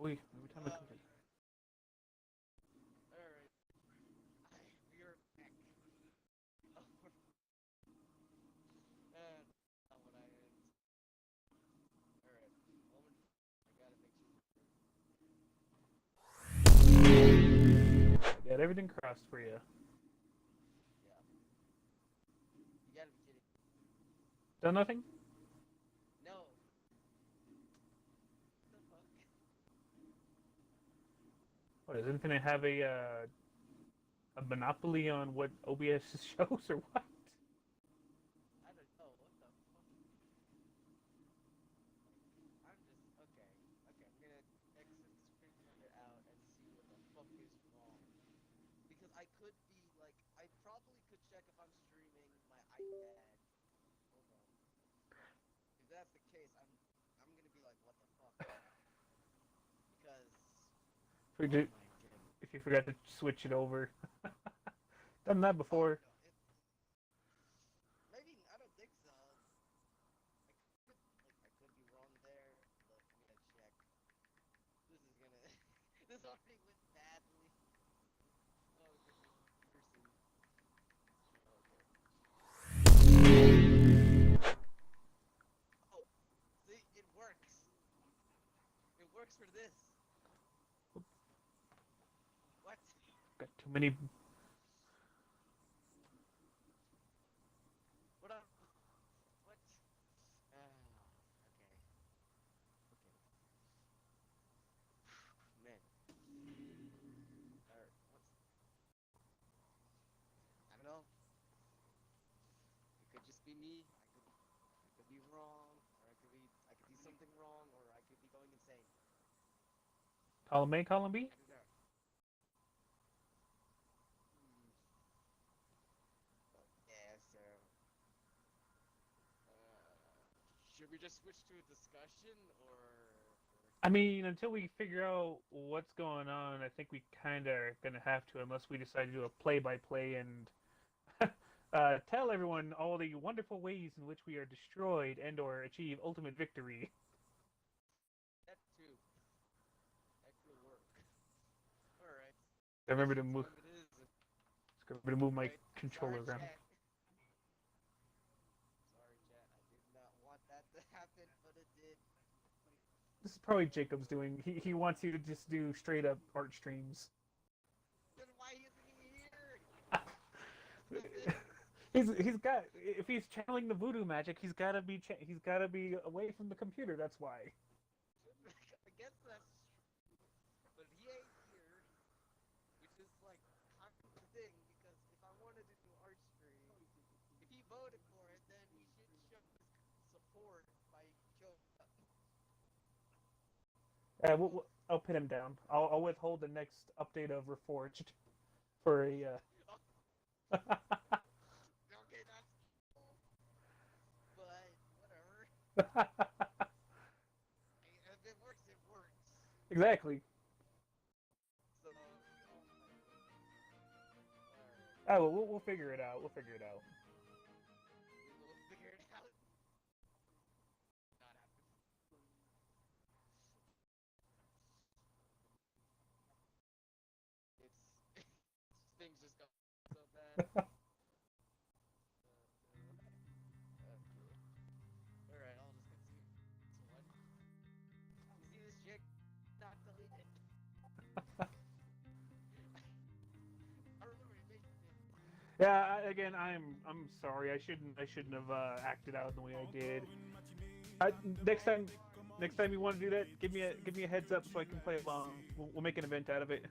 Wait, every time I click it. Alright. We are back. Not what I Alright. Moment. I gotta make sure. Got everything crossed for you. Yeah. You gotta be kidding. Done nothing? No. What the fuck? What is Infinite have a monopoly on what OBS shows or what? I don't know. What the fuck? I'm just okay. Okay, I'm gonna exit the screen recorder out and see what the fuck is wrong. Because I could be like, I probably could check if I'm streaming my iPad. Hold on. If that's the case, I'm gonna be like, what the fuck? Because If oh you, my goodness. if you forgot to switch it over. Done that Oh before. no, it maybe I don't think so. I could be wrong there. Look, I'm gonna check. This is gonna this already went badly. Oh goodness. Person. Okay. Oh, see, it works. It works for this. What? Got too many. What up? What? Okay. Okay. Man. Or what's? I don't know. It could just be me. I could be wrong, or I could do something wrong, or I could be going insane. Column A, column B? I don't know. Hmm. Yeah. So, should we just switch to a discussion, or I mean, until we figure out what's going on, I think we kind of are going to have to, unless we decide to do a play-by-play and tell everyone all the wonderful ways in which we are destroyed and/or achieve ultimate victory. that too? That could work. All right. I Guess remember to what move. time it is? Remember to move my Right. Sorry, controller around. chat. Sorry, chat. I did not want that to happen, but it did. This is probably Jacob's doing. He wants you to just do straight up art streams. Then why isn't he here? He's got if he's channeling the voodoo magic, he's gotta be away from the computer. That's why. I guess that's true. But he ain't here, which is like kind of the thing because if I wanted to do art stream, if he voted for it, then he should show his support by showing up. Oh, I'll pin him down. I'll withhold the next update of Reforged for a. oh, okay, that's cool. But whatever. If it works, it works. Exactly. So, oh my goodness. Alright. Oh, well, we'll figure it out. We'll figure it out. We will figure it out. Not happen. It's things just go so bad. Okay. Alright, I'll just continue this one. You see this chick? Not deleted. I remember you mentioned it. Yeah. Again, I'm sorry. I shouldn't have acted out the way I did. I, next time, next time you want to do that, give me a heads up so I can play along. We'll make an event out of it.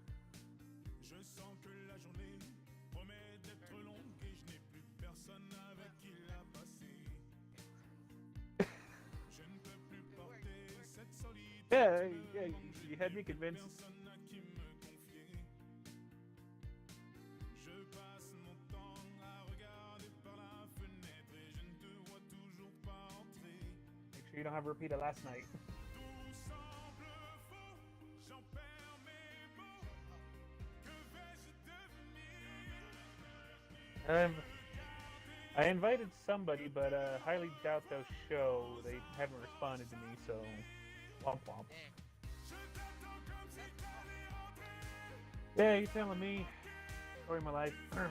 It worked. It worked. Yeah, yeah. You had me convinced. Make sure you don't have a repeat of last night. Oh, Um, I invited somebody, but highly doubt they'll show. They haven't responded to me, so womp womp. eh. Yeah, you're telling me. Story of my life. I'm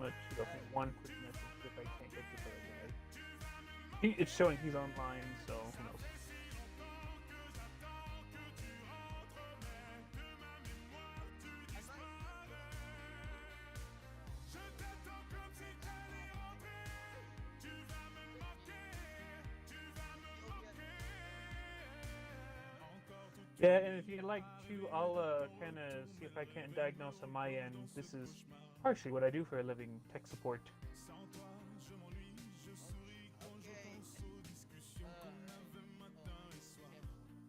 gonna shoot up one quick message if I can't get this other guy. It's showing he's online, so who knows. Yeah, and if you'd like to, I'll kind of see if I can't diagnose on my end. This is partially what I do for a living, tech support.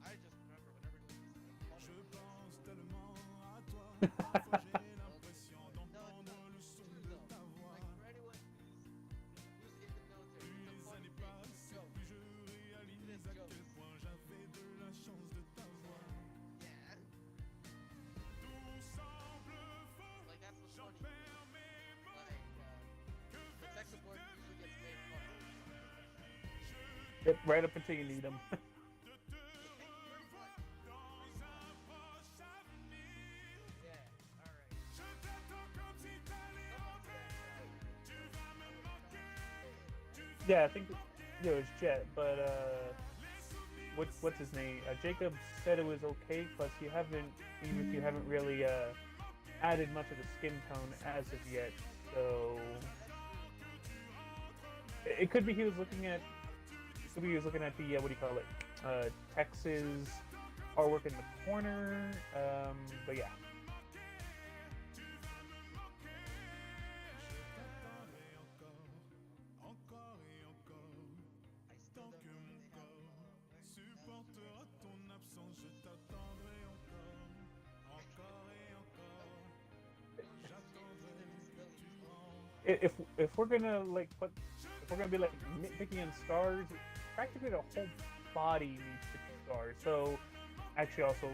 I just remember whenever we used to make fun of me. No, it's not true though. Like for anyone who's in the military, it's a funny thing. It's a joke. It is jokes. Yeah. Like that's the funny thing. The tech support usually gets made fun of. Yep, right up until you need them. Pretty much. Pretty much. Yeah. All right. Someone said I would have charged. Yeah, I think it was Jet, but what's his name? Jacob said it was okay. Plus, even if you haven't really added much of the skin tone as of yet, so it could be he was looking at. It could be he was looking at the what do you call it? Texas artwork in the corner. But yeah. I still don't know if they have If we're gonna like put if we're gonna be like nitpicking on scars, practically the whole body needs to be scars. So actually, also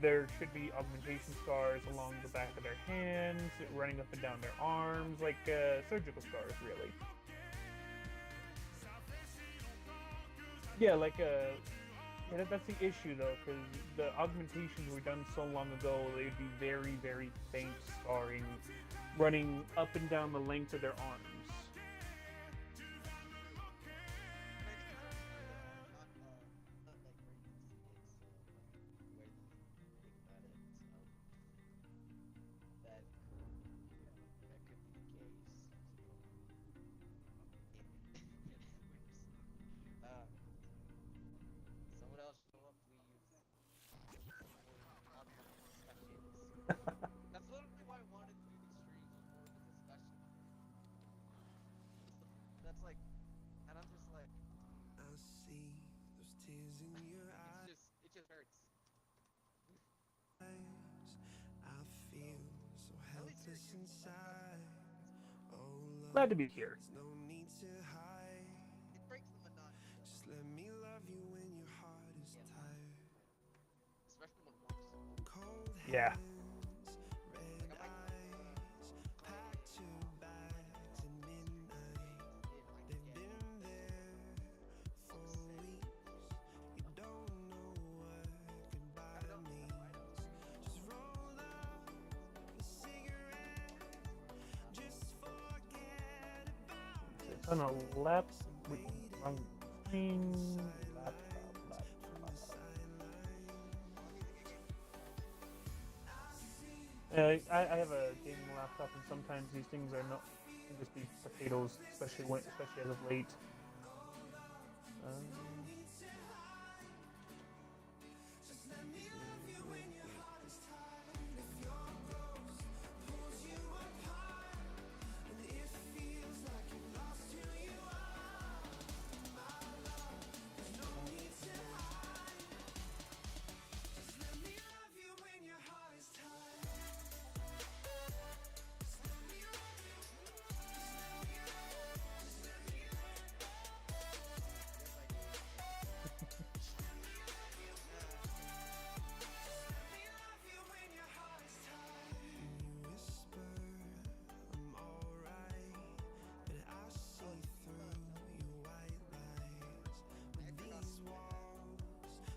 there should be augmentation scars along the back of their hands, running up and down their arms, like surgical scars, really. Yeah, like yeah, that's the issue though, because the augmentations were done so long ago, they'd be very, very faint scarring, running up and down the length of their arms. Someone else show up, please. More augmented discussions. That's literally why I wanted to do these streams, was more of the discussion. That's like, and I'm just like, I see those tears in your it just hurts. eyes. I feel so At least you're helpless useful. inside. Oh, Glad love, to be here. there's no need to hide. It breaks the monotony though. Just let me love you when your heart is Yeah. tired. Especially when work's so long. Cold Yeah. hands, red Like I might eyes, packed your bags at midnight. if I They've can get been there for upset. weeks. You don't know what I goodbye don't know. means. Just roll up a cigarette. Just forget about It's on a lap. Wrong screen. Laptop. I have a gaming laptop, and sometimes these things are not can just be potatoes, especially as of late. Um,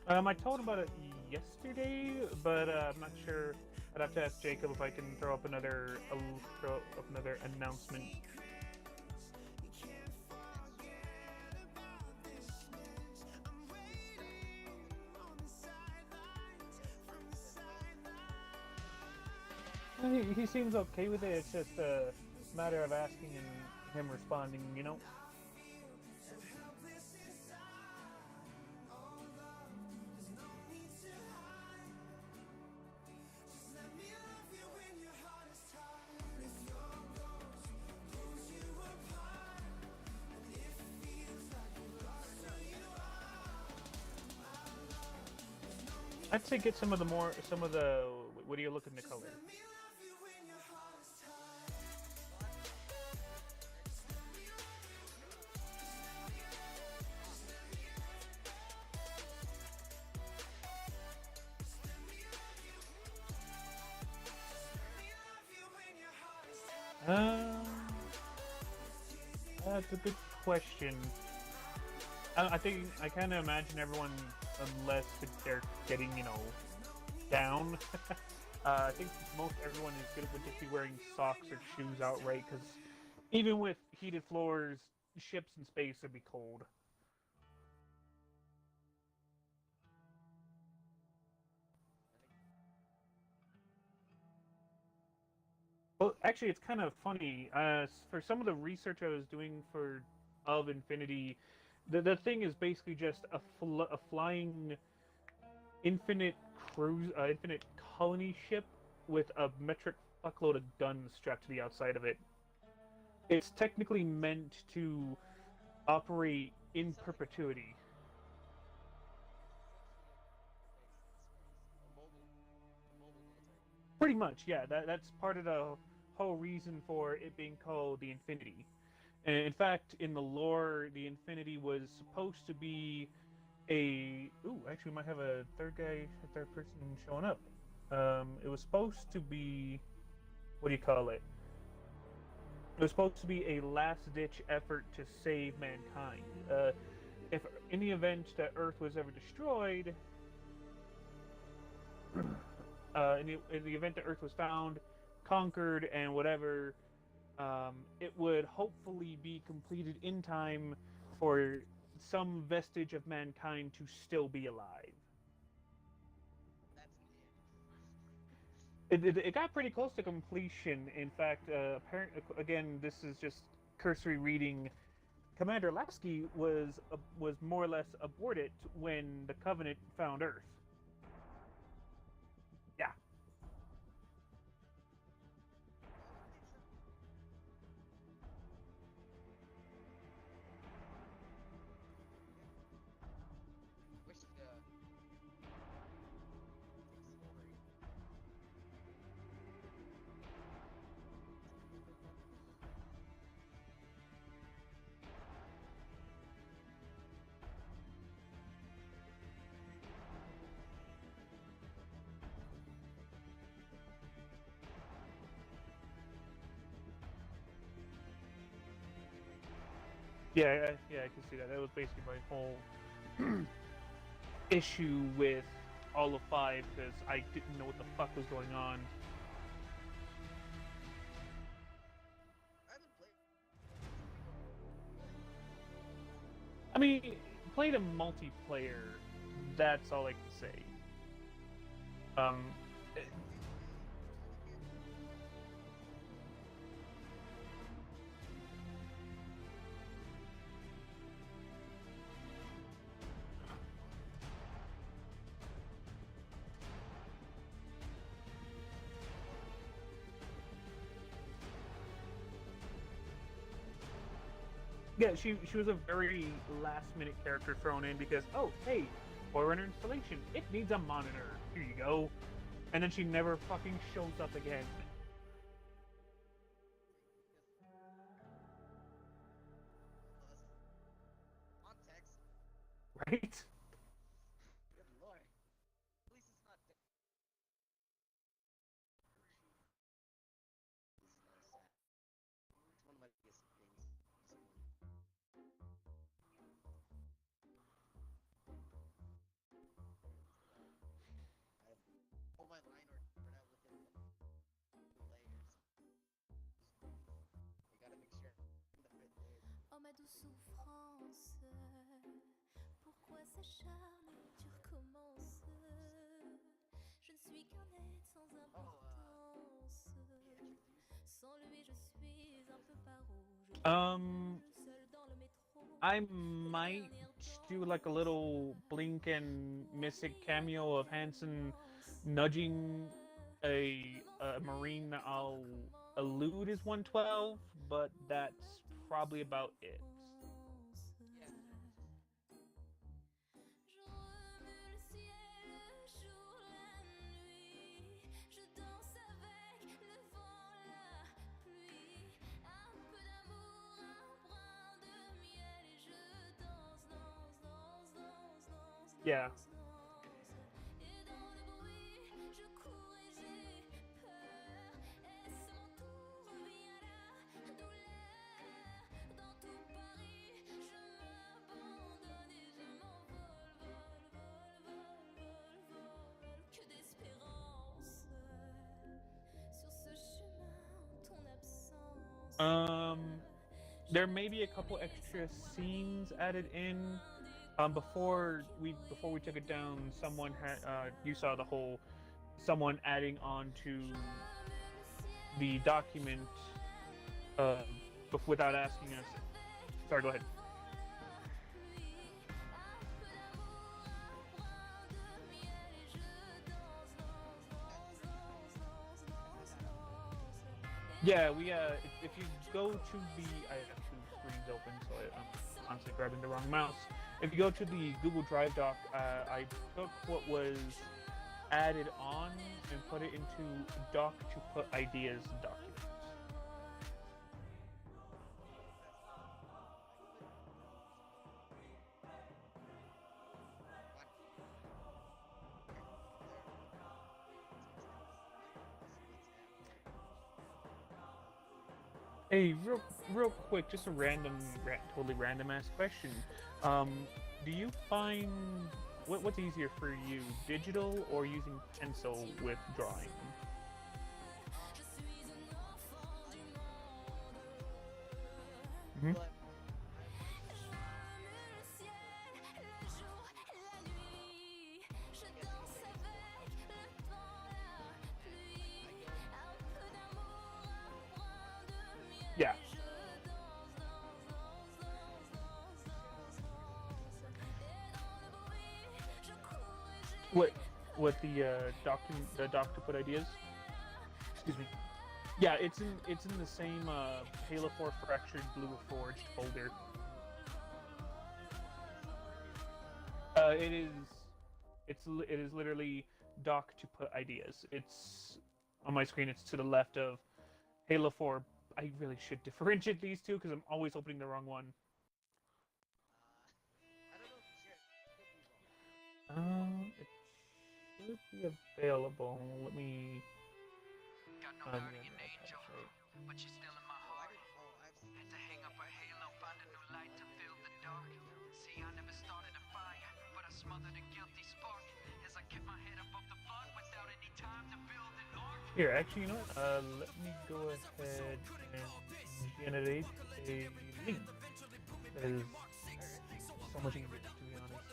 I told him about it yesterday, but I'm not sure. I'd have to ask Jacob if I can throw up another announcement. He seems okay with it. It's just a matter of asking and him responding. You know. I'd say get some of the. What are you looking to color? Um, that's a good question. I think I kind of imagine everyone, unless they're getting, down. I think most everyone is good would just be wearing socks or shoes outright, because even with heated floors, ships in space would be cold. Well, actually, it's kind of funny. For some of the research I was doing of Infinity, the thing is basically just a flying infinite infinite colony ship with a metric fuckload of guns strapped to the outside of it. It's technically meant to operate in Sounds like perpetuity. a mobile military. Pretty much, yeah. That's part of the whole reason for it being called the Infinity. And in fact, in the lore, the Infinity was supposed to be a. Ooh, actually, we might have a third person showing up. It was supposed to be. What do you call it? It was supposed to be a last-ditch effort to save mankind. If in the event that Earth was ever destroyed, in the event that Earth was found, conquered, and whatever, it would hopefully be completed in time for some vestige of mankind to still be alive. That's in the end. It got pretty close to completion. In fact, again, this is just cursory reading. Commander Lasky was more or less aborted when the Covenant found Earth. Yeah. Wish the story. Yeah, I can see that. That was basically my whole issue with all of five because I didn't know what the fuck was going on. I haven't played. I mean, played a multiplayer. That's all I can say. Um, yeah, she was a very last minute character thrown in because hey, Forerunner installation, it needs a monitor. Here you go, and then she never fucking shows up again. Context. Right? Good lord. At least it's not dead. This is not sad. It's one of my biggest things. sous souffrance. Pourquoi s'acharner, tu recommences? Je ne suis qu'un être sans importance. Sans lui, je suis un peu paro. Je seul dans le métro. I might do like a little Blink and Mystic cameo of Hanson nudging a Marine that I'll elude is 112, but that's probably about it. Yeah. Je remue le ciel, le jour, la nuit. Je danse avec le vent, la pluie. Un peu d'amour, un brin de miel. Et je danse, danse, danse, danse, danse, Yeah. danse, danse. Et dans le bruit, je cours et j'ai peur. Est-ce mon tour? Vient la douleur. Dans tout Paris, je m'abandonne et je m'envole, vol, vol, vol, vol, vol. Que d'espérance sur ce chemin en ton absence. There may be a couple extra scenes added in. Before we took it down, someone had you saw the whole someone adding on to the document without asking us. Sorry, go ahead. Yeah, we if you go to the I have two screens open, so I'm honestly grabbing the wrong mouse. If you go to the Google Drive doc, I took what was added on and put it into doc to put ideas documents. Hey, real quick, just a totally random ass question. Do you find what's easier for you, digital or using pencil with drawing? Mhm. But Yeah. What the doc to put ideas? Excuse me. Yeah, it's in the same Halo 4 Fractured Blue Forged folder. It is literally doc to put ideas. It's on my screen. It's to the left of Halo 4. I really should differentiate these two because I'm always opening the wrong one. I don't know if you shared. Could be wrong. It should be available. Let me. Got no yeah, guardian that's angel, right. but she's still in my Oh, I heart. didn't. Oh, I've seen. Had to hang up a halo, find a new light to fill the dark. See, I never started a fire, but I smothered a guilty spark as I kept my head above the flood without any time to build an ark. Here, actually, you know what? Let me go ahead and generate a link. That is so much easier, to be honest.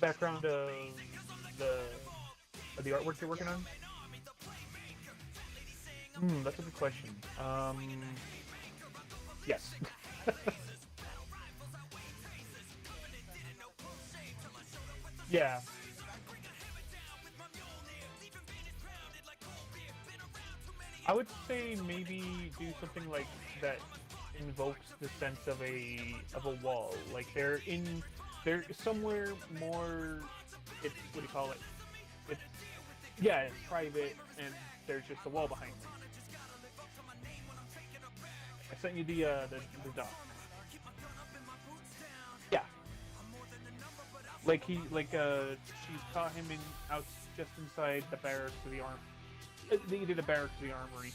Background of the artwork you're working on? That's a good question. Yes. Yeah. I would say maybe do something like that invokes the sense of a wall. Like they're somewhere more. It's what do you call it? It's it's private, and there's just a wall behind it. I sent you the doc. Yeah. Like she's caught him out just inside the barracks of the arm. Either the barracks or the armory.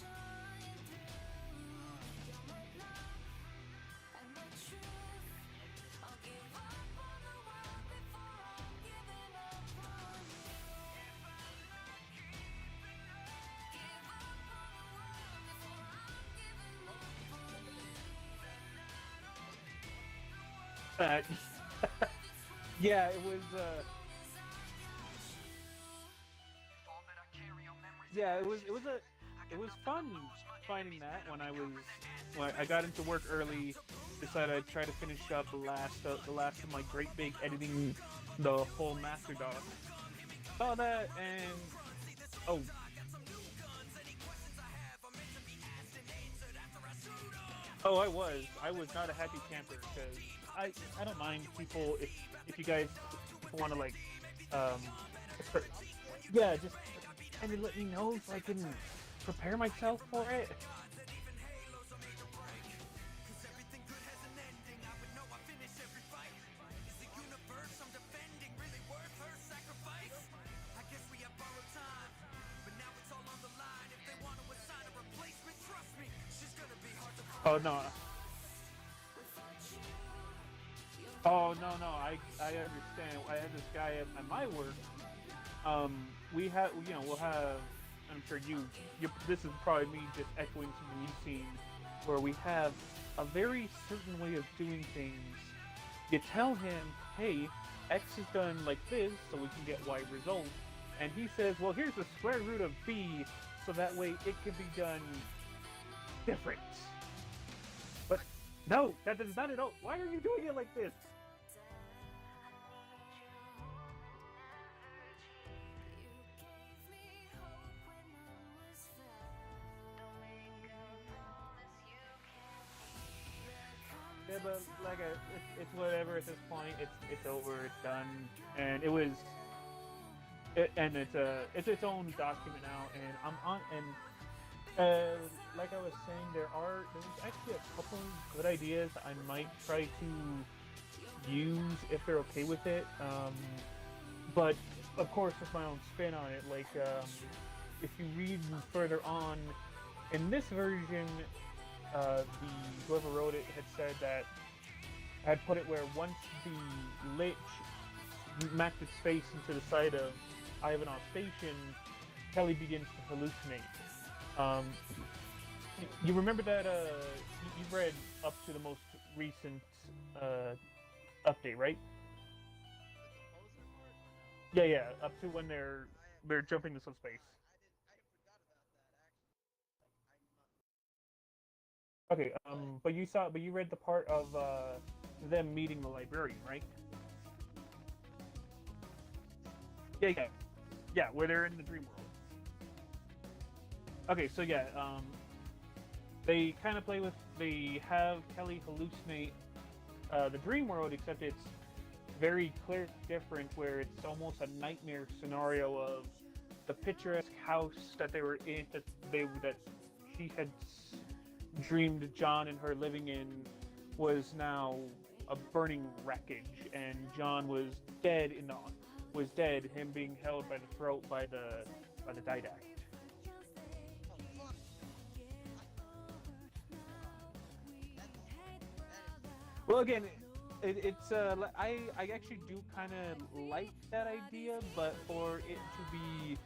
Uh, yeah, it was. All that I carry are memories. Yeah, it was fun finding that when I got into work early. Decided I'd try to finish up the last of my great big editing, the whole master doc. Saw that and oh. Oh, I was not a happy camper because I don't mind people if you guys want to like um yeah, just kind of let me know so I can prepare myself for it. Oh no. Oh no, I understand. I have this guy at my work. We have, we'll have. I'm sure you. This is probably me just echoing something you've seen, where we have a very certain way of doing things. You tell him, hey, X is done like this, so we can get Y result, and he says, well, here's the square root of B, so that way it can be done different. But no, that is not at all. Why are you doing it like this? Yeah, but like it's whatever at this point. It's over. It's done, and it's its own document now. And I'm on like I was saying, there's actually a couple good ideas I might try to use if they're okay with it. But of course, with my own spin on it. Like if you read further on in this version. Whoever wrote it had said that had put it where once the Lich mapped its face into the side of Ivanov Station, Kelly begins to hallucinate. You remember that you read up to the most recent update, right? Yeah, up to when they're jumping to some space. Okay, but you read the part of them meeting the librarian, right? Yeah, where they're in the dream world. Okay, so yeah, they kind of they have Kelly hallucinate the dream world, except it's very clear different, where it's almost a nightmare scenario of the picturesque house that they were in, that she had dreamed John and her living in was now a burning wreckage, and John was dead, him being held by the throat by the Didact. Well, again, it's I actually do kind of like that idea, but for it to be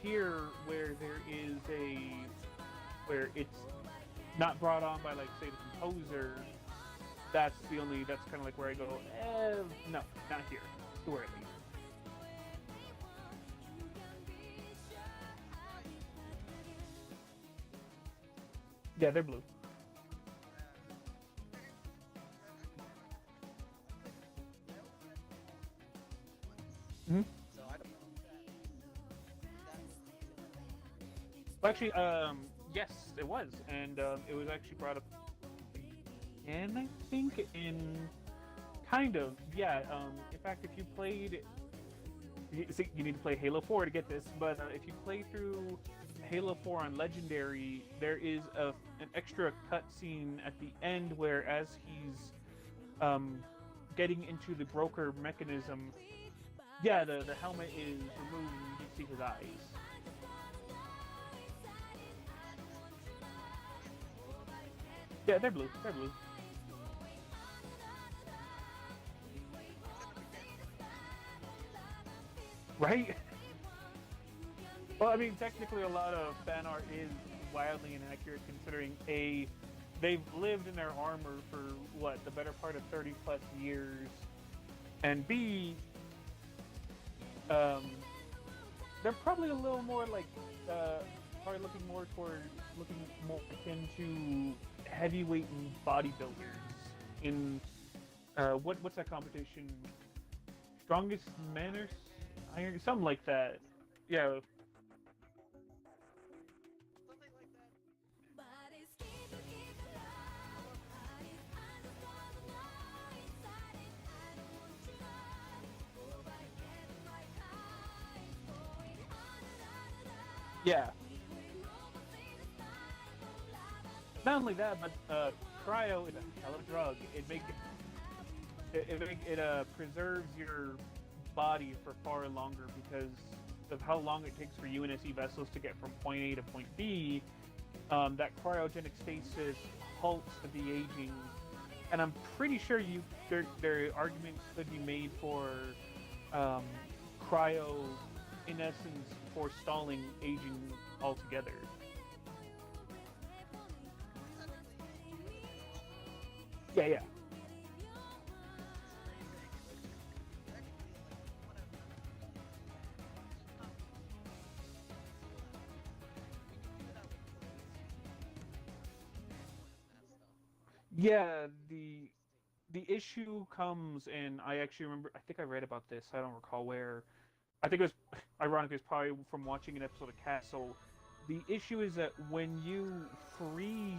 here where it's not brought on by, like, say, the composer, that's kind of like where I go, no, not here, too early. Yeah, they're blue. Hmm. So I don't know if that Well, actually, yes, it was, and it was actually brought up again, I think, in kind of, yeah. In fact, if you played, you need to play Halo 4 to get this, but if you play through Halo 4 on Legendary, there is an extra cutscene at the end where, as he's getting into the broker mechanism, yeah, the helmet is removed and you can see his eyes. Yeah, they're blue. They're blue. Right? Well, I mean, technically a lot of fan art is wildly inaccurate, considering A, they've lived in their armor for what, the better part of 30 plus years, and B, they're probably a little more like probably looking more akin to heavyweight bodybuilders in what's that competition? Strongest Man or Iron, something like that. Yeah. Something like that. Bodies keep it low. Bodies understand the night inside it. I don't want you right. Oh, but I get right high. Going on and on and on. Yeah. We roll see the stars of lava. Not only that, but cryo is a hell of a drug. It preserves your body for far longer because of how long it takes for UNSC vessels to get from point A to point B. That cryogenic stasis halts the aging, and I'm pretty sure there arguments could be made for cryo, in essence, forestalling aging altogether. Yeah. Yeah, the issue comes, and I actually remember. I think I read about this. I don't recall where. I think it was ironically, it's probably from watching an episode of Castle. The issue is that when you freeze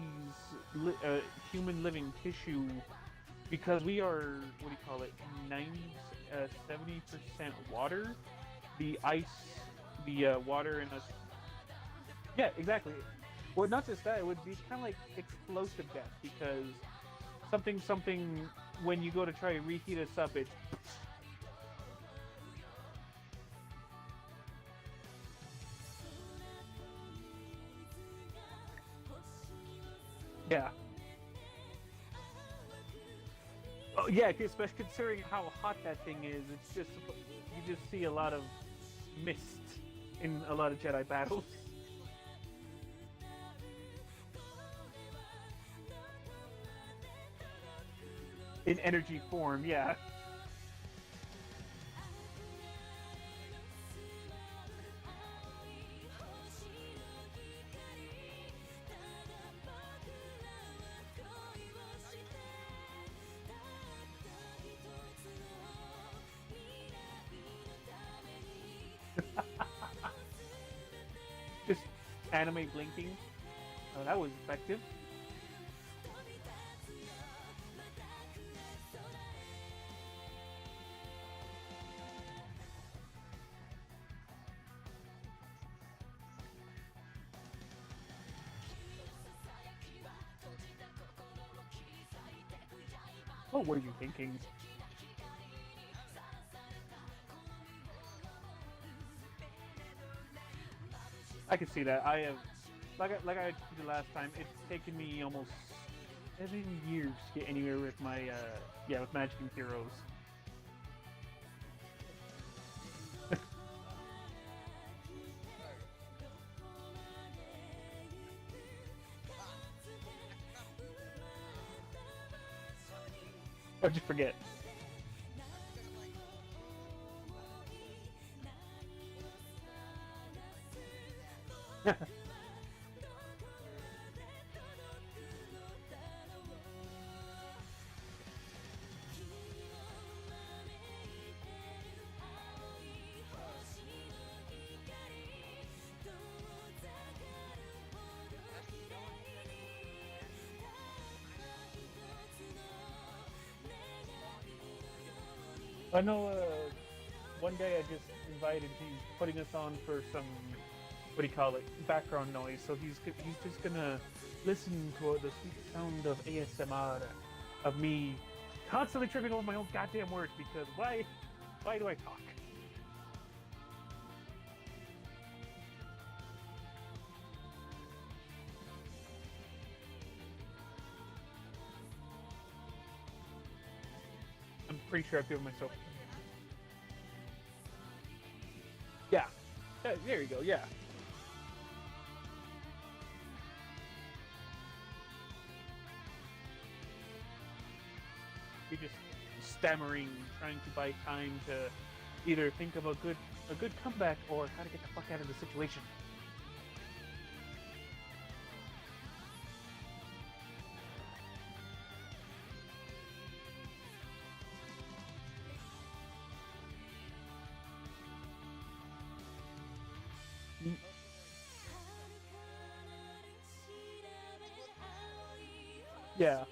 human living tissue, because we are, what do you call it, 70% water, the ice, the water in us. Yeah, exactly. Well, not just that, it would be kind of like explosive death because something when you go to try to reheat us up, it. Yeah. Oh, yeah, especially considering how hot that thing is, it's just you just see a lot of mist in a lot of Jedi battles. In energy form, yeah. Just anime blinking. Oh, that was effective. What were you thinking? I can see that. I have, like I did the last time, it's taken me almost 7 years to get anywhere with my, with Magic and Heroes. What'd you forget? I know, one day I just invited, he's putting us on for some, what do you call it, background noise, so he's just gonna listen to the sweet sound of ASMR, of me constantly tripping over my own goddamn words, because why do I talk? I'm pretty sure I've given myself. Yeah. There you go, yeah. you're just stammering, trying to buy time to either think of a good comeback or how to get the fuck out of the situation. Yeah.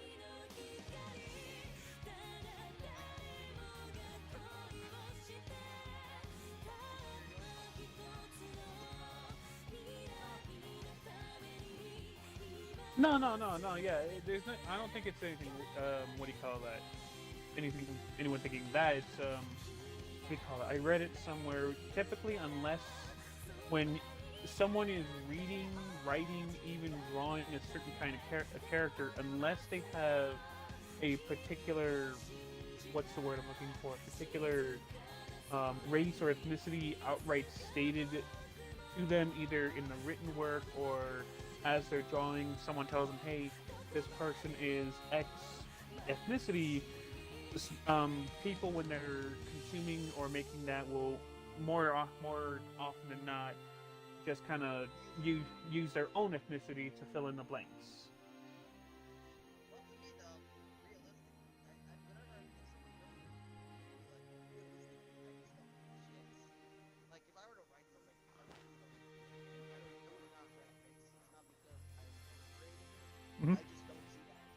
No. Yeah, there's no. I don't think it's anything. What do you call that? Anything? Anyone thinking that? It's what do you call it? I read it somewhere. Typically, unless when someone is reading, writing, even drawing a certain kind of a character, unless they have a particular, what's the word I'm looking for? A particular race or ethnicity outright stated to them, either in the written work or as they're drawing, someone tells them, "Hey, this person is X ethnicity." People, when they're consuming or making that, will more often than not just kind of use their own ethnicity to fill in the blanks. Well, to me though, realistic. Whenever I think someone really realistic type stuff, shit. Like if I were to write something, I would just go. I would not grab face. It's not because I'm creating it. Mhm. I just don't see that.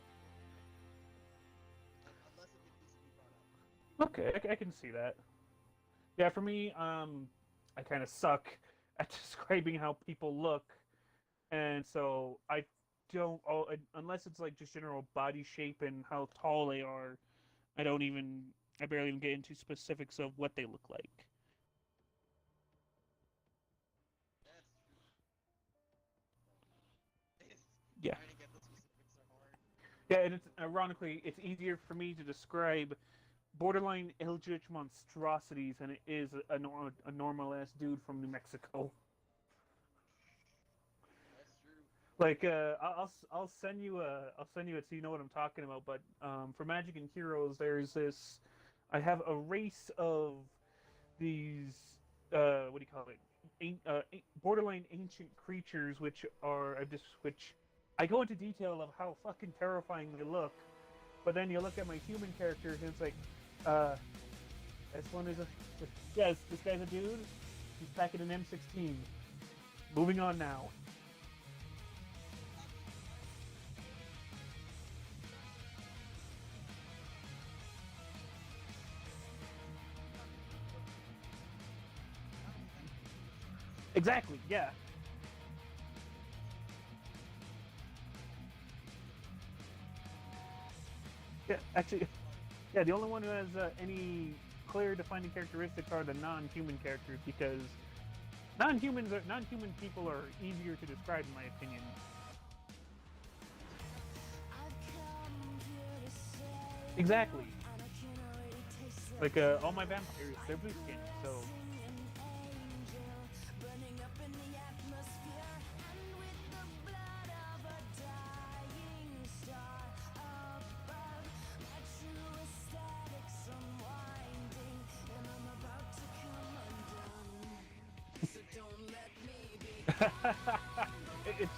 Unless if it needs to be brought up. Okay, I can see that. Yeah, for me, I kind of suck at describing how people look, and so I don't. Unless it's like just general body shape and how tall they are, I don't even. I barely even get into specifics of what they look like. That's true. Yeah. Trying to get the specifics are hard. Yeah, and it's ironically, it's easier for me to describe borderline eldritch monstrosities than it is a normal ass dude from New Mexico. That's true. Like I'll send you it so you know what I'm talking about. But for Magic and Heroes, there's this. I have a race of these what do you call it? Borderline ancient creatures, which are which I go into detail of how fucking terrifying they look. But then you look at my human characters and it's like, this one is a yes, this guy's a dude. He's packing an M16. Moving on now. Exactly, yeah. Yeah, actually, yeah, the only one who has any clear defining characteristics are the non-human characters, because non-human people are easier to describe in my opinion. Exactly. Like all my vampires, they're blue skinned, so it's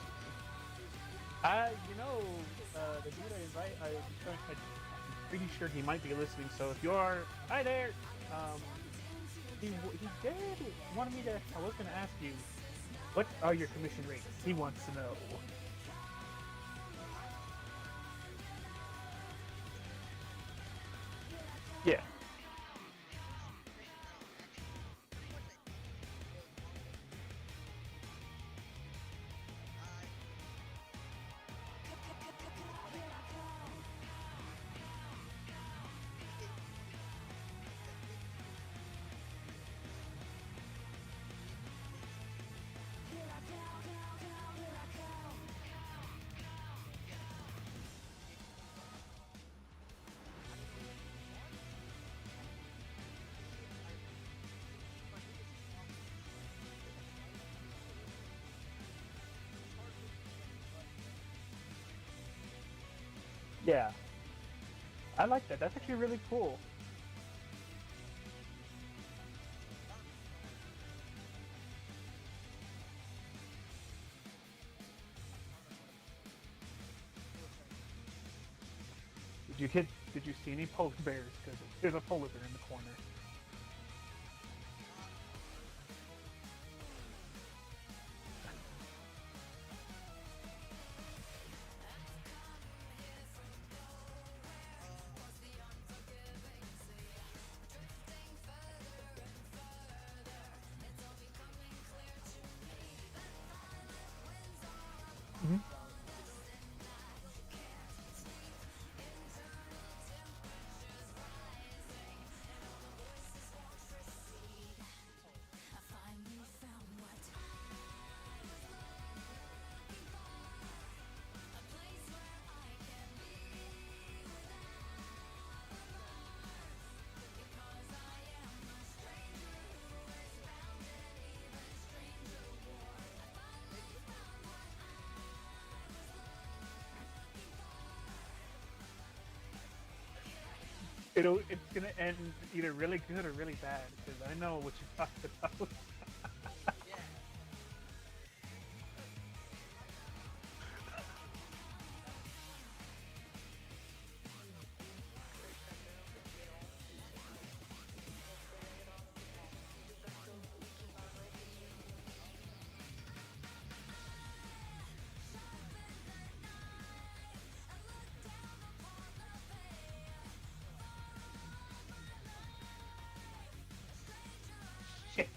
the dude I invite, I'm pretty sure he might be listening. So if you are, hi there. He did wanted me to. I was going to ask you, what are your commission rates? He wants to know. Yeah. Yeah. I like that. That's actually really cool. Did you see any polar bears? Because there's a polar bear in the corner. Mhm. It's gonna end either really good or really bad because I know what you're talking about. Yeah. Shit.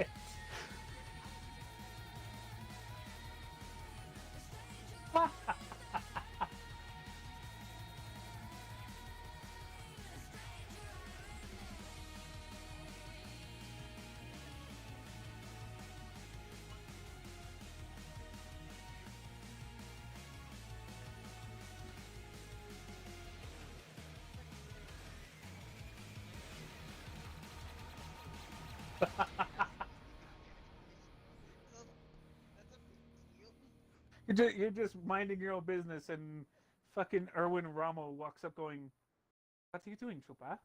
So that's a big deal. You're just minding your own business, and fucking Erwin Rommel walks up, going, "What are you doing, Chupa?"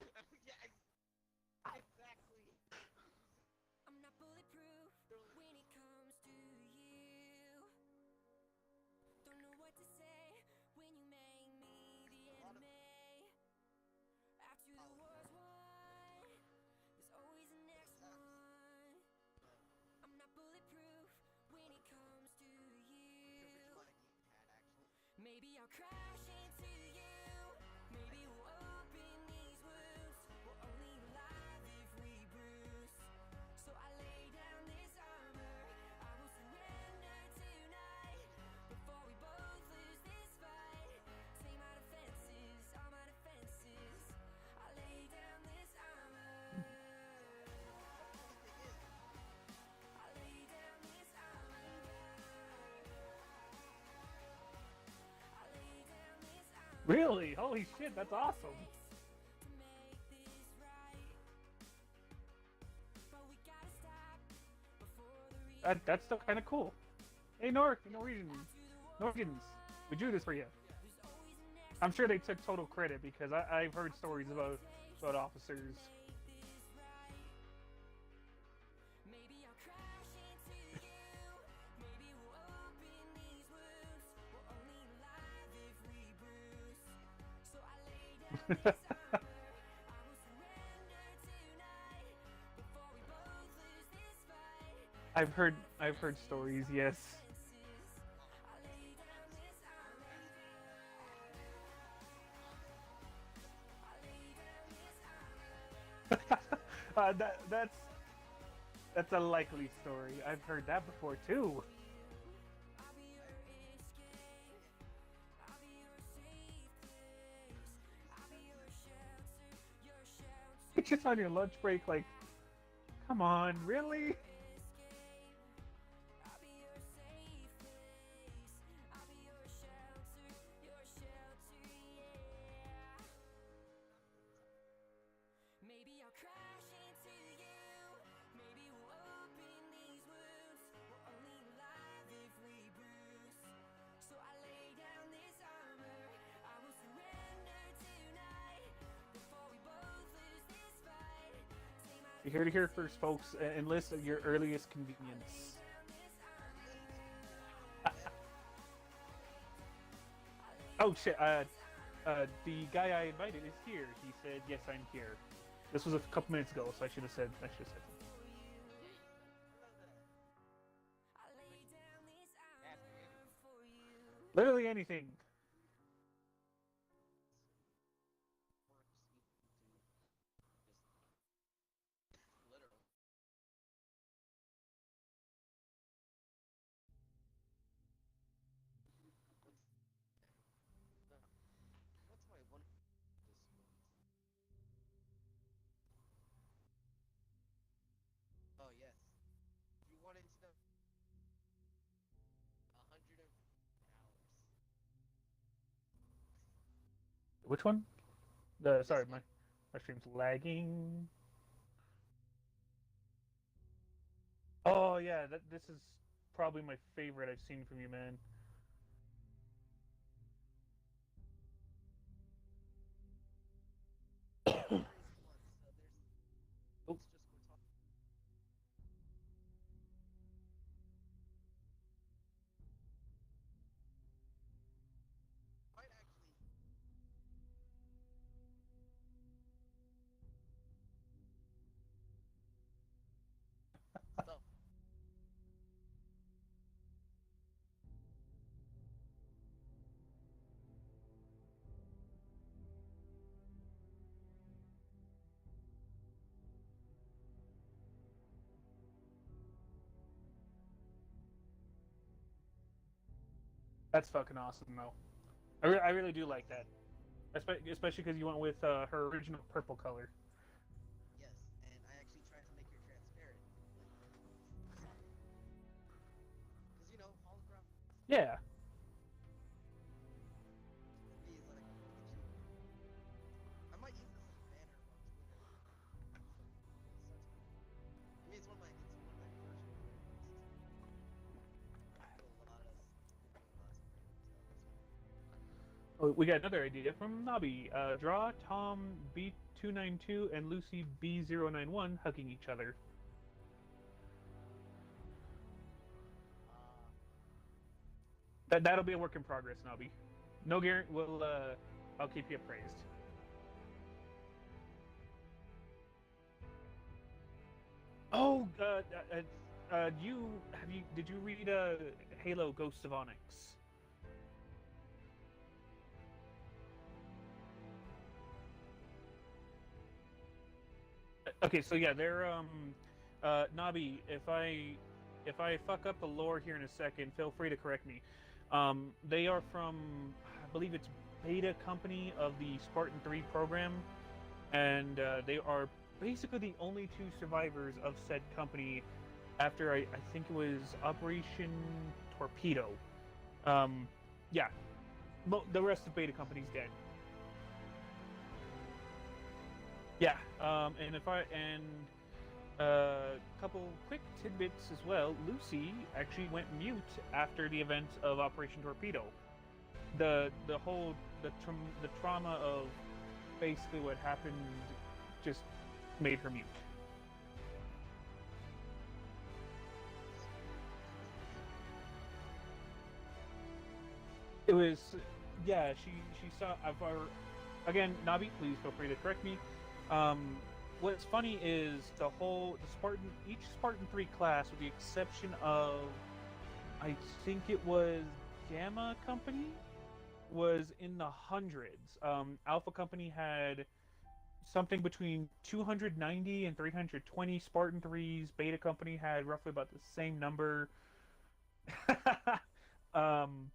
Yeah, exactly. I'm not bulletproof when it comes to you. Don't know what to say when you make me the enemy. After the war's won, there's always the next one. I'm not bulletproof when it comes to you. Maybe I'll crash into you. Maybe we'll open these wounds. We're only alive if we bruise. So I lay down this armor. I will surrender tonight before we both lose this fight. Take my defenses, all my defenses. I lay down this armor. I lay down this armor. I lay down this armor. Really? Holy shit, that's awesome. To make this right. But we gotta stop before the That's still kind of cool. Hey, Norwegians, we drew this for you. I'm sure they took total credit because I've heard stories about officers. Maybe I'll crash into you. Maybe we'll open these wounds. We're only alive if we bruise. So I lay down this armor. I will surrender tonight before we both lose this fight. I've heard stories. Yes. I lay down this armor. I lay down this armor. That's a likely story. I've heard that before too. I'll be your escape. I'll be your safe place. I'll be your shelter. Your shelter. Just on your lunch break, like, come on, really? I'll be your safe place. I'll be your shelter. Your shelter. Yeah. Maybe I'll crash into you. Maybe we'll open these wounds. We're only alive if we bruise. So I lay down this armor. I will surrender tonight You heard it here first, folks. Enlist at your earliest convenience. Oh shit! The guy I invited is here. He said, "Yes, I'm here." This was a couple minutes ago, so I should have said. I should have said. Ask me anything. Literally anything. Works equal to just literal. What's no? What's my one this month? Oh yes. If you wanted to know, 100 hours. Which one? The sorry, This one. my stream's lagging. Oh yeah, this is probably my favorite I've seen from you, man. Crazy one. So there's. Oh. It's just we're talking. Might actually. So That's fucking awesome, though. I really do like that, especially because you went with her original purple color. yes, and I actually tried to make her transparent, like solid, because hologram. Yeah. That means like look at you. I might use this as a banner on Twitter. I mean, it's one of my first programs. Do a lot of lots of random stuff. Oh, we got another idea from Nobby. Draw Tom B292 and Lucy B091 hugging each other. Uh, That'll be a work in progress, Nobby. No guarantee. I'll keep you appraised. Oh, did you read Halo: Ghosts of Onyx? Okay, so yeah, they're Nabi. If I fuck up the lore here in a second, feel free to correct me. They are from, I believe it's Beta Company of the Spartan 3 program, and they are basically the only two survivors of said company after I think it was Operation Torpedo. Um, yeah, the rest of Beta Company's dead. Yeah, and if I and a couple quick tidbits as well. Lucy actually went mute after the events of Operation Torpedo. The whole the trauma of basically what happened just made her mute. It was yeah. She saw. Again, Nabi, please feel free to correct me. Um, what's funny is each Spartan 3 class, with the exception of, I think it was Gamma Company, was in the hundreds. Alpha Company had something between 290 and 320 Spartan 3s. Beta Company had roughly about the same number. um,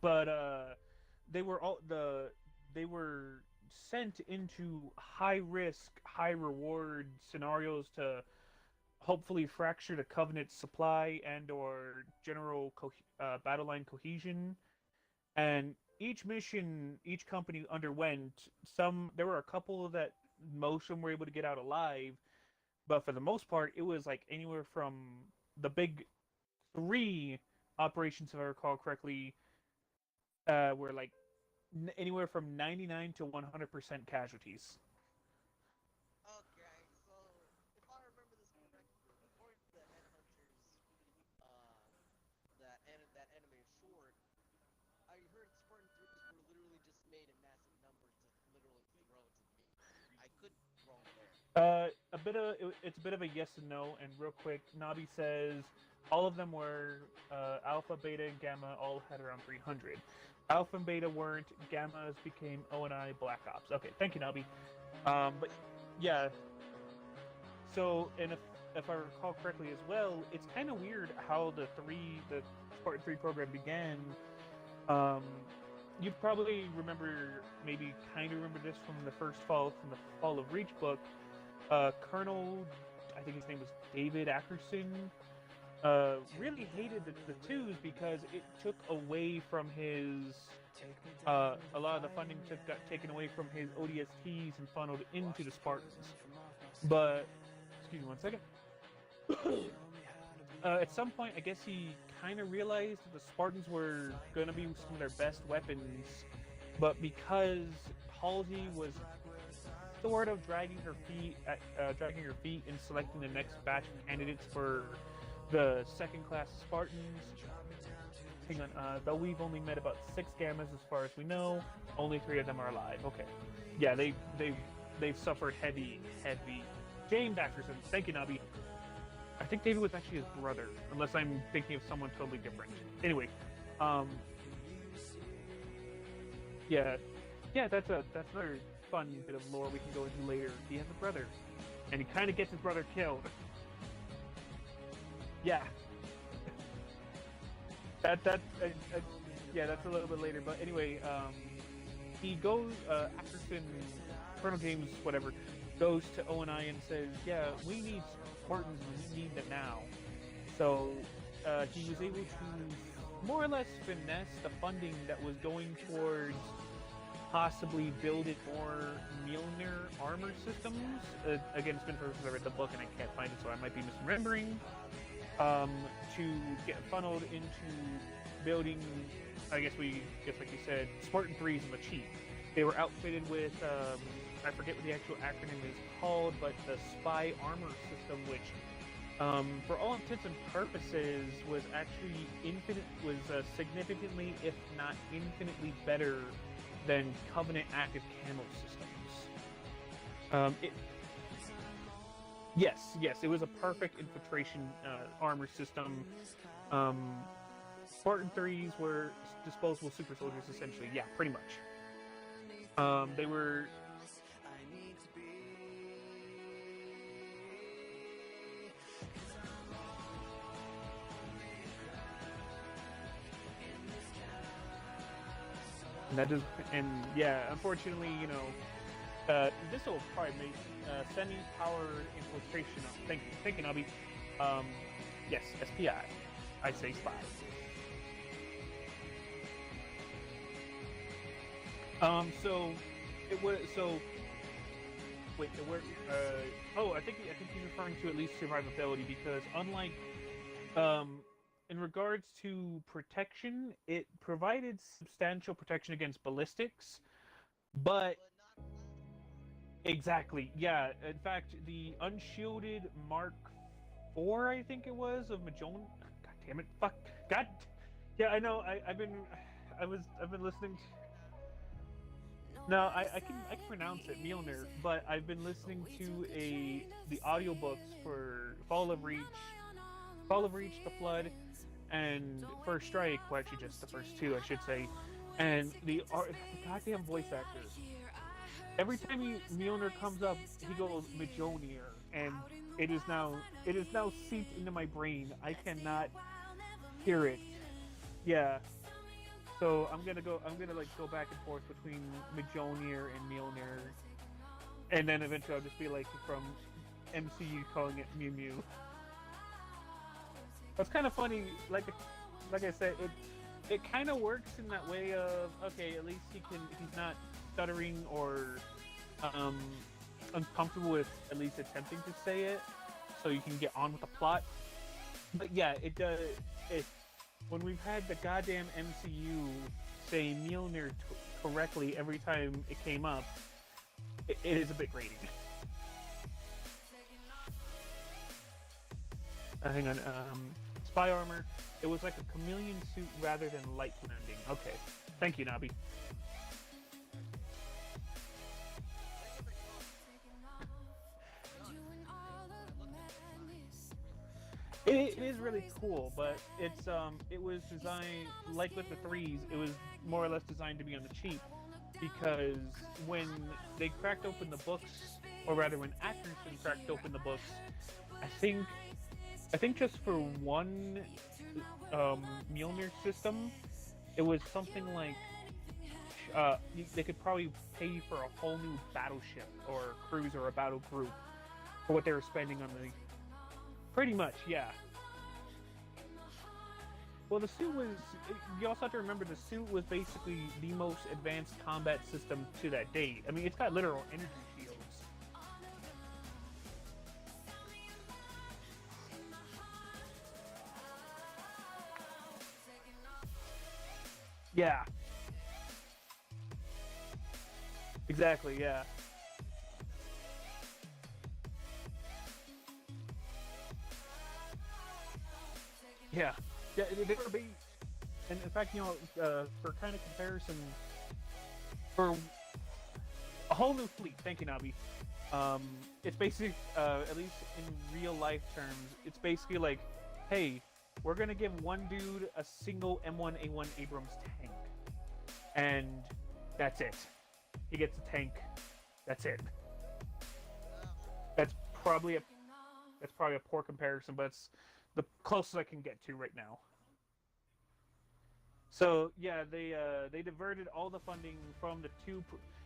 but they were all they were sent into high risk, high reward scenarios to hopefully fracture the Covenant's supply and or general battle line cohesion. And each mission, each company underwent some. There were a couple that most of them were able to get out alive, but for the most part, it was like anywhere from the big three operations, if I recall correctly, were like anywhere from 99 to 100% casualties. okay, so I heard Spartan 3s were literally just made in massive numbers to literally throw to me. I could be wrong there. It's a bit of a yes and no. And real quick, Nabi says all of them were alpha, beta, and gamma. All had around 300. Alpha and beta weren't. Gammas became ONI Black Ops. Okay, thank you, Nabi. But yeah. So, and if I recall correctly as well, it's kind of weird how the Spartan 3 program began. You probably remember, maybe kind of remember this from the Fall of Reach book. Colonel, I think his name was David Ackerson, really hated the twos because it took away from his a lot of the funding got taken away from his ODSTs and funneled into the Spartans. But excuse me one second. At some point, I guess he kind of realized that the Spartans were going to be some of their best weapons, but because Halsey was sort of dragging her feet in selecting the next batch of candidates for the second-class Spartans. Hang on, though we've only met about 6 gammas as far as we know, only 3 of them are alive. Okay, yeah, they've suffered heavy. James Ackerson, thank you, Nabi. I think David was actually his brother, unless I'm thinking of someone totally different. Anyway, yeah, that's another fun bit of lore we can go into later. He has a brother, and he kind of gets his brother killed. Yeah, yeah, that's a little bit later. But anyway, he goes. Ackerson, Colonel James, whatever, goes to ONI and says, "Yeah, we need Spartans, and we need them now." So he was able to more or less finesse the funding that was going towards possibly building more Mjolnir armor systems. Again, it's been for since I read the book and I can't find it, so I might be misremembering. To get funneled into building, I guess like you said, Spartan 3s on the cheap. They were outfitted with, I forget what the actual acronym is called, but the Spy Armor System, which, for all intents and purposes, was actually significantly, if not infinitely better than Covenant active camo systems. Yes, it was a perfect infiltration armor system. Spartan 3s were disposable super soldiers, essentially. Yeah, pretty much. They were. Unfortunately, this will probably make semi-power infiltration. Thank you, Nabi. Yes, SPI. I say spy. So it was Wait, it worked. I think he's referring to at least survivability because unlike in regards to protection, it provided substantial protection against ballistics, but exactly, yeah. In fact, the unshielded Mark IV, I think it was, of Majon. God damn it! Fuck. God. Yeah, I know. I've been listening. No, I can pronounce it, Mjolnir, but I've been listening to the audiobooks for Fall of Reach, The Flood, and First Strike. Well, actually, just the first 2, I should say. And the goddamn voice actor. Every time Mjolnir comes up, he goes Mjolnir, and it is now seeped into my brain. I cannot hear it. Yeah. So I'm gonna go back and forth between Mjolnir and Mjolnir, and then eventually I'll just be like from MCU calling it Mew Mew. That's kind of funny. Like I said, it kind of works in that way of okay, at least he's not stuttering or uncomfortable with at least attempting to say it, so you can get on with the plot. But yeah, it does. When we've had the goddamn MCU say Mjolnir correctly every time it came up, it is a bit grating. Hang on. Spy armor. It was like a chameleon suit rather than light blending. Okay. Thank you, Nabi. It is really cool, but it was designed like with the threes. It was more or less designed to be on the cheap, because when they cracked open the books, or rather when Atkinson cracked open the books, I think just for one Mjolnir system, it was something like they could probably pay for a whole new battleship or cruise or a battle group for what they were spending on the. Pretty much, yeah. Well, the suit was. You also have to remember the suit was basically the most advanced combat system to that date. I mean, it's got literal energy shields. Yeah. Exactly, yeah. Yeah. Yeah, they were big. And in fact, for kind of comparison, for a whole new fleet, thank you, Nabi. It's basically, at least in real life terms, it's basically like, hey, we're gonna give one dude a single M1A1 Abrams tank, and that's it. He gets a tank. That's it. That's probably a poor comparison, but it's the closest I can get to right now. So yeah, they diverted all the funding from the two.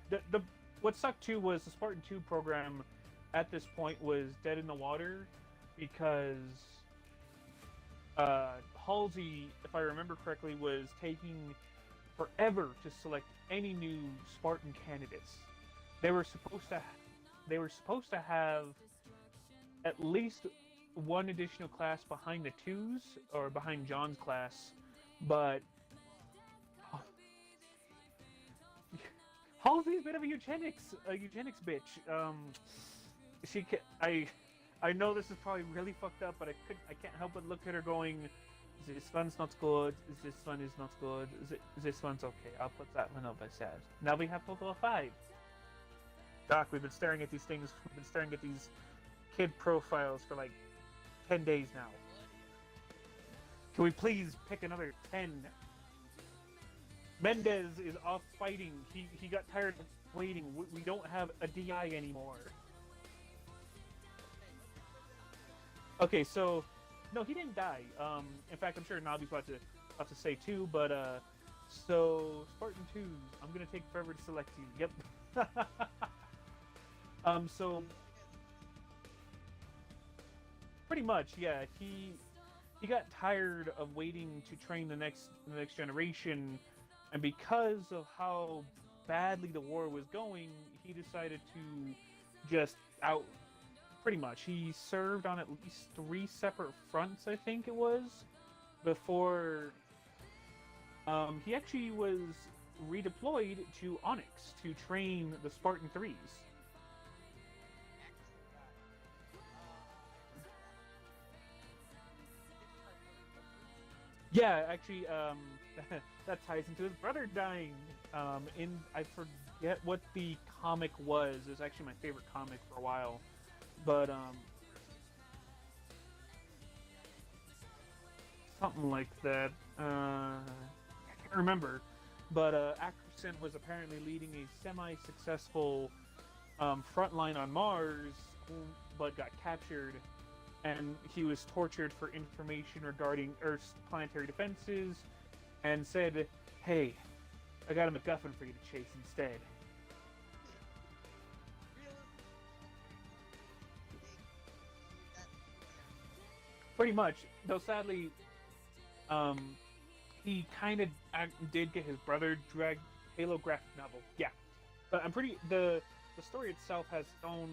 The what sucked too was the Spartan 2 program at this point was dead in the water because Halsey, if I remember correctly, was taking forever to select any new Spartan candidates. They were supposed to have at least one additional class behind the twos, or behind John's class, but Halsey's a bit of a eugenics bitch. I know this is probably really fucked up, but I can't help but look at her going, this one's not good, this one is not good, this one's okay, I'll put that one over aside. Now we have total of 5. Doc, we've been staring at these things, we've been staring at these kid profiles for like 10 days now. Can we please pick another 10? Mendez is off fighting. He got tired of waiting. We don't have a DI anymore. Okay, so no, he didn't die. In fact, I'm sure Nabi's about to say too. But so Spartan 2, I'm gonna take forever to select you. Yep. So pretty much, yeah. He got tired of waiting to train the next generation. And because of how badly the war was going, he decided to just pretty much. He served on at least 3 separate fronts, I think it was, before he actually was redeployed to Onyx to train the Spartan 3s. Yeah, actually, that ties into his brother dying. I forget what the comic was. It was actually my favorite comic for a while, but something like that. I can't remember. But Ackerson was apparently leading a semi-successful front line on Mars, but got captured. And he was tortured for information regarding Earth's planetary defenses, and said, hey, I got a MacGuffin for you to chase instead. Pretty much, though sadly, he kind of did get his brother dragged. Halo graphic novel, yeah. But the story itself has its own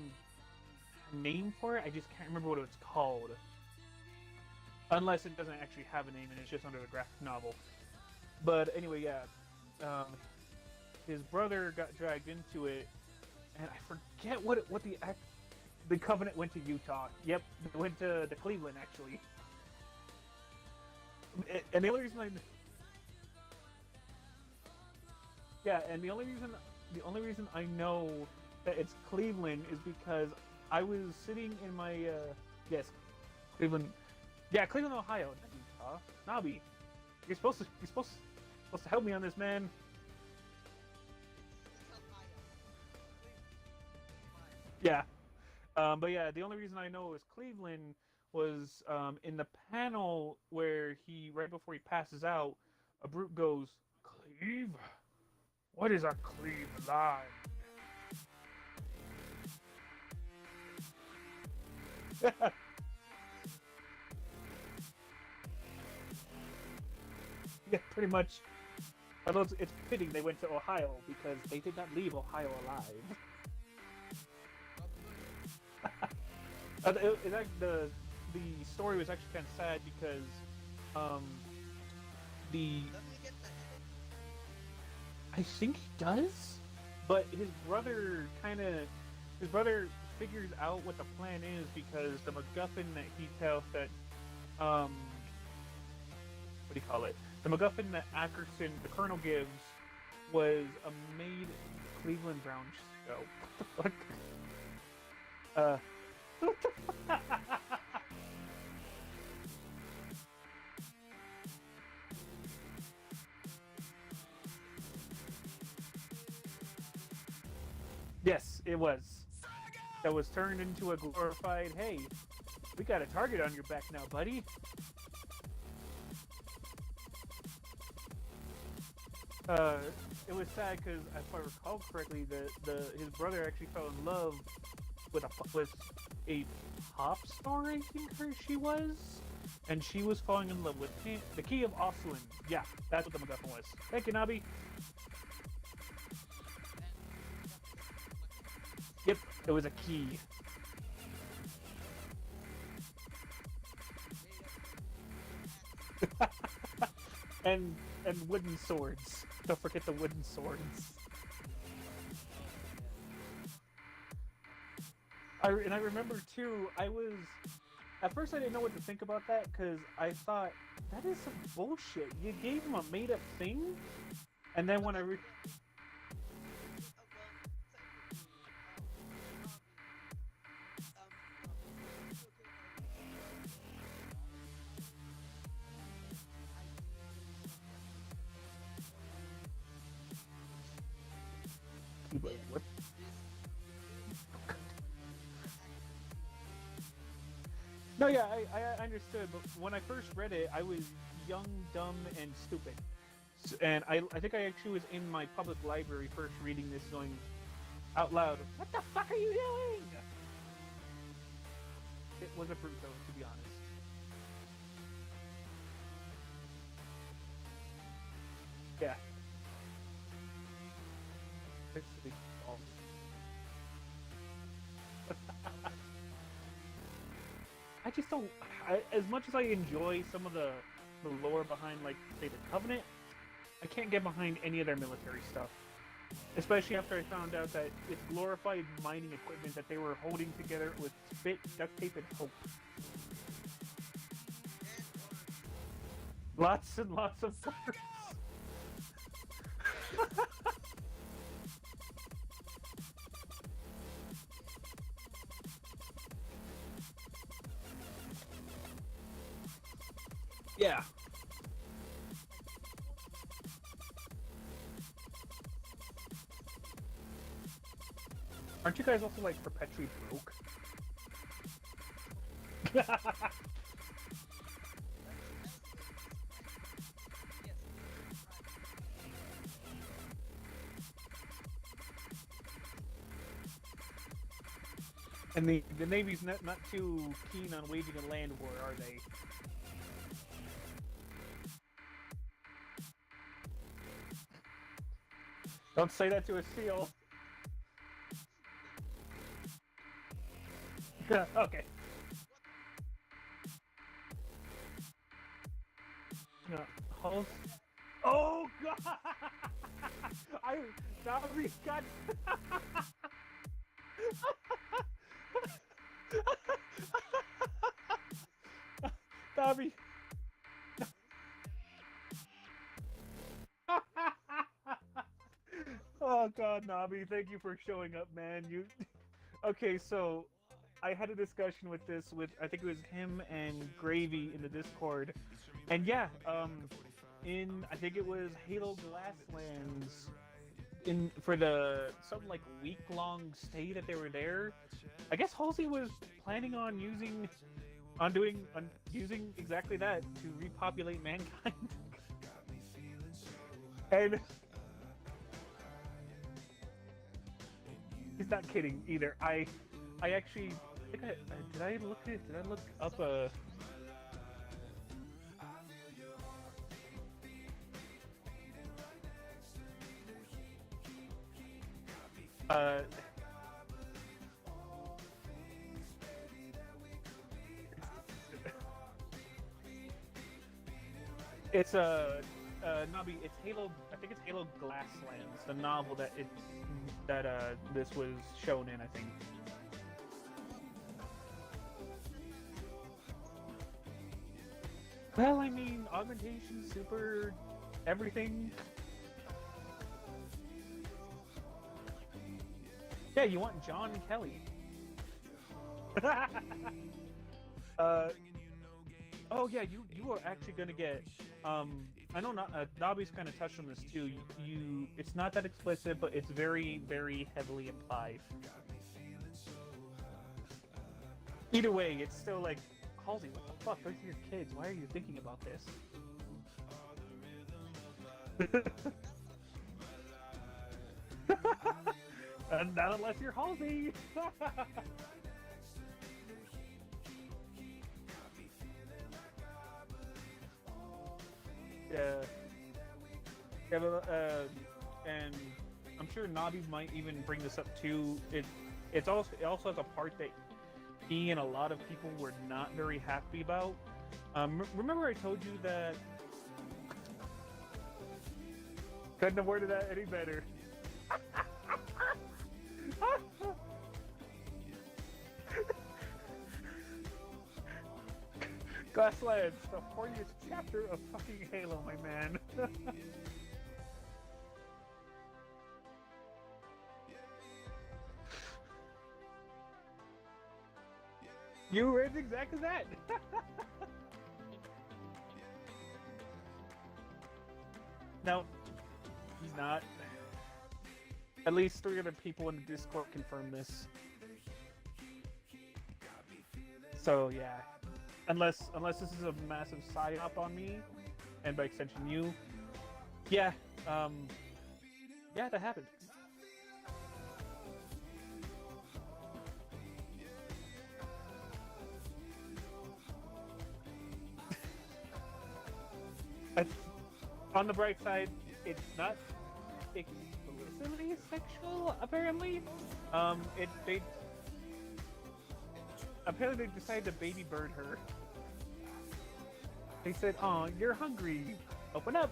name for it. I just can't remember what it's called. Unless it doesn't actually have a name and it's just under the graphic novel. But anyway, yeah. His brother got dragged into it, and I forget what the Covenant went to Utah. Yep, they went to Cleveland actually. And the only reason Yeah, and the only reason I know that it's Cleveland is because I was sitting in my yes, Cleveland, yeah, Cleveland, Ohio, not Utah. Nabi, you're supposed to help me on this, man. It's Ohio. Yeah, but yeah, the only reason I know it was Cleveland was in the panel where he right before he passes out, a brute goes, "Cleve, what is a Cleveland?" Yeah, pretty much. Although it's fitting they went to Ohio because they did not leave Ohio alive. The story was actually kind of sad because the Doesn't he get the headache? I think he does, but his brother figures out what the plan is because the MacGuffin that he tells that what do you call it? The MacGuffin that Ackerson, the Colonel, gives was a made Cleveland Brown show. What the fuck? What the fuck? Yes, it was. That was turned into a glorified, hey, we got a target on your back now, buddy. It was sad because, if I recall correctly, his brother actually fell in love with a pop star, I think she was, and she was falling in love with him. The Key of Oslin. Yeah, that's what the MacGuffin was. Thank you, Nabi. Yep, it was a key. and wooden swords. Don't forget the wooden swords. I remember too. At first I didn't know what to think about that because I thought that is some bullshit. You gave him a made up thing, and then when I what? No, yeah, I understood, but when I first read it, I was young, dumb, and stupid. And I think I actually was in my public library first reading this going out loud, what the fuck are you doing? It was a brute though, to be honest. Yeah. It's a big ball. I just don't. As much as I enjoy some of the lore behind, like, say, the Covenant, I can't get behind any of their military stuff. Especially after I found out that it's glorified mining equipment that they were holding together with spit, duct tape, and hope. Lots and lots of words. Yeah. Aren't you guys also like perpetually broke? And the Navy's not too keen on waging a land war, are they? Don't say that to a SEAL. Okay. No, Hulk. Oh god! Navi got. Navi. Oh God, Nabi, thank you for showing up, man. You okay? So I had a discussion with I think it was him and Gravy in the Discord, and yeah, I think it was Halo Glasslands in for the something like week-long stay that they were there. I guess Halsey was planning on using exactly that to repopulate mankind. And he's not kidding either. I actually think did I look up a it's Nabi. It's Halo. I think it's Halo Glasslands, the novel that this was shown in. I think. Well, I mean, augmentation, super, everything. Yeah, you want John Kelly. Oh yeah, you are actually gonna get. I know Nabi's kind of touched on this too. It's not that explicit, but it's very, very heavily implied. Either way, it's still like, Halsey, what the fuck? Those are your kids. Why are you thinking about this? Not unless you're Halsey. Yeah, but, and I'm sure Nabi might even bring this up too. It also has a part that he and a lot of people were not very happy about. Remember I told you that couldn't have worded that any better. Glasslands, the 40th chapter of fucking Halo, my man. You read exactly that. No, he's not. At least 3 other people in the Discord confirmed this. So yeah. Unless this is a massive psyop on me, and by extension you, yeah, yeah, that happened. On the bright side, it's not explicitly sexual, apparently. Apparently they decided to baby bird her. They said, "Oh, you're hungry. Open up."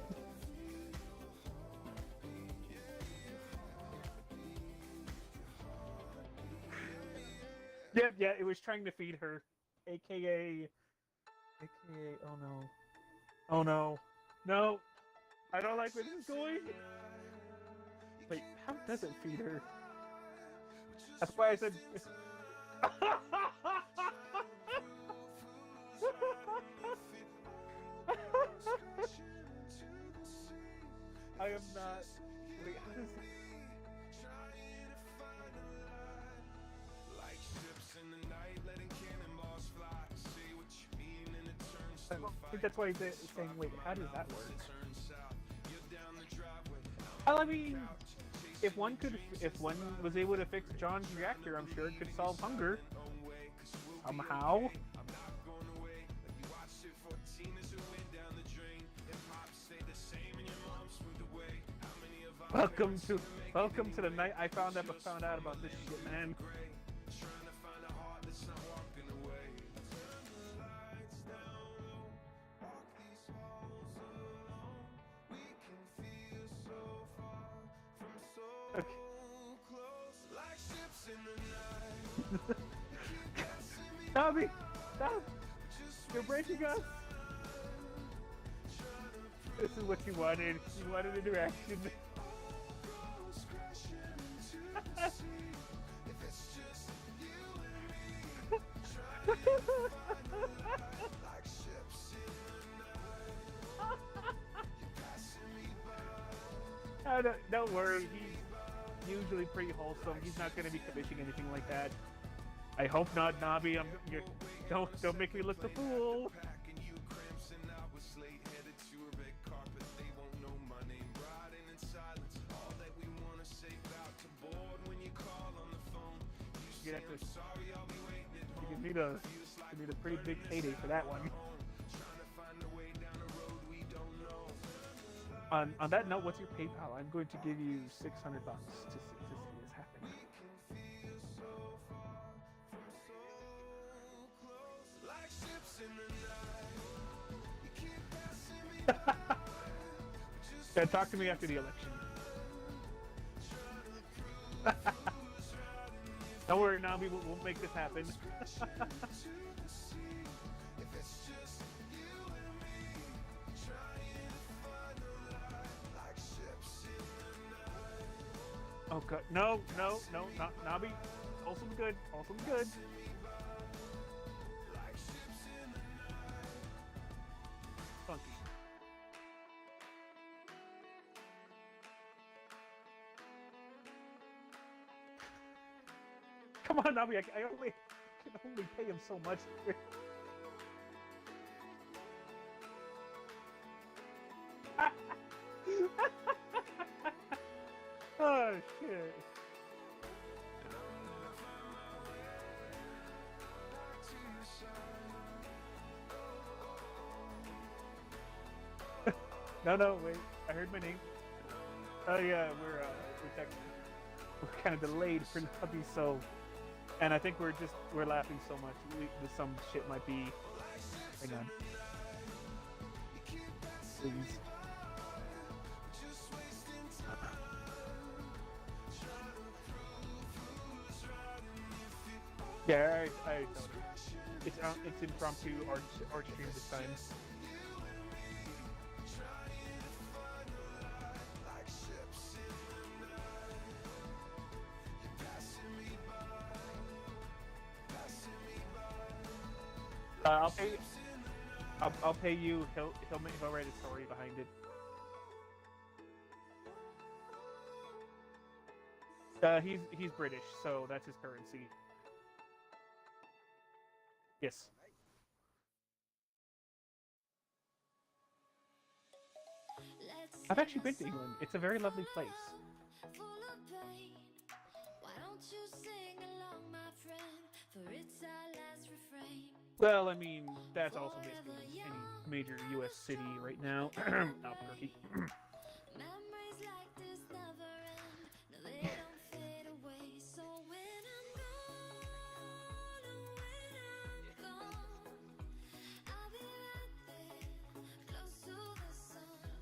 Yep, yeah, it was trying to feed her, aka, oh no, oh no, no, I don't like where this is going. Wait, how does it feed her? That's why I said. I am not. Wait, how does it... I think that's why he's saying, wait, how does that work? Well, I mean, if one was able to fix John's reactor, I'm sure it could solve hunger. Somehow. Welcome to the night I found out about this shit, man. Okay. Tommy, stop! You're breaking us. This is what you wanted. You wanted interaction. Don't worry, he's usually pretty wholesome. He's not going to be commissioning anything like that. I hope not, Nabi. Don't make me look the fool. Packing you cramps and I was late, headed to a red carpet. They won't know my name, riding in silence. All that we wanna say about to board when you call on the phone. You You say have to- I'm sorry, I'll be waiting at home. You need a pretty big payday for that one. Trying to find a way down a road we don't know. On that note, what's your PayPal? I'm going to give you $600 to see this happen. Feel so far from so close, like ships in the night. You keep passing me by. Just Yeah, talk to me after the election. Don't worry, Nabi. We'll make this happen. if it's just you and me, trying to find a light, like ships in the night. Oh god, no, Nabi. Wholesome good, good. Like ships in the night. Funky. Come on, Nabi. I can only pay him so much. Oh shit. No, wait. I heard my name. Oh yeah, we're kind of delayed for Nabi, so, and I think we're laughing so much. Some shit might be. Hang on. Please. Yeah, I told you. It's impromptu art stream this time. I'll pay you. He'll write a story behind it. He's British, so that's his currency. Yes. I've actually been to England. It's a very lovely place. Full of pain. Why don't you sing along, my friend? For it's our last refrain. Well, I mean, that's also basically any major U.S. city right now. Albuquerque. Memories like this never end. No, they don't fade away. So when I'm gone, I'll be right there, close to the sun.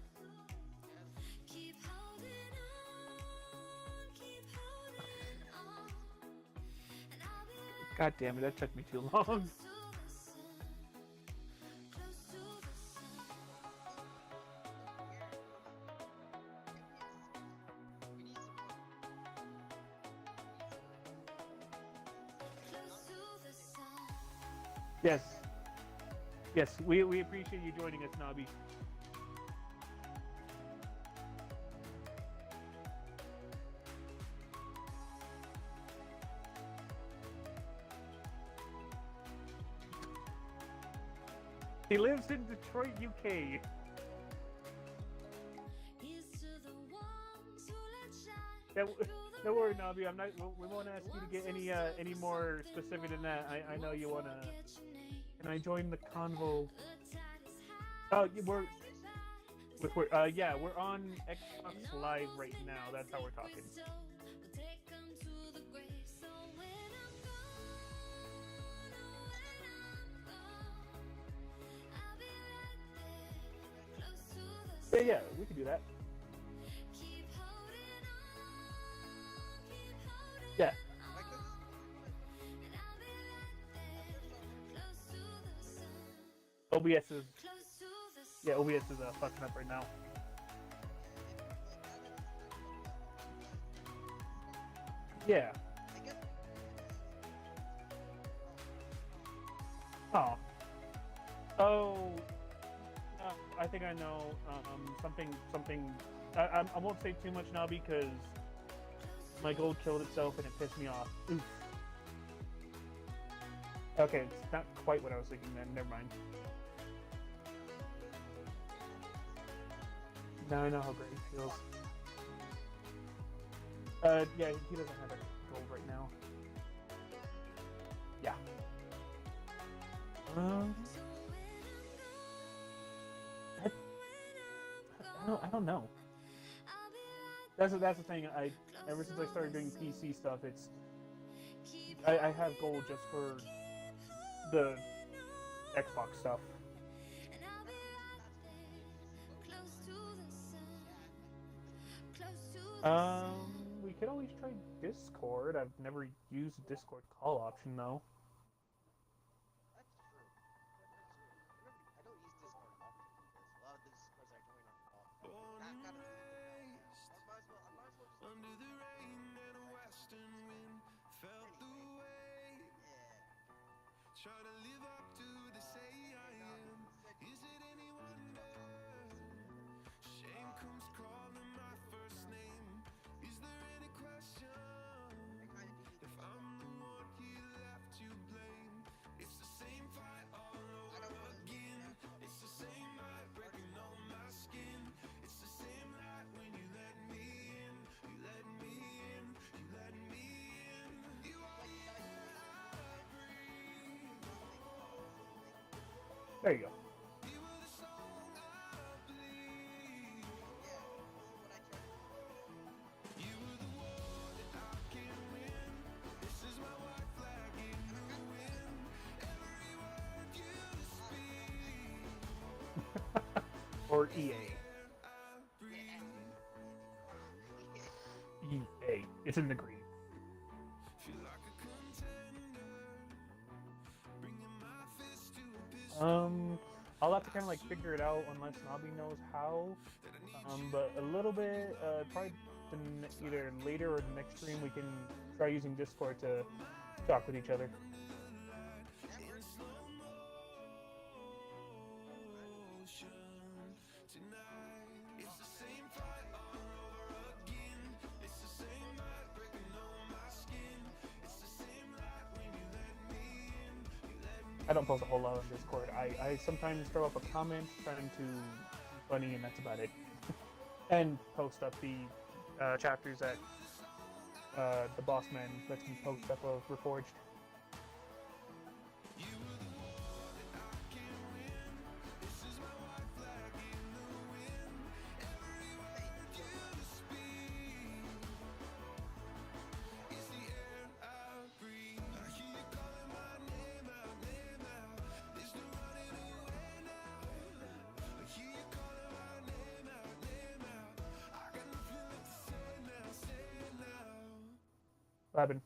Keep holding on, keep holding on. And I'll be right God damn it, that took me too long. close to the sun, close to the sun. Close to the sun. Yes, we appreciate you joining us, Nabi. He lives in Detroit, UK. Here's to the ones who let shine. Don't worry, Nabi. I'm not. We won't ask you to get any more specific than that. I know you wanna. Can I join the convo? Oh, we're on Xbox Live right now. That's how we're talking. Yeah, we can do that. Yeah. OBS is OBS is fucking up right now. Yeah. I guess. Oh. Oh. I think I know. Something. I won't say too much now because my gold killed itself and it pissed me off. Oof. Okay, it's not quite what I was thinking then. Never mind. Now I know how great he feels. Yeah, he doesn't have any gold right now. Yeah. I don't know. That's the thing. Ever since I started doing PC stuff, I have gold just for the Xbox stuff. We could always try Discord. I've never used a Discord call option though. That's true. I don't use Discord often because a lot of the Discords I join are off. That kind of thing. I might as well just. Under the rain and a western wind felt the way. Yeah. Try to live up to the say I am. Is it any wonder? Shame comes calling my first name. Is there any question if I'm the one he left to blame? It's the same fight all over again. It's the same night breaking on my skin. It's the same night when you let me in. You let me in. You let me in. You are the air I breathe. There you go. You are the song I bleed. You were the war that I can win. This is my white flag in the wind. Every word you speak. Or EA. I breathe. EA. It's in the green. Feel like a contender. Bringing my fist to a pistol. I'll have to kind of like figure it out unless Nobby knows how. But a little bit, probably either later or the next stream we can try using Discord to talk with each other. Tonight, it's the same fight all over again. It's the same night breaking on my skin. It's the same night when you let me in. You let me I don't post a whole lot on Discord. I sometimes throw up a comment trying to be funny, and that's about it. And post up the chapters that the boss man lets me post up of Reforged. Robin.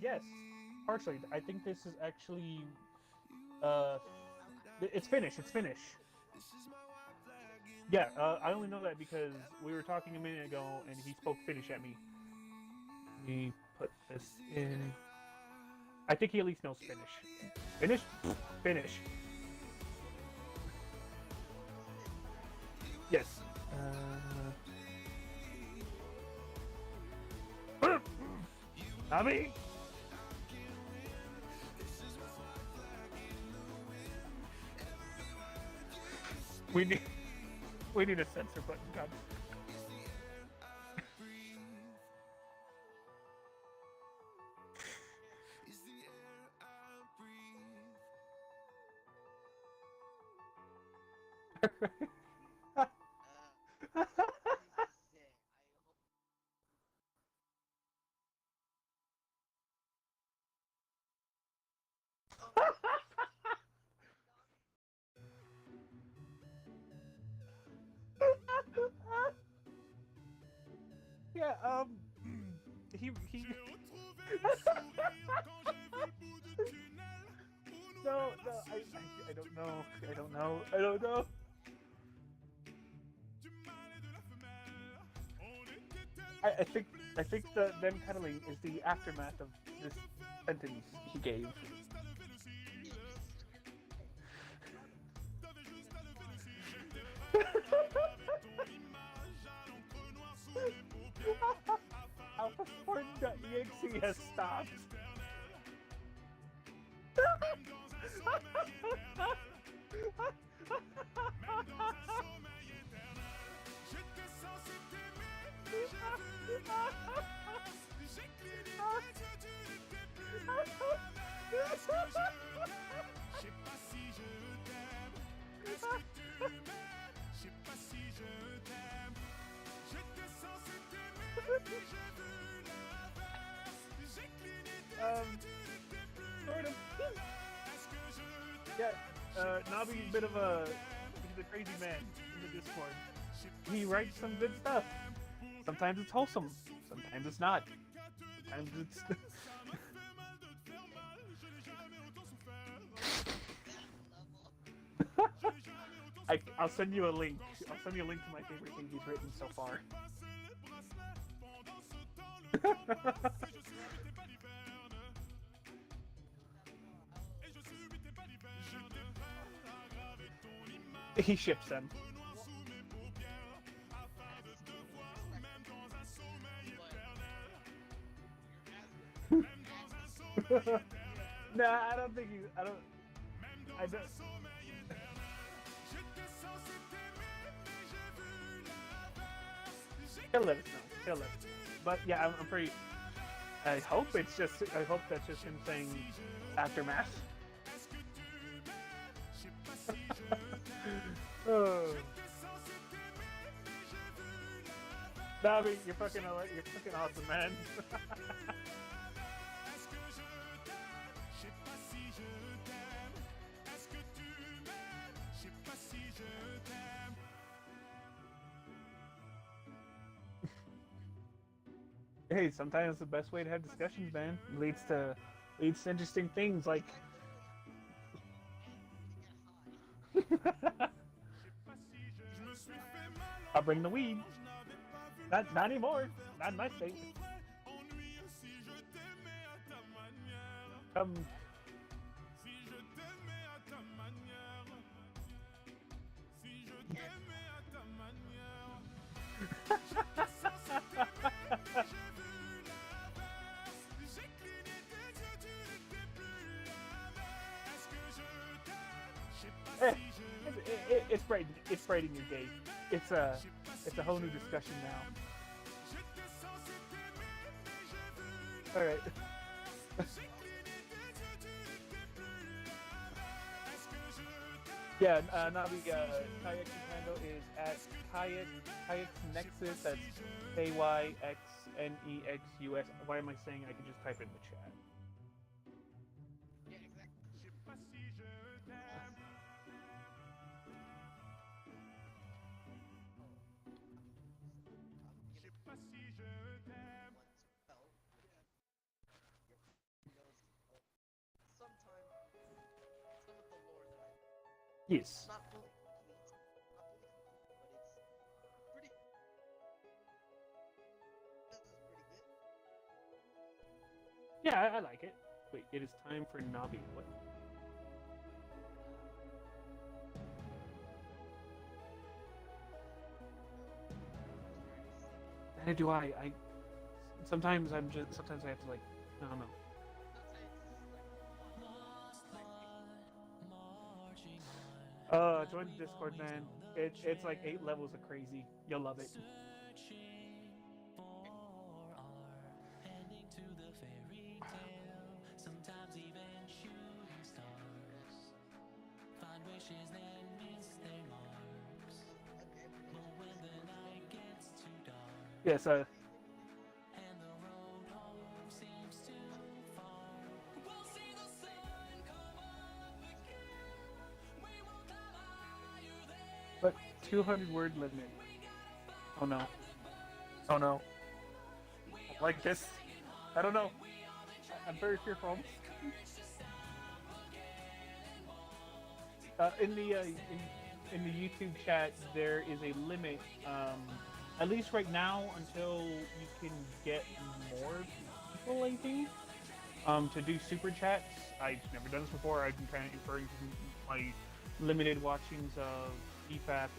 Yes, partially. I think this is actually, it's Finnish. It's Finnish. Yeah, I only know that because we were talking a minute ago and he spoke Finnish at me. Let me put this in. I think he at least knows Finnish. Finnish? Finnish. Yes. Nobby? We need a censor button. God. Yeah, he J'ai retrouvé le sourire quand j'ai vu le bout du tunnel où nous No, I don't know. I don't know. I don't know. I think the them cuddling is the aftermath of this sentence he gave. AlphaSporting.exe has stopped. Sort of. Yeah, Nabi's a bit of he's a crazy man in the Discord. He writes some good stuff. Sometimes it's wholesome, sometimes it's not. Sometimes it's... I'll send you a link. I'll send you a link to my favorite thing he's written so far. He ships them. Nah, I don't think he. I don't. He'll let us know. He'll let us know. But yeah, I'm pretty. I hope it's just. I hope that's just him saying aftermath. Oh. Nabi, you're fucking awesome, man. Hey, sometimes the best way to have discussions, man, leads to interesting things like. I'll bring the weed. Not anymore. Not in my state. Come. It's brightening your day. It's a whole new discussion now. All right. Yeah, Navi, Kayak's handle is at Kayak's Nexus. That's KYXNEXUS. Why am I saying I can just type it in the chat? Yeah, exactly. Sometime some of the lore that I Yes. not fully complete, but it's pretty. This is pretty good. Yeah, I like it. Wait, it is time for Navi. What? Neither do I. Sometimes I have to like, I don't know. Join the Discord, man. It's like 8 levels of crazy. You'll love it. Yes, but 200-word limit. Oh no. Oh no. Like this. I don't know. I'm very fearful. In the in the YouTube chat, there is a limit. At least right now, until you can get more people, I think, to do super chats. I've never done this before. I've been kind of referring to my limited watchings of EFAP.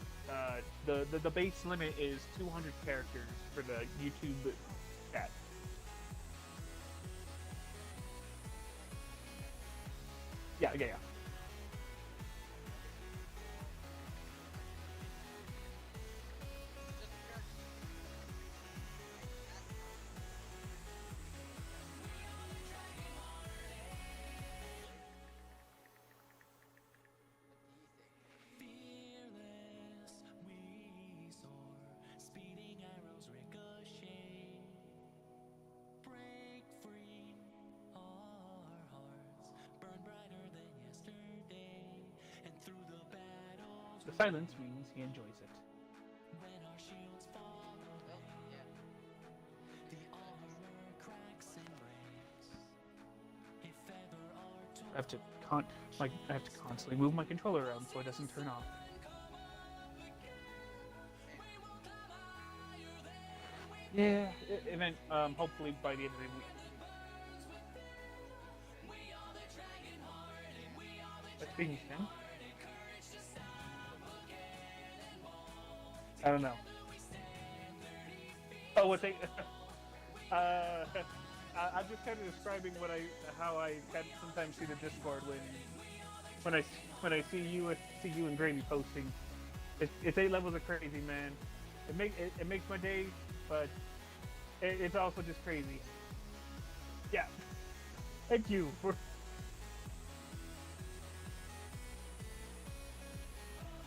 The base limit is 200 characters for the YouTube chat. Yeah. Fearless, we soar, speeding arrows ricochet. Break free, our hearts burn brighter than yesterday. And through the battles, The silence means he enjoys it. when our shields fall away, the armor cracks and breaks. If ever our I have to I have to constantly move my controller around so it doesn't turn off. Yeah, event. Hopefully by the end of the week. That's being Stan? I don't know. Oh, what they? I'm just kind of describing how I can sometimes see the Discord when I see you and Gravy posting. It's 8 levels of crazy, man. It makes my day, but it's also just crazy. Yeah. Thank you for.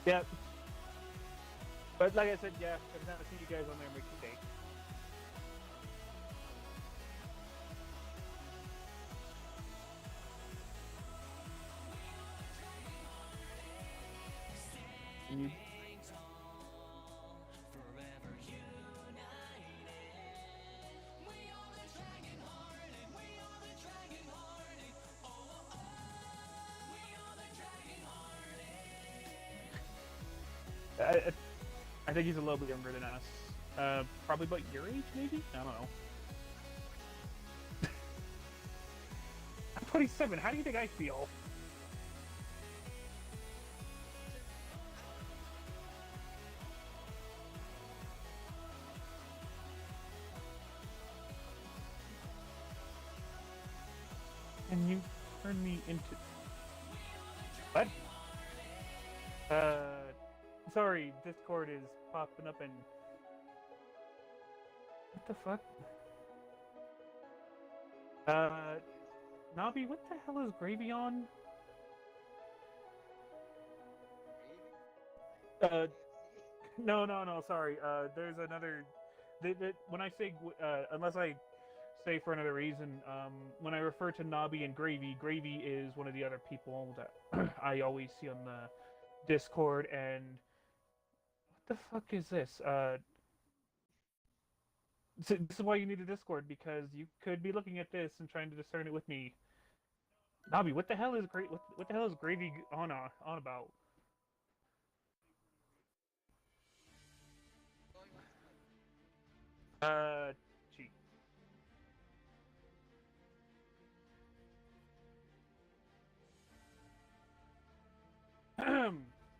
Yeah. But like I said, yeah, every time I see you guys on there, makes my day. And you. I think he's a little bit younger than us. Probably about your age, maybe? I don't know. I'm 27. How do you think I feel? And you turn me into... What? Sorry, Discord is popping up and... What the fuck? Nabi, what the hell is Gravy on? No, sorry. There's another... when I say... unless I say for another reason, when I refer to Nabi and Gravy, Gravy is one of the other people that I always see on the Discord, and... What the fuck is this? This is why you need a Discord, because you could be looking at this and trying to discern it with me. Nabi, what the hell is what the hell is Gravy on about? Gee.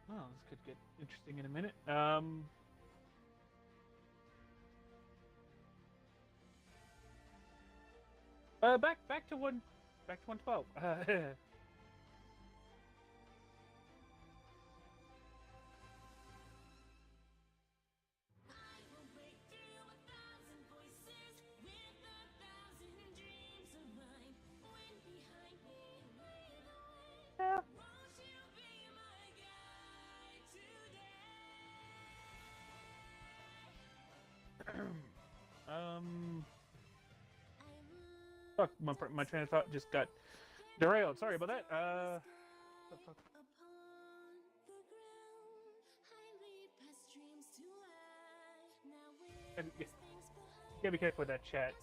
Well, this could get interesting in a minute. Back to 112. Yeah. Fuck, my train of thought just got derailed. Sorry about that. The fuck? Gotta be careful with that chat.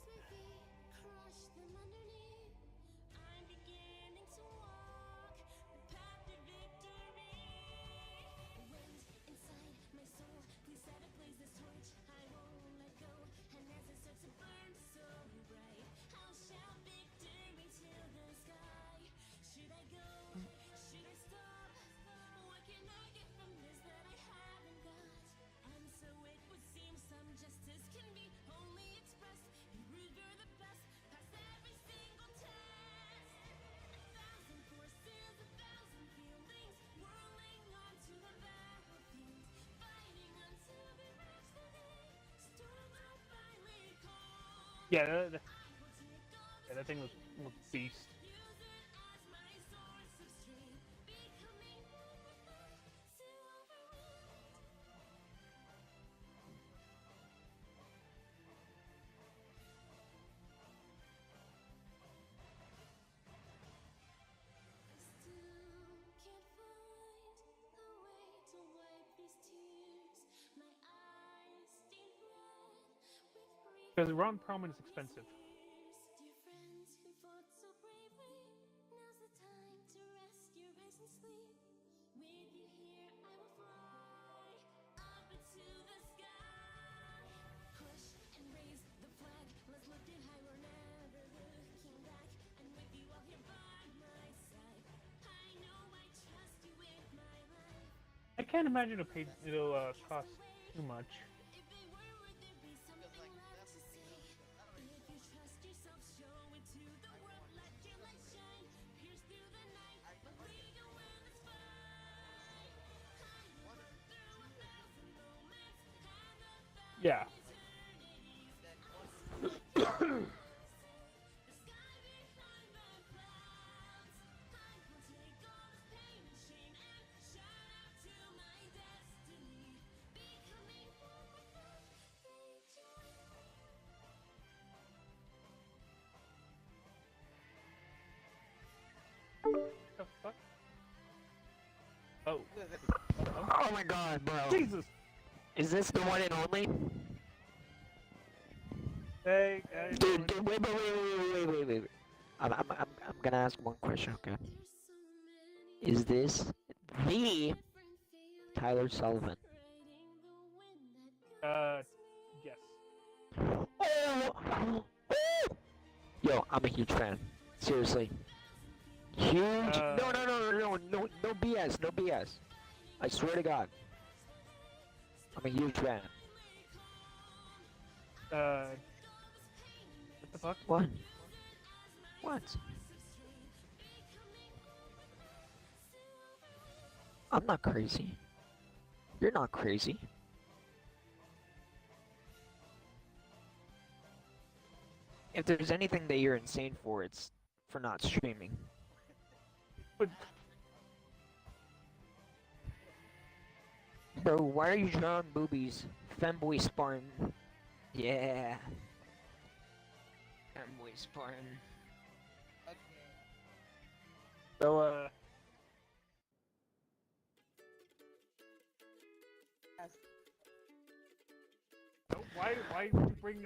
Yeah, that thing was beast. Because Ron Perlman is expensive. I can't imagine it'll cost too much. Because like that's the thing though, because I don't even know what it is. I want to see I one of two Yeah. that one The fuck? Oh. Oh my god, bro. Jesus! Is this the one and only? Hey, Dude, wait. I'm gonna ask one question, okay? Is this the Tyler Sullivan? Yes. Oh! Yo, I'm a huge fan. Seriously. Huge. No BS, no BS. I swear to God. I'm a huge fan. What the fuck? What? What? I'm not crazy. You're not crazy. If there's anything that you're insane for, it's for not streaming. But Bro, why are you drawing boobies? Femboy Spartan. Yeah. Femboy Spartan. okay. so Yes. why would you bring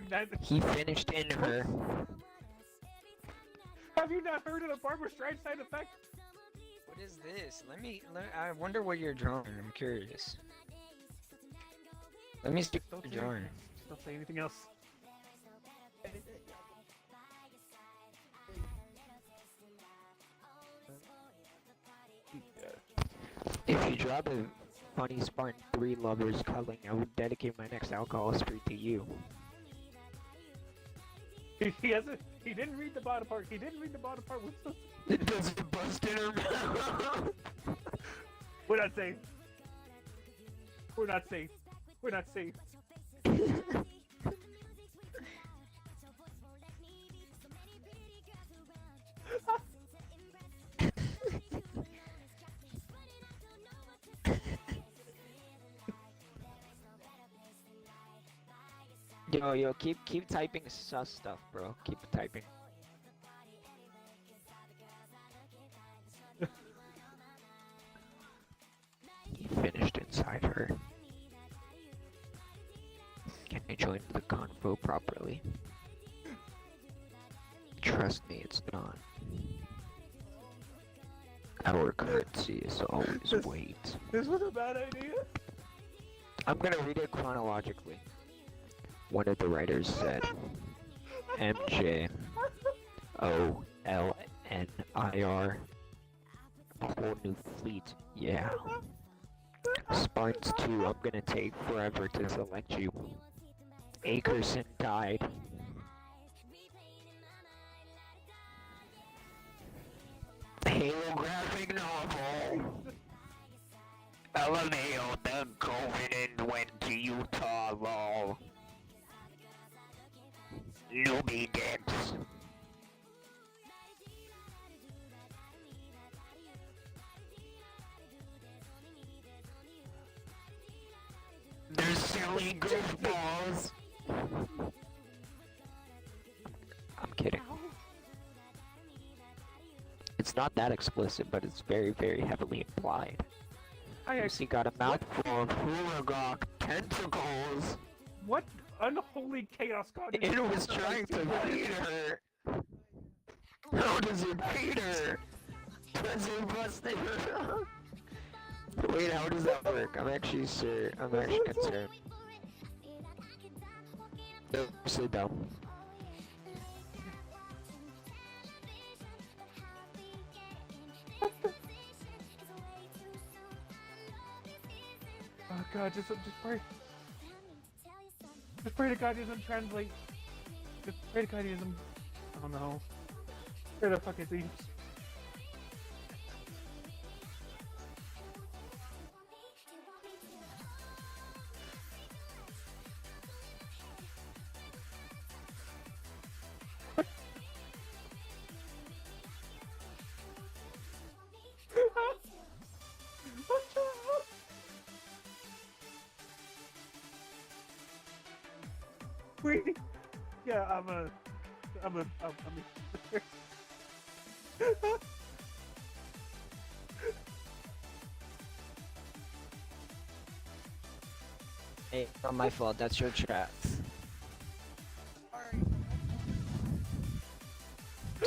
that? He finished in her. Have you not heard of the Barbara Streisand effect? What is this? I wonder what you're drawing. I'm curious. Let me see what you're drawing. Don't say anything else. If you draw the funny Spartan 3 lovers cuddling, I would dedicate my next alcohol spree to you. He hasn't. He didn't read the bottom part. He didn't read the bottom part. What's the? It doesn't bust in her mouth. We're not safe. We're not safe. We're not safe. Yo, keep typing sus stuff, bro. Keep typing. He finished inside her. Can I join the convo properly? Trust me, it's not. Our currency is always weight. This was a bad idea. I'm gonna read it chronologically. One of the writers said, MJ OLNIR, a whole new fleet, yeah. Spartans 2, I'm gonna take forever to select you. Akerson died. Halo graphic novel. LMAO, the Covenant went to Utah, lol. newbie dicks. They're silly goofballs. I'm kidding. It's not that explicit, but it's very, very heavily implied. I Lucy got a mouthful of Huragok tentacles. What unholy chaos god? is It this? was trying to feed her. How does it feed her? Does it bust her? Wait, how does that work? I'm actually concerned. Sit down. Oh god, just pray. Just pray to God he doesn't translate. Just pray to God he doesn't. Oh no. Where the fuck is he? What the fuck? Wait. Yeah, I'm a. Hey, not my fault. That's your trap. Sorry.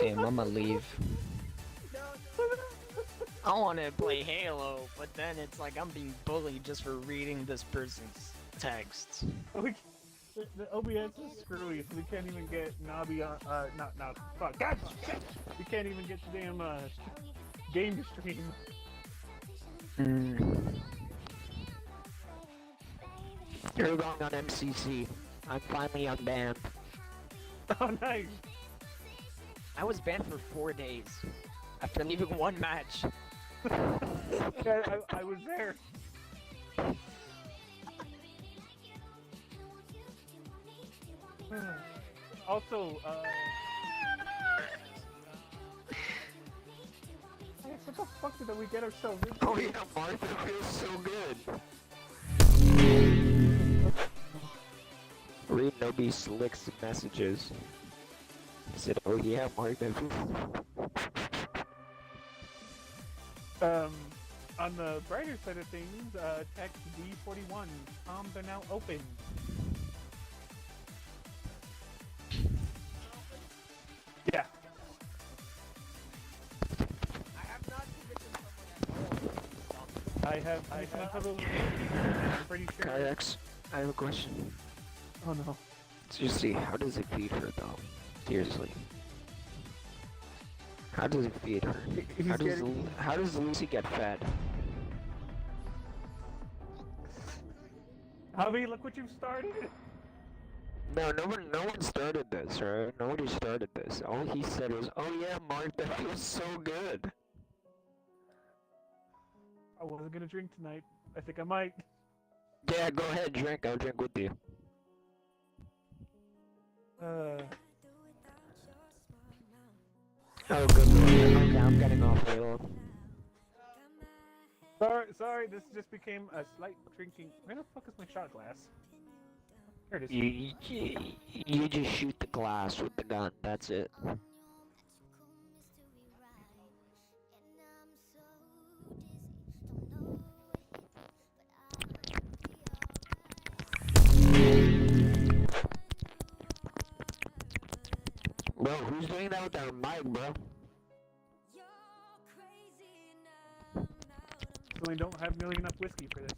Damn, I'ma leave. No. I want to play Halo, but then it's like I'm being bullied just for reading this person's texts. The OBS is screwy, so we can't even get Nabi on. Not fuck. God shit! We can't even get the damn game stream. You're going on MCC. I'm finally unbanned. Oh nice. I was banned for 4 days after leaving one match. Yeah, I was there. Also, hey, what the fuck did we get ourselves into? Oh yeah, Martha feels so good. Read Nobi Slick's messages. He said, oh yeah, Martha. On the brighter side of things, text D41, comms are now open. Yeah. I have not convicted someone at all. I have, I'm pretty sure. Kayaks, I have a question. Oh no. Seriously, how does it feed her though? Seriously. How does it feed her? How does Lucy get fed? Javi, look what you've started. No one started this, right? Nobody started this. All he said was, oh yeah, Mark, that feels so good. I wasn't gonna drink tonight. I think I might. Yeah, go ahead, drink. I'll drink with you. Oh, good lord. Okay, I'm getting off Halo. Sorry, this just became a slight drinking. Where the fuck is my shot glass? There it is. You just shoot the glass with the gun, that's it. Bro, who's doing that with their mic, bro? So we don't have nearly enough whiskey for this.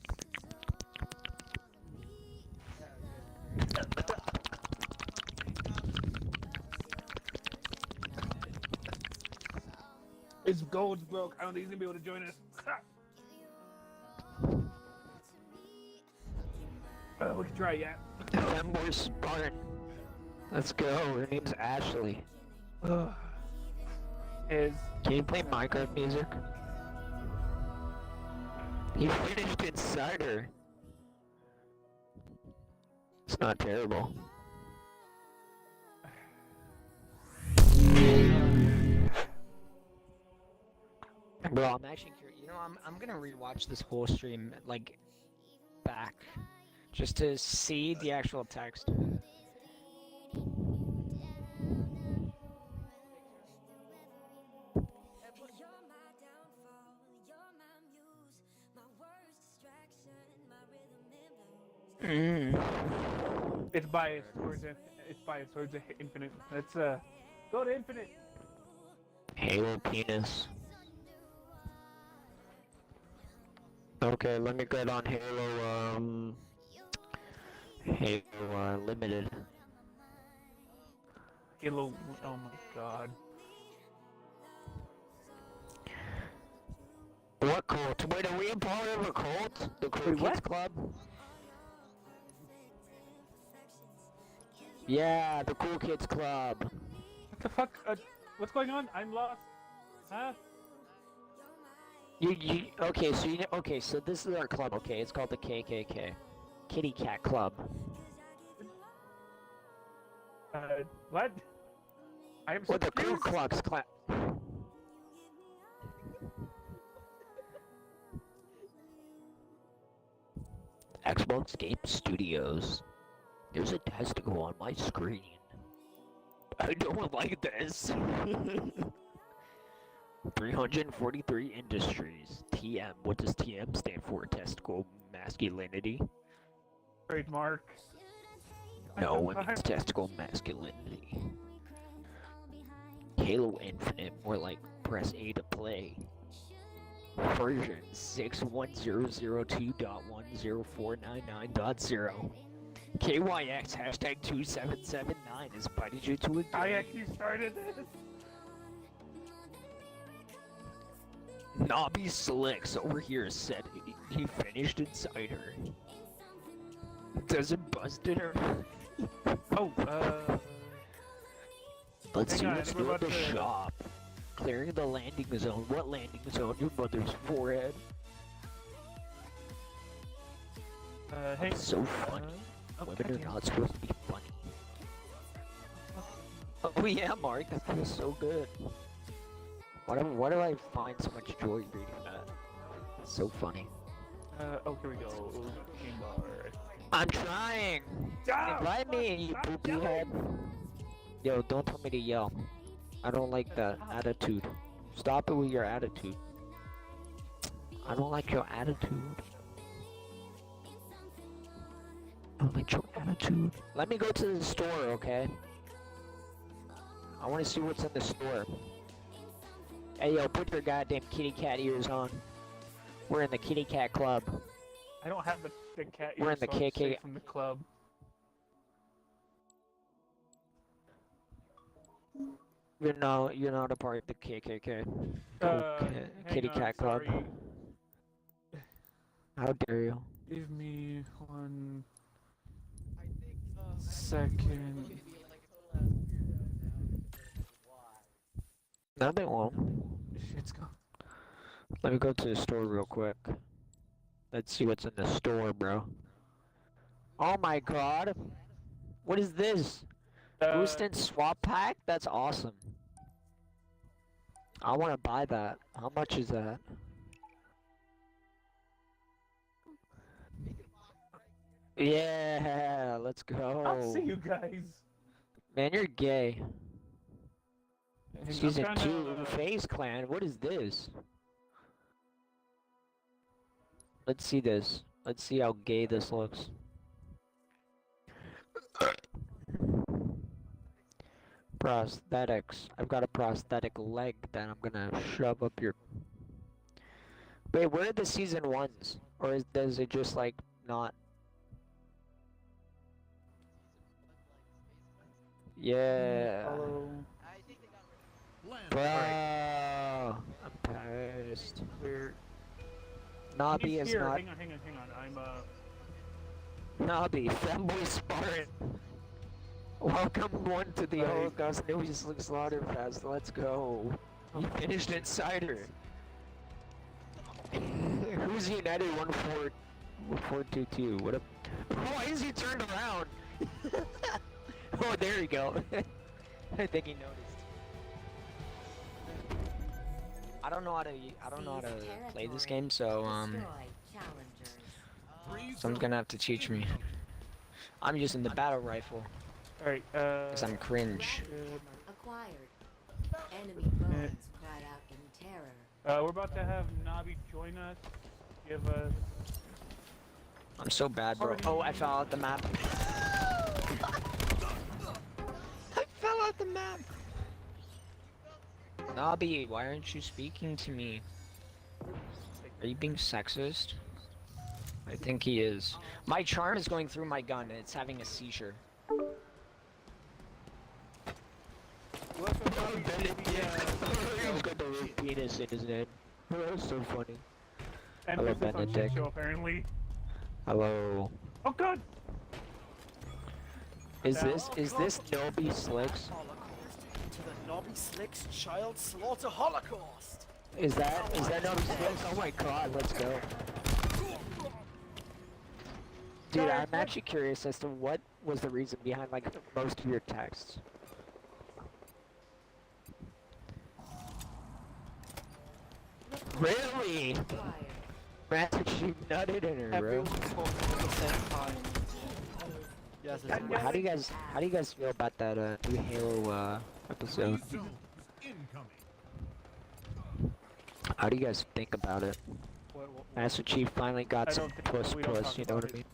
His gold's broke. I don't think he's gonna be able to join us. We can try, yeah. Femboy Spartan. Let's go. Her name's Ashley. Is Can you play Minecraft music? You finished inside her. It's not terrible. Bro, I'm actually curious. You know, I'm gonna rewatch this whole stream like back, just to see the actual text. It's biased towards Infinite. Let's go to Infinite. Halo penis. Okay, let me get on Halo, Halo, Limited. Halo. Oh my god. What cult? Wait, are we a part of a cult? The Cool Wait, Kids what? Club? Yeah, the Cool Kids Club. What the fuck? What's going on? I'm lost. Huh? Okay, so this is our club, okay? It's called the KKK. Kitty Cat Club. What? I am Or the Ku confused. Klux Klan. Xbox Game Studios. There's a testicle on my screen. I don't like this. 343 Industries. TM. What does TM stand for? Testicle masculinity? Trademark. No, it means testicle masculinity. Halo Infinite, more like press A to play. Version 61002.10499.0. KYX hashtag 2779 has invited you to a I game. actually started this. Nobby Slicks over here said he finished inside her. Doesn't busted her. Oh, Let's Hang see on, I what's think we're new in the about to- shop. Clearing the landing zone. What landing zone? Your mother's forehead. hey. That's so funny. Oh, Women are goddamn. not supposed to be funny. Oh yeah, Mark, that feels so good. Why do I find so much joy reading that? It's so funny. Oh, here we go. Game bar. I'm trying! Ah, Invite me, you stop poopy yelling! head. Yo, don't tell me to yell. I don't like that attitude. Stop it with your attitude. I don't like your attitude. I don't like your attitude. Let me go to the store, okay? I want to see what's in the store. Hey, yo, put your goddamn kitty cat ears on. We're in the kitty cat club. I don't have the cat We're ears, in the so I'm KK safe from the club. You're not a part of the KKK. Hang Kitty on, cat club. sorry. How dare you? Give me 1 I think, second. No, they won't. Shit's gone. Let me go to the store real quick. Let's see what's in the store, bro. Oh my god! What is this? Boost and swap pack? That's awesome. I want to buy that. How much is that? Yeah, let's go. I'll see you guys. Man, you're gay. Hang on, Season I'm 2, trying to- FaZe Clan. What is this? Let's see this. Let's see how gay this looks. Prosthetics. I've got a prosthetic leg that I'm gonna shove up your... Wait, where are the season 1s? Or does it just, like, not... Yeah. Follow. I think they got rid of Bro, I'm pissed. Clear. Nobby He's is here. not... Hang on. Nobby, fanboy Spartan. Welcome one to the Right. Holocaust News Slaughterfest. Let's go. You finished Insider. Who's United 1422? What a... Why is he turned around? Oh, there you go. I think he noticed. I don't know how to play this game, so someone's gonna have to teach me. I'm using the battle rifle Alright, because I'm cringe. Acquired. Enemy bones cried out in terror. we're about to have Nabi join us. Give us. I'm so bad, bro. Oh, I fell out the map. I fell out the map. Nobby, why aren't you speaking to me? Are you being sexist? I think he is. My charm is going through my gun and it's having a seizure. Penis is it? That's so funny. Hello, Emphasis on shit Benedict. show, apparently. Hello. Oh god! Is this Nobby Slicks? To the Nobby Slicks Child Slaughter Holocaust! Is that Nobby Slicks? Oh my god, let's go. Dude, I'm actually curious as to what was the reason behind like most of your texts. Really? Master Chief nutted in her, bro. Everyone talking at the same time. Yes, it's How do you guys feel about that new Halo episode? How do you guys think about it? Master Chief finally got I some don't think- we don't puss, talk you know what about I mean?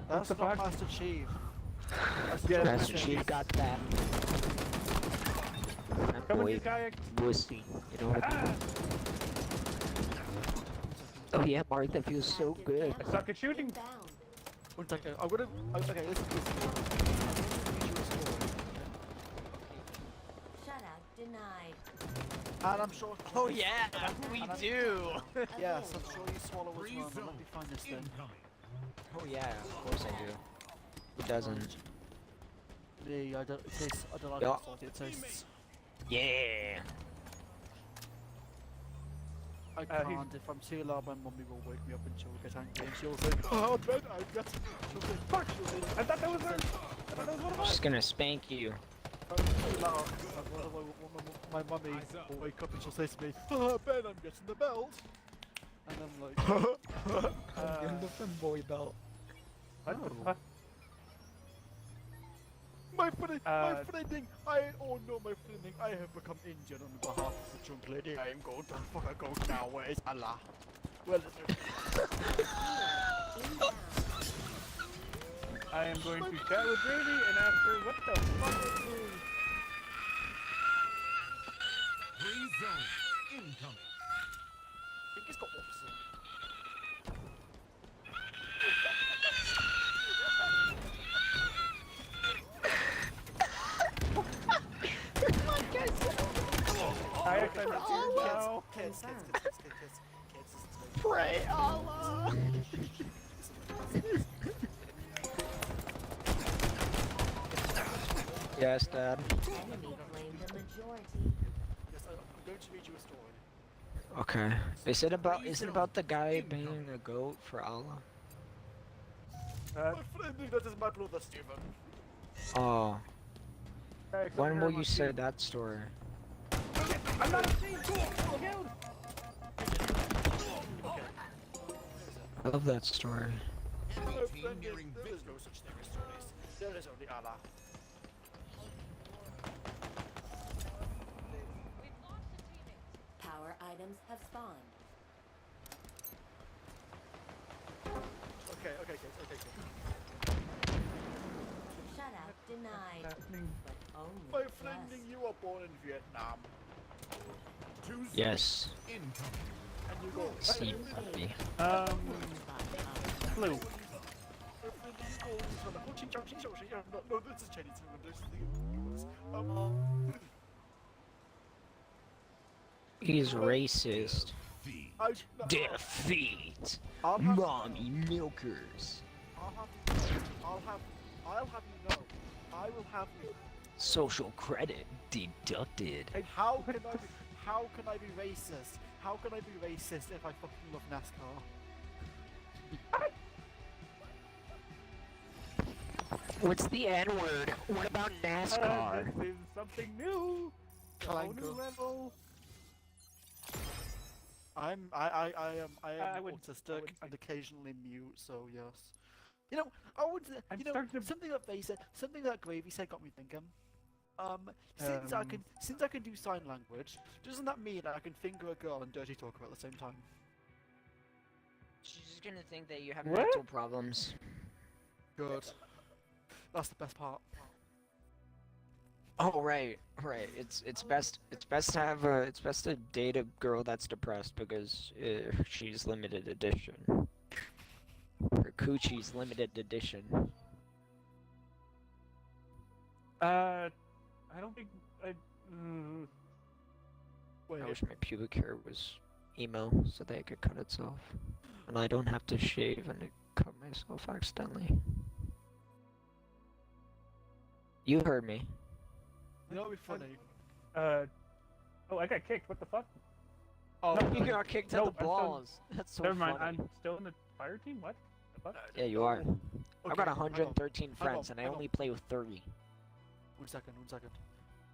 That's the not fuck? Master Chief. Yeah, Master Chief got that. That Come with boy this kayak. pussy, you know what I mean? Oh yeah, Mark, that feels so good. I suck at shooting. Inbound. One second, I'm gonna. Okay, listen. Shutout denied. And I'm sure. Oh yeah, we do. Yes, I'm sure you swallow as well. But let me find this thing. Oh yeah, of course I do. Who doesn't? Me, I don't. It tastes. I don't like Yeah. how salty it tastes. Yeah. I he's- can't. If I'm too loud, my mummy will wake me up and she'll get angry and she'll say, "Oh, Ben, I got." She'll say, "Fuck you!" I thought that was her. I thought that was one of us. Just gonna spank you. I'm too loud. My mummy will wake up and she'll say to me, "Oh, Ben, I'm getting the belt." And I'm like, the femboy belt. What the fuck? my friending, oh no, my friending, I have become injured on behalf of the drunk lady. I am going to fucking go now. Where is Allah? Well, I am going to chat with Brady and ask her what the fuck is this? Free zone incoming. I think he's got opposite. I actually now. Kids. Pray Allah. Yes, Dad. Enemy claimed the majority. Yes, I'm going to read you a story. Okay. Is it about the guy being a goat for Allah? My friending, that is my brother Stephen. Oh. Alright, so When here will I'm you on say team. that story? I'm not a team. Look out. I love that story. My friending, there is no such thing as stories. There is only Allah. Power items have spawned. Okay, kids. Shutout denied. Happening. But only My plus. friending, you were born in Vietnam. Yes. And you go, See, puppy. Blue. no, this is Chinese. This is He's racist. I, Defeat. I'll have, Mommy milkers. I'll have you know, I will have you. Social credit deducted. How can I be racist? How can I be racist if I fucking love NASCAR? What's the N-word? What about NASCAR? This is something new. A whole new Clanker. level. I am I would autistic say- and occasionally mute, so yes. You know, I would. I'm You know, starting to- something that they said, something that Gravy said got me thinking. Since I can do sign language, doesn't that mean I can finger a girl and dirty talk her at the same time? She's just gonna think that you have What? mental problems. Good. That's the best part. Oh right. It's best to date a girl that's depressed because she's limited edition. Her coochie's limited edition. I don't think I. Wait, I wish my pubic hair was emo so that it could cut itself, and I don't have to shave and cut myself accidentally. You heard me. you know what'd be funny? Oh, I got kicked. What the fuck? Oh, No, You got kicked No, in I'm the still- balls. That's so Never mind. funny. I'm still in the fire team. What? The fuck? Yeah, you are. I've got Okay, hang on. 113 Hang on, friends, and I hang on. only play with 30. 1 second.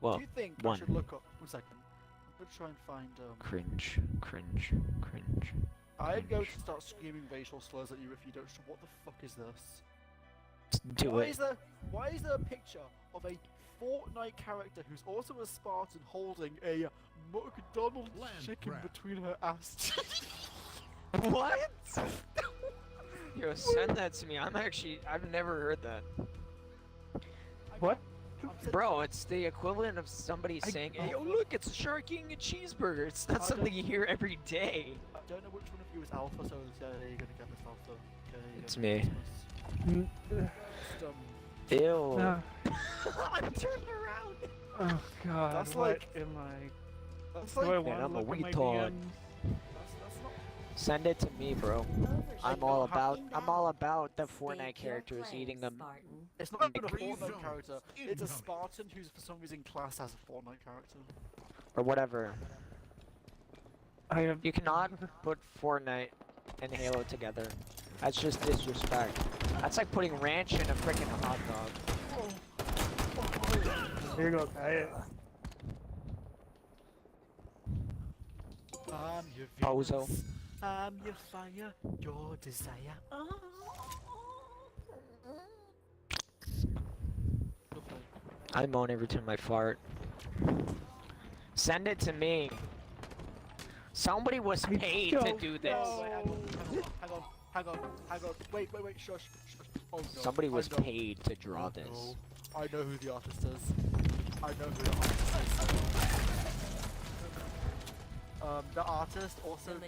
Well, Do you think I one. should look up? 1 second. I'm gonna try and find. cringe. I'm going to start screaming racial slurs at you if you don't. What the fuck is this? Just do Why it. is there a picture of a Fortnite character who's also a Spartan holding a McDonald's Land chicken grab. between her ass? What? Yo, send that to me. I've never heard that. What? Bro, it's the equivalent of somebody saying, hey, yo, look, it's a shark eating a cheeseburger. It's not I something don't- you hear every day. I don't know which one of you is alpha, so yeah, you're gonna get this alpha. Okay, you're It's gonna me. get this. Just, Ew. I'm turned around. Oh god. That's what like- am I? that's Do I like, want to I'm a look at my retard. DMs? that's not. Send it to me, bro. I'm no, all how- about the Fortnite characters eating them. It's not even a Free Fortnite zone character. It's a incoming. Spartan who's for some reason classed as a Fortnite character. Or whatever. I have. You cannot put Fortnite and Halo together. That's just disrespect. That's like putting ranch in a freaking hot dog. Here you go. I'm your Bozo. Venus. I'm your fire, your desire. Lovely. I moan every time I fart. Send it to me. Somebody was paid to don't do this. know. Hang on. Wait, shush. Oh no. Somebody was I know. paid to draw Oh, this. no. I know who the artist is. The artist also drew me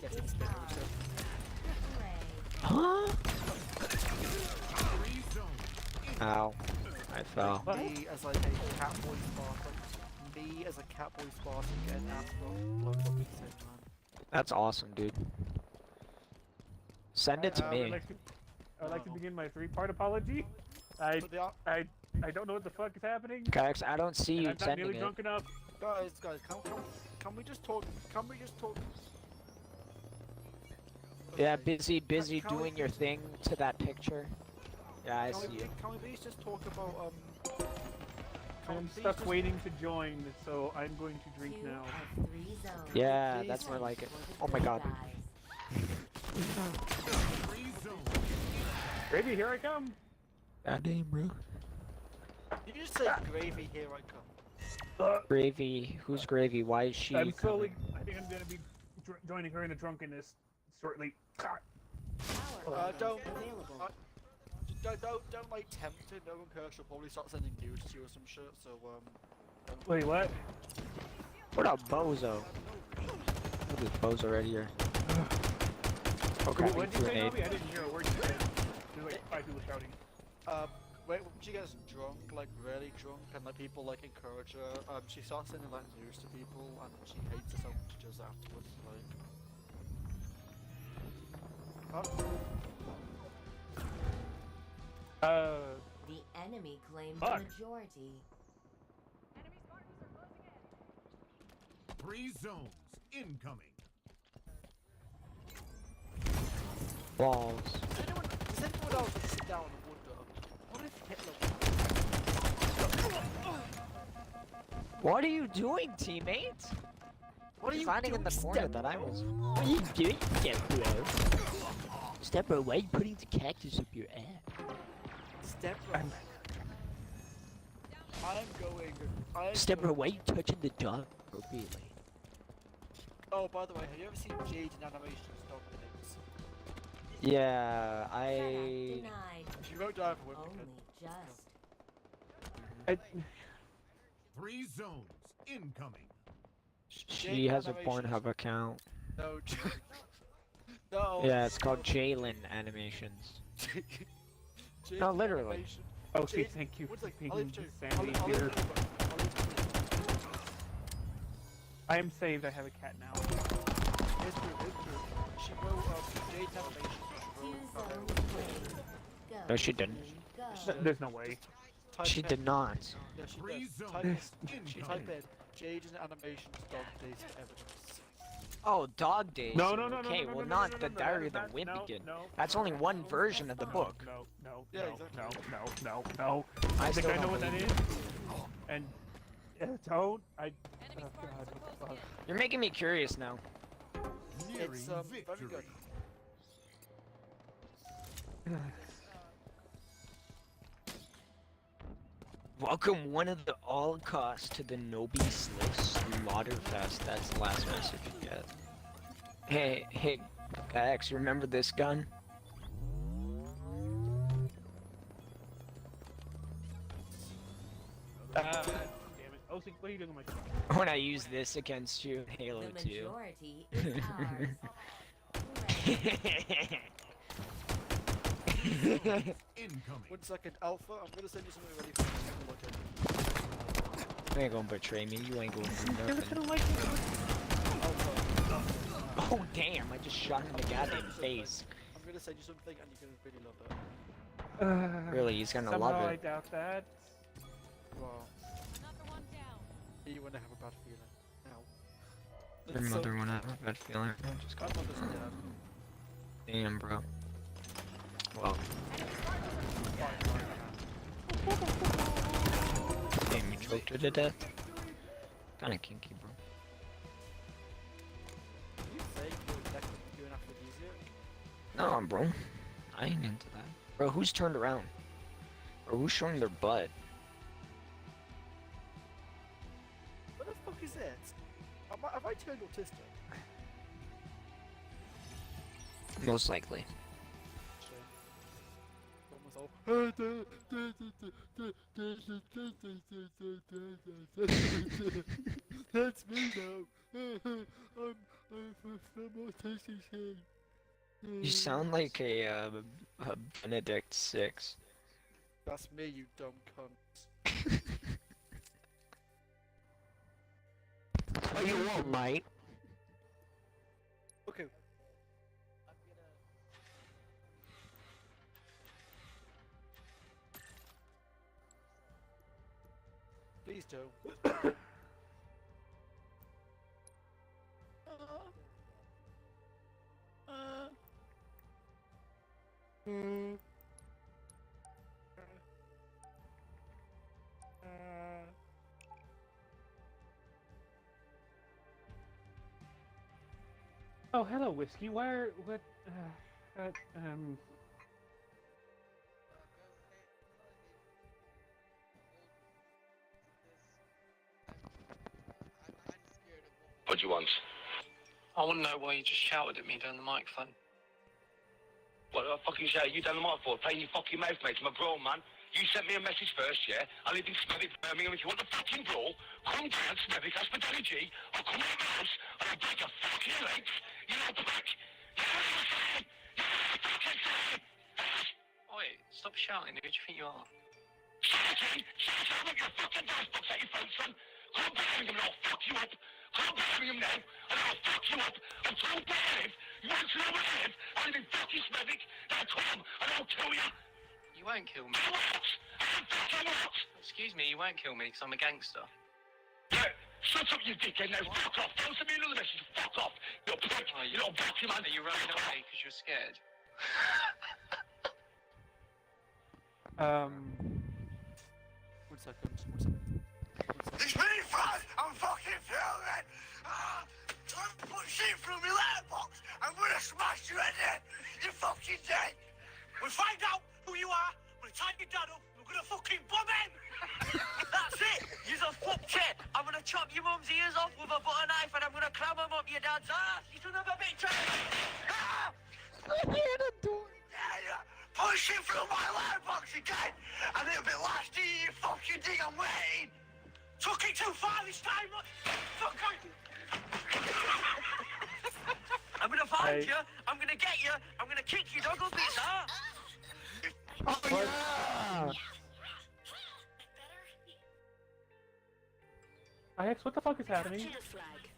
getting stereotyped. Huh? Free zone. Ow. I fell. Me as like a catboy Spartan. Me as a catboy Spartan getting ass blown up at the same time. That's awesome, dude. Send it to I'd me. like to begin my three-part apology. I But the art- don't know what the fuck is happening. Guys, I don't see and you I'm not sending nearly it. drunk enough. guys, can we just talk? Yeah, Okay. busy Can we- doing your thing to that picture. Yeah, I see you. Can we please just talk about can we I'm please stuck just- waiting to join, so I'm going to drink now. Yeah, that's more like it. Oh my god. Free zone. Gravy, here I come. Goddamn, bro. Did you just say gravy? Here I come. Gravy. Who's Gravy? Why is she I'm slowly. coming? I think I'm gonna be joining her in a drunkenness shortly. Don't like tempt her. No one cares. She'll probably start sending nudes to you or some shit. So don't- Wait, what? What up, Bozo? Look at Bozo right here. Okay, What did you say, grenade. Nobby? I didn't hear a word you said. There's like 5 people shouting. Wait, when she gets drunk, like really drunk, and like people like encourage her, she starts sending like news to people, and she hates it so much she does afterwards. The enemy claimed Fuck. the majority. Free zones incoming. Balls. Does anyone else sit down and wonder, what if Hitler? What are you doing, teammate? What are you hiding in the doing, corner Step that I Bro? was. What are you doing, Stepbro? Stepbro, why are you putting the cactus up your ass? Step Bro. I'm going. Stepbro, why are you touching the dog appropriately? Oh, by the way, have you ever seen Jade in Animations Dog Days? Yeah, Denied. She won't die for Only women. just. 3 zones incoming. she has a Pornhub account. No, no. Yeah, it's called Jalen Animations. Jade No, in literally. Animation- Okay, Jade- thank you One for sec, being I'll leave it to you. Sandy I'll leave here. it to you, bro. I'll leave it to you. I am saved. I have a cat now. It's true, it's true. She wrote Jade in Animation. She Use wrote zone play. Go. No, she didn't. Go. There's no way. type She in- did not. Yeah, she 3 does. zones Type in, she type incoming. in Jade in Animations Dog Days for evidence. Oh, Dog Days. No. Okay, well, not the Diary of the Wimpkin. That's only one version of the book. No. Yeah, exactly. No. I I think still I know don't what that believe is. And don't. Oh God. You're making me curious now. Nearing It's very victory. good. Welcome one of the all costs to the Nobi Slick Slaughterfest. That's the last message you get. Hey, X, remember this gun? Damn it. Osik, what are you doing with my phone? When I use this against you in Halo The 2. majority is ours. Incoming. 1 second, Alpha. I'm gonna send you something really fun to look at. You ain't gonna betray me. You ain't gonna do nothing. Alpha. Oh damn! I just shot him in the goddamn face. I'm gonna send you something and you're gonna really love it. Really, he's gonna Somehow love I it. doubt that. Wow. You wanna have a bad feeling. Now. Your mother won't have a bad feeling. Just My mother's dead. damn, bro. Well, damn, you choked her to death. Kinda kinky, bro. You say you're next to do an aphrodisiac? No, bro. I ain't into that. Bro, who's turned around? Or who's showing their butt? What the fuck is it? Have I turned autistic? Most likely. That's me now. I'm autistic. You sound like a Benedict 6. That's me, you dumb cunt. What you want, mate? Okay. I'm gonna. Please do. Oh, hello, Whiskey. Why are what? What do you want? I want to know why you just shouted at me down the microphone. What did I fucking shout you down the mic for? Playing your fucking mouth, mate. I'm a grown man. You sent me a message first, yeah? I live in Smethwick, Birmingham. If you want to fucking brawl, come down to Smethwick, hospitality. I'll come to your house and I'll break your fucking legs. You know, prick. You know what I'm saying? You know what I'm fucking saying? Oi, stop shouting. Who do you think you are? Shouting! Shouting! I'll make your fucking voice box out your phone, son. Come to Birmingham and I'll fuck you up. Come to Birmingham now and I'll fuck you up. I'm told where I live. You want to know where I live? I live in fucking Smethwick. Now come and I'll kill you. You won't kill me. What? I'm fucking what? Excuse me, you won't kill me because I'm a gangster. Yeah, shut up, you dickhead. Now fuck off. Don't send me another message. Fuck off. You prick. Oh, You little batty man. Are you running away because you're scared? 1 second. 1 second. 1 second. Ich bin nicht frei! I'm fucking feeling! it through my letterbox, I'm gonna smash your head in. You're fucking dead. We'll find out who you are. We'll tie your dad up. We're gonna fucking bomb him. That's it. You're a fuck kid. I'm gonna chop your mum's ears off with a butter knife and I'm gonna clam them up your dad's ass. You son of a bitch. Ah! Yeah. Push it through my letterbox again, and it'll be last year you fucking dig I'm waiting. Took it too far this time. Fuck on. I'm gonna find you. I'm gonna get you. I'm gonna kick your dog up his ass. Oh, yeah. IX, what the fuck is happening? Capture the flag.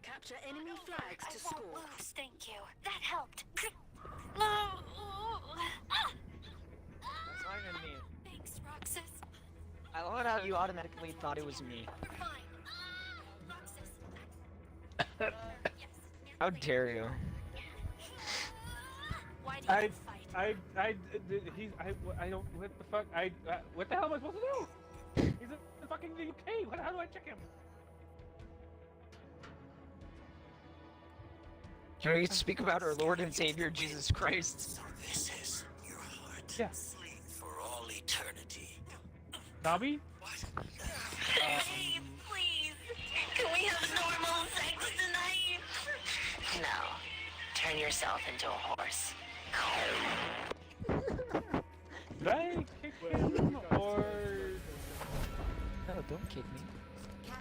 Capture enemy flags to score. Moves, thank you. That helped. That's not even me. Thanks, Roxas. I love how you automatically thought it was me. We're fine. Roxas. How dare you? Why do you fight? I don't, what the fuck, what the hell am I supposed to do? He's in fucking the UK, how do I check him? Can we speak about our Lord and Savior Jesus Christ? So this is your heart. Yeah. Sleep for all eternity. Nobby? Hey, please. Can we have normal sex tonight? No. Turn yourself into a horse. Did I kick him, or... No, don't kick me.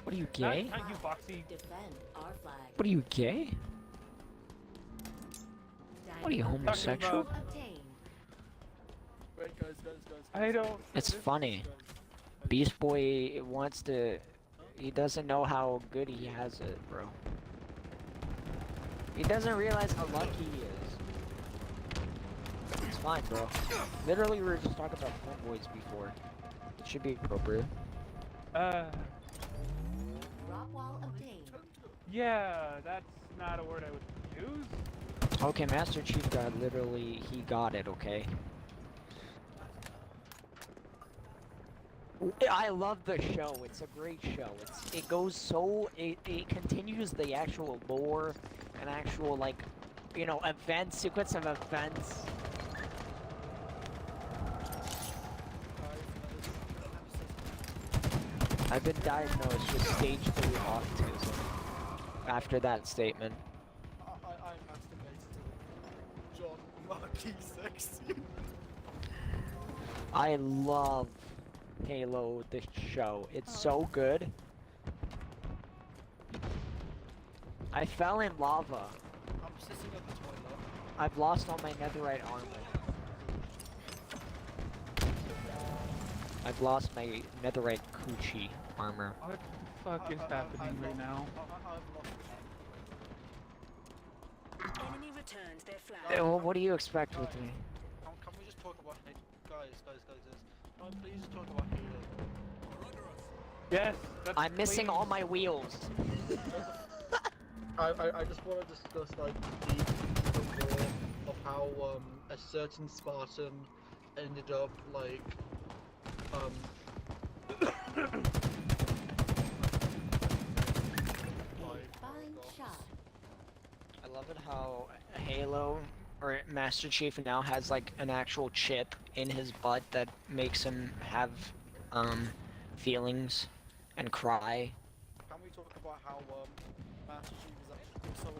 What are you, gay? Not you, Foxy. Defend our flag. What are you, gay? What are you, homosexual? Obtained. Wait, guys. I don't... It's funny. Beast Boy wants to... He doesn't know how good he has it, bro. He doesn't realize how lucky he is. It's fine, bro. Literally, we were just talking about homeboys before. It should be appropriate. Drop wall obtained. Yeah, that's not a word I would use. Okay, Master Chief got literally... He got it, okay? I love the show. It's a great show. It goes so... It continues the actual lore and actual, like, you know, sequence of events. I've been diagnosed with stage 3 autism after that statement. I masturbated to John Marquis sexy. I love Halo, the show. It's so good. I fell in lava. I'm sitting at the toilet. I've lost all my netherite armor. I've lost my netherite coochie armor. What the fuck is happening right now? Enemy returned their flag. Well, what do you expect with me? Can we just talk about it? Guys. Can we please just talk about Halo? Yes, that's I'm missing please. all my wheels. I just want to discuss like the lore of how a certain Spartan ended up like Fine shot. I love it how Halo or Master Chief now has like an actual chip in his butt that makes him have feelings and cry. Can we talk about how Master Chief is actually so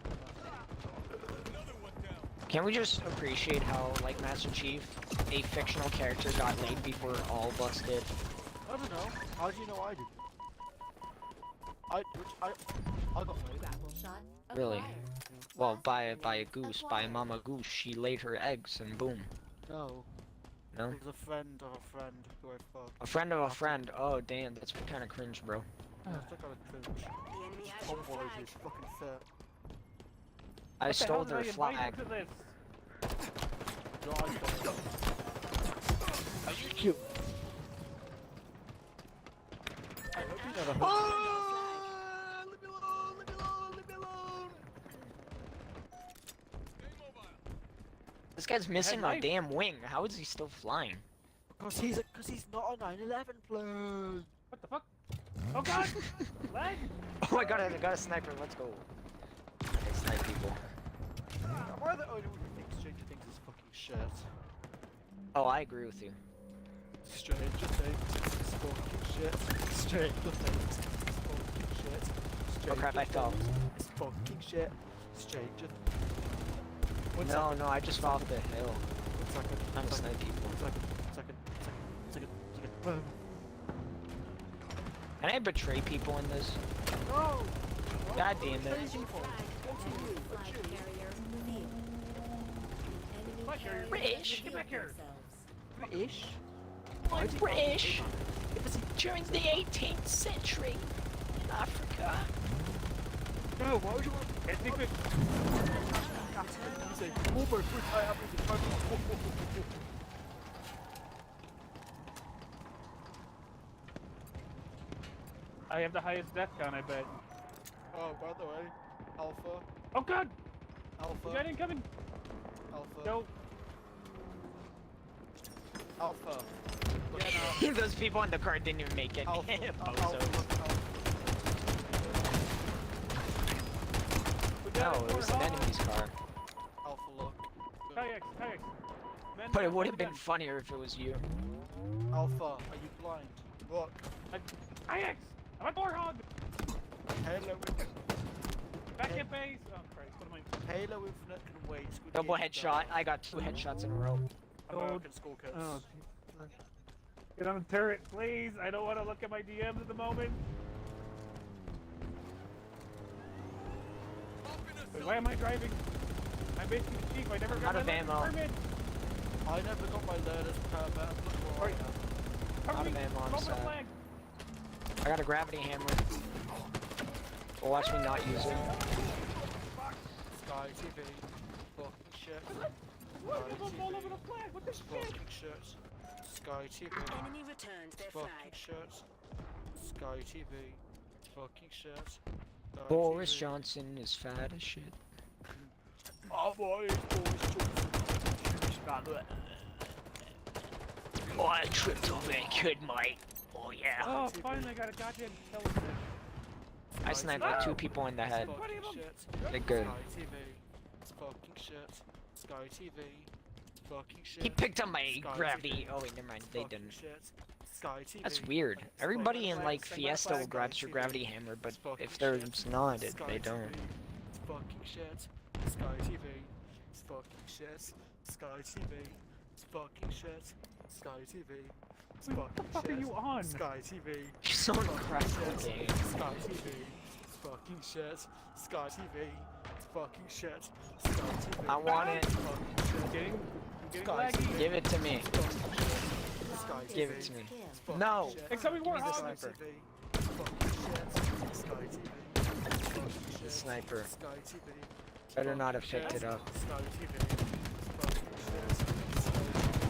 Can we just appreciate how like Master Chief, a fictional character, got laid before all of us did? I don't know. How do you know I did? I got laid. Grapple shot. Really? Acquired. Well, by a goose, by a mama goose. She laid her eggs and boom. No. No? It was a friend of a friend who I fucked. A friend of a friend. Oh damn, that's kind of cringe, bro. That's still kind of cringe. The enemy has your Tomboy flag. is fucking fit. I What the stole hell did I their invite flag. into this? No, I stole it. Cute. I hope you never heard. Leave me alone, leave me alone, leave me alone. This guy's missing a knife. damn wing. How is he still flying? Because he's not a 9/11 plane. What the fuck? Oh god! Lag! Oh, I got a sniper. Let's go. Okay, snipe people. Am I the only one who thinks Stranger Things is fucking shit? Oh, I agree with you. Stranger Things is fucking shit. Stranger Things is fucking shit. Oh crap, I fell. It's fucking shit. Stranger. No, no, I just fell off the hill. 1 second. I'm a snipe people. 1 second. 1 second. Can I betray people in this? No! God damn it. Enemy flag carrier revealed. Enemy Flag carrier, carriers get back here. revealed themselves. British? I'm British. During the 18th century in Africa. No, why would you want It's secret. to say, oh my foot, I have it. I have the highest death count, I bet. Oh, by the way, Alpha, Oh god! Alpha, We got incoming! Alpha, No. Alpha. Those people in the car didn't even make it. Alpha, Bozos. No, it was an enemy's car. Alpha, look. Kayaks. Men, But it men, would have men, been funnier if it was you. Alpha, are you blind? Look. Kayaks! I'm a warhog! Halo, Back at base! Oh Christ, what am I... Halo Infinite can wait. Squid Double Game headshot. down. I got 2 headshots in a row. American school kids. Oh, get on the turret, please! I don't want to look at my DMs at the moment. Wait, why am I driving? I'm basically the chief. I never got out of my ammo. permit. I never got my learner's permit. Look where I am. Cover Out of me. ammo, I'm Go for the sad. flag. I got a gravity hammer. Well, watch me not use it. Sky TV. Fucking shit. Look, I'm all over the flag. What the shit? Fucking shit. Sky TV. Enemy returned their Fucking flag. shit. Sky TV. Fucking shit. Sky Boris TV. Johnson is fat as shit. Oh boy, Boris Johnson. Oh, I tripped over a kid, mate. Oh yeah. Oh, finally I got a goddamn television. I sniped like 2 people in the head. Fucking shit. They're good. Sky TV. Fucking shit. Sky TV. Fucking shit. He picked up my Sky gravity. TV. Oh wait, never mind. They Fucking didn't. shit. Sky TV. That's weird. Everybody in like Fiesta will grab your gravity hammer, but if there's not, they don't. It's fucking shit. Sky TV. It's fucking shit. Sky TV. It's fucking shit. Sky TV. It's fucking What the fuck are shit. you on? Sky TV. You're so crack Shit. cocaine. Sky TV. It's fucking shit. Sky TV. It's fucking shit. Sky TV. I want it. It's fucking shit. Getting Sky laggy. TV. Give it to me. It's fucking shit. Sky Give TV. it to me. It's fucking No. shit. Incoming Give me the warhog. Sky sniper. TV. It's fucking shit. Sky TV. It's fucking shit. Sniper. Sky TV. It's Better not have fucking picked shit. it up. Sky TV. It's fucking shit. Sky TV.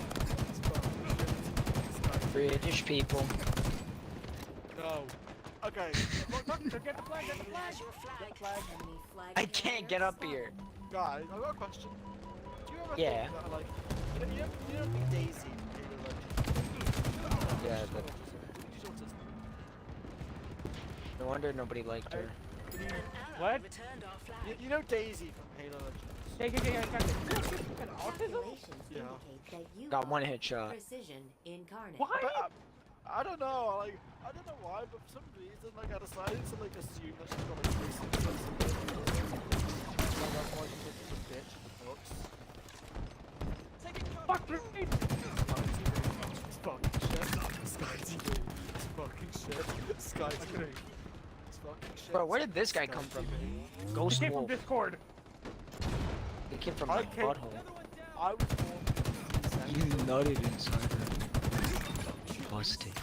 It's fucking shit. Sky TV. British people. No. Okay. Look, get the flag, get the flag. Has your flag. Enemy flag I can't get up here. Guys, I've got a question. Do you ever Yeah. think that, like, you don't think Daisy from Halo Legends? Yeah, She's but autistic. She's autistic. no wonder nobody liked her. An ally What? returned our flag. You know Daisy from Halo Legends? Yeah, I got it. Autism? Calculations Yeah. indicate that you Got are 1 headshot. precision incarnate. Why? But, I don't know, like, I don't know why, but for some reason, like, I decided to, like, assume that she's got, like, basic sensibility. Like, that's why she's, like, a bitch in the books. Fuck me. It's fucking shit. Sky TV. It's fucking shit. Sky TV. It's fucking shit. Bro, where did this guy Sky come from? TV. He Ghost came from Wolf. Discord. He came from I my came- butthole. I was born. You nutted inside her. Busted.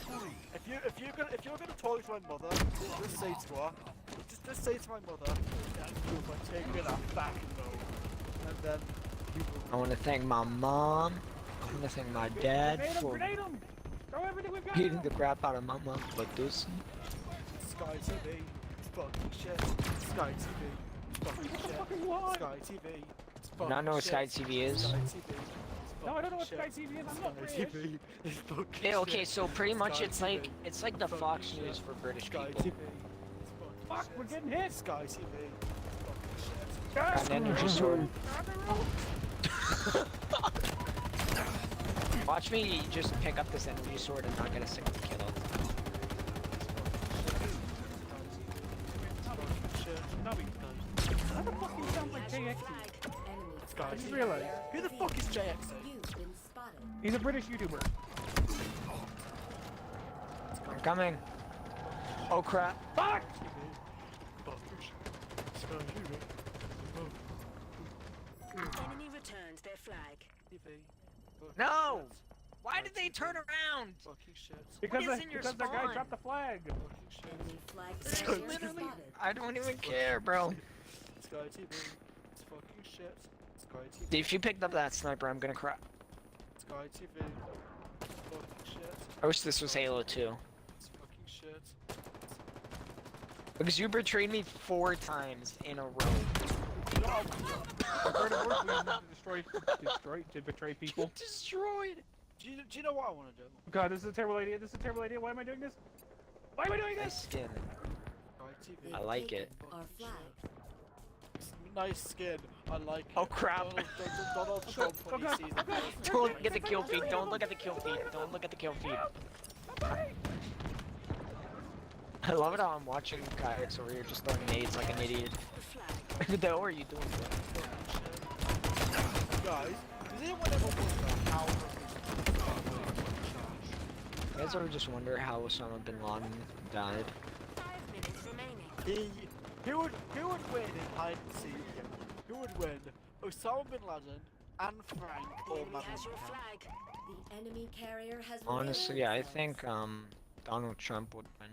If you're gonna talk to my mother, just say to her, just say to my mother, that you're like taking her back though, and then you I want to thank my mom. I want to thank my dad Grenade him, for grenade him. Throw everything we've got. beating the crap out of my mom. But this, Sky TV, it's fucking shit. Sky TV, it's fucking shit. fucking what? Sky TV, it's do fucking not know what shit. Sky TV is. Sky TV, it's No, I don't know what fucking Sky shit. TV is. I'm Sky not British. TV, it's fucking Yeah, okay, shit. so pretty much Sky it's like TV, the fucking Fox shit. News for British Sky people. TV, it's fucking Fuck, shit. we're getting hit. Sky TV, fucking Got an energy sword. Watch me just pick up this energy sword and not get a single kill. How the fuck you sound like JX? Guys, Enemy realize. who the fuck is JX? You've been spotted. He's a British YouTuber. I'm coming. Oh crap. Fuck! Enemy returned their flag. No! Why did they turn around? Fucking shit. Because, is in your because the guy spawn? dropped the flag. Fucking shit. Enemy flag It's carrier literally- spotted. I don't even care, bro. Sky TV. It's fucking shit. Sky TV. If you picked up that sniper, I'm gonna cry. Sky TV. It's fucking shit. I wish this was Halo 2. It's fucking shit. Because you betrayed me 4 times in a row. I've heard of worse ways to betray people. Destroyed! Do you know what I want to do? God, this is a terrible idea. This is a terrible idea. Why am I doing this? Why am I doing Nice this? skin. Sky TV. I like it. Our flag. Nice skin. I like it. Oh, crap. Donald Trump when he God, sees oh, it. God. Don't look at the kill feed. Don't look at the kill feed. Don't look at the kill feed. I love it how I'm watching Kayaks over here just throwing nades like an idiot. What the hell are you doing, bro? Guys, does anyone ever wonder how You guys ever just wonder how Osama bin Laden died? 5 minutes remaining. who would win in hide and seek? Who would win? Osama bin Laden, Anne Frank, or Enemy Madeline? has your flag. The enemy carrier has Honestly, I revealed think Donald Trump would win.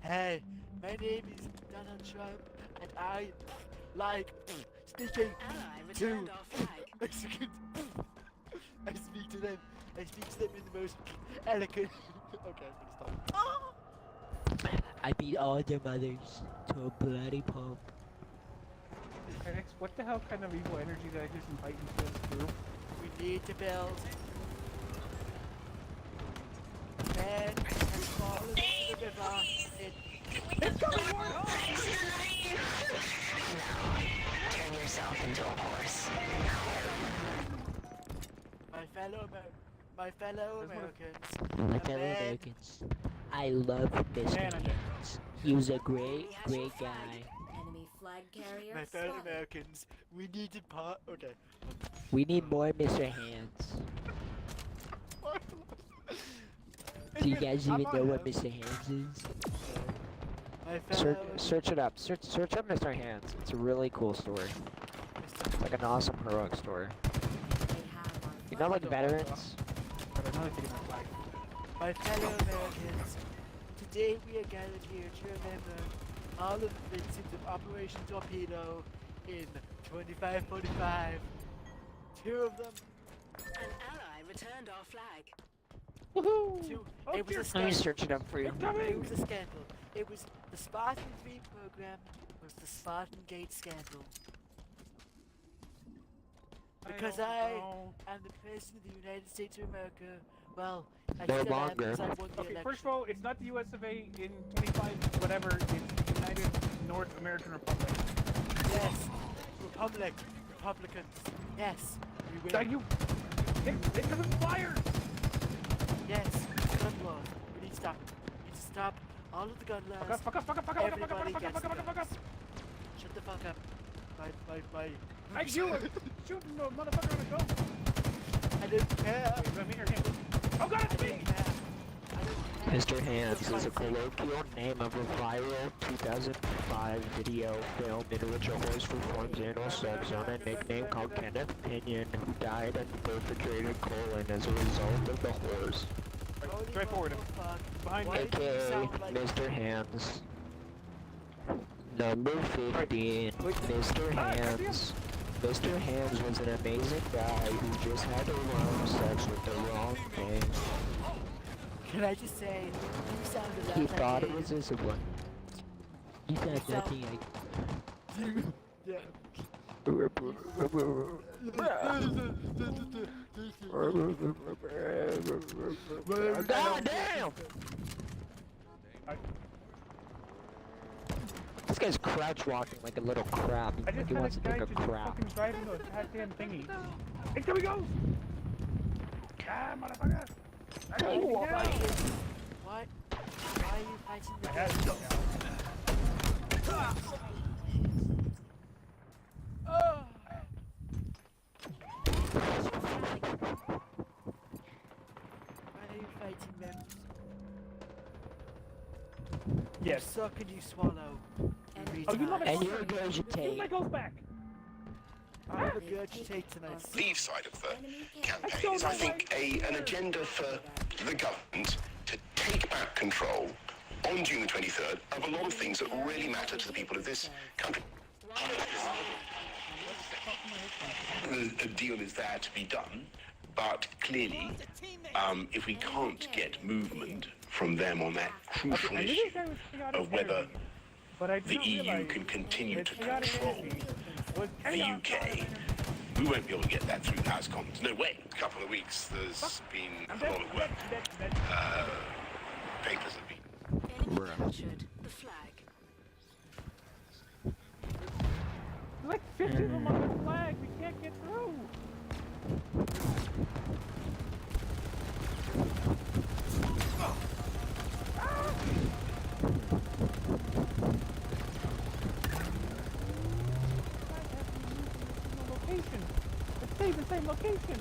Hey, my name is Donald Trump, and I like speaking Ally to returned our flag. Mexican. I speak to them. I speak to them in the most elegant. Okay, I'm gonna stop. I beat all their mothers to a bloody pulp. Alex, what the hell kind of evil energy did I just invite into this group? We need to build. Man has fallen into the river. It's coming more. Turn yourself into a horse. My fellow Americans. My a fellow man- Americans, I love Mr. Man, I did. Hands. He was a great, Enemy has your great flag. guy. Enemy flag carrier My fellow spotted. Americans, we need to part. Okay. We need more Mr. Hands. Do you guys even know what Mr. Hands is? My fellow Search it up. Search up Mr. Hands. It's a really cool story. It's like an awesome heroic story. They have our You know, flag. like veterans. But I'm not taking my flag. My fellow Americans, today we are gathered here to remember all of the victims of Operation Torpedo in 2545. 2 of them. An ally returned our flag. Woohoo! 2. Oh, It was dear. a Let me scandal. search it up for you. It was a scandal. It was the Spartan 3 program was the Spartan Gate scandal. Because I am the President of the United States of America. Well, I No still am longer. because I won the Okay, election. first of all, it's not the US of A in 25 whatever, it's the United North American Republic. Yes. Republicans. Yes. We Are win. you? It doesn't fire! Yes. Gun laws. We need to stop. We need to stop all of the gun laws. Fuck up, fuck up, fuck up, fuck up, fuck up, fuck up, Everybody fuck up, gets fuck up, fuck up, fuck up! guns. Shut the fuck up. My. I you are shooting the motherfucker on the go! I don't care. Wait, let me hear him. Oh god, I it's me! don't care. I don't care. Mr. Hands is a colloquial name of a viral 2005 video film in which a horse performs anal sex on a nickname called Kenneth Pinion, who died and perpetrated colon as a result of the horse. Holy Drive forward. fuck. Behind Why you. do you AKA sound like Mr. Hands. Number 15, Mr. Hands. Mr. Hands was an amazing guy who just had to learn sex with the wrong thing. Can I just say, you sound a lot He like thought a- it was this one. He said nothing like... Yeah. God damn! This guy's crouch walking like a little crab. I Like just he had wants a to guy take a just crap. fucking driving a goddamn thingy. Hey, here we go! Ah, motherfucker! I got you down! What? Why are you fighting the I had to get down. Oh! Why are you fighting them? Yes. Suck and you swallow. Enemy Oh, you target. And you motherfucker! Give regurgitate. my goals back! I regurgitate tonight. Leave side of the Enemy campaign is, I think, an agenda for the government to take back control on June the 23rd of a lot of things that really matter to the people of this country. A deal is there to be done, but clearly, if we can't get movement from them on that crucial I knew issue this guy was chaotic of whether energy, but I the didn't EU realize can continue his to chaotic control energy was the chaos. UK, we won't be able to get that through the House of Commons. No way. A couple of weeks, there's been I'm a dead, lot of I'm work. dead, I'm dead, I'm dead. Papers have been. Enemy captured the flag. There's like 50 of them on the flag. We can't get through. Location. It stays the same location.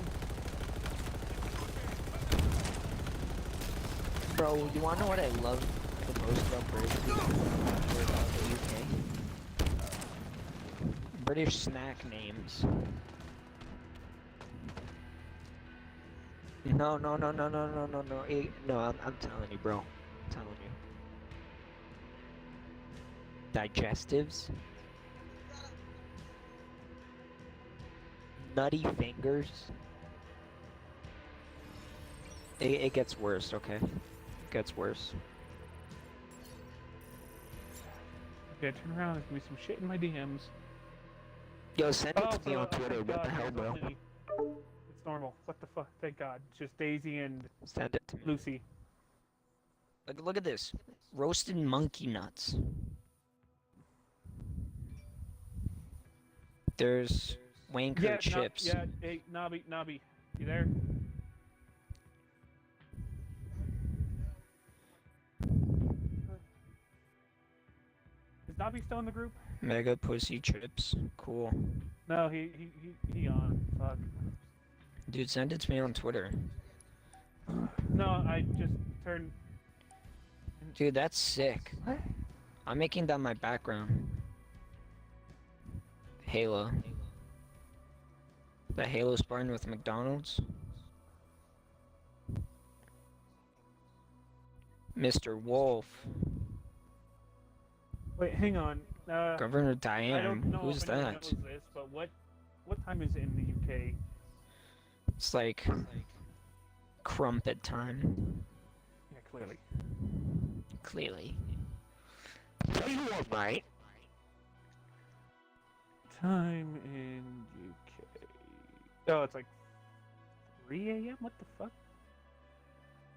Bro, you wanna know what I love the most about the UK? British snack names. No, no, no, no, no, no, no, no. No, I'm telling you, bro. I'm telling you. Digestives. Nutty fingers. It gets worse, okay? It gets worse. Okay, turn around. There's gonna be some shit in my DMs. Yo, send it Oh, to me on Twitter. thank What the God, hell, there's bro? only- It's normal. What the fuck? Thank God. It's just Daisy and Send it to me. Lucy. Look at this. Roasted monkey nuts. There's wanker Yeah, chips. yeah. Hey, Nobby, you there? Is Nobby still in the group? Mega pussy chips. Cool. No, he on. Fuck. Dude, send it to me on Twitter. No, I just turned. Dude, that's sick. What? I'm making that my background. Halo. The Halo Spartan with McDonald's. Mr. Wolf. Wait, hang on. Governor I Diane. don't know Who's if anyone that? knows this, but what time is it in the UK? It's like crumpet time. Yeah, clearly. Clearly. Tell you what, mate. Time in UK. Oh, it's like 3 a.m. What the fuck?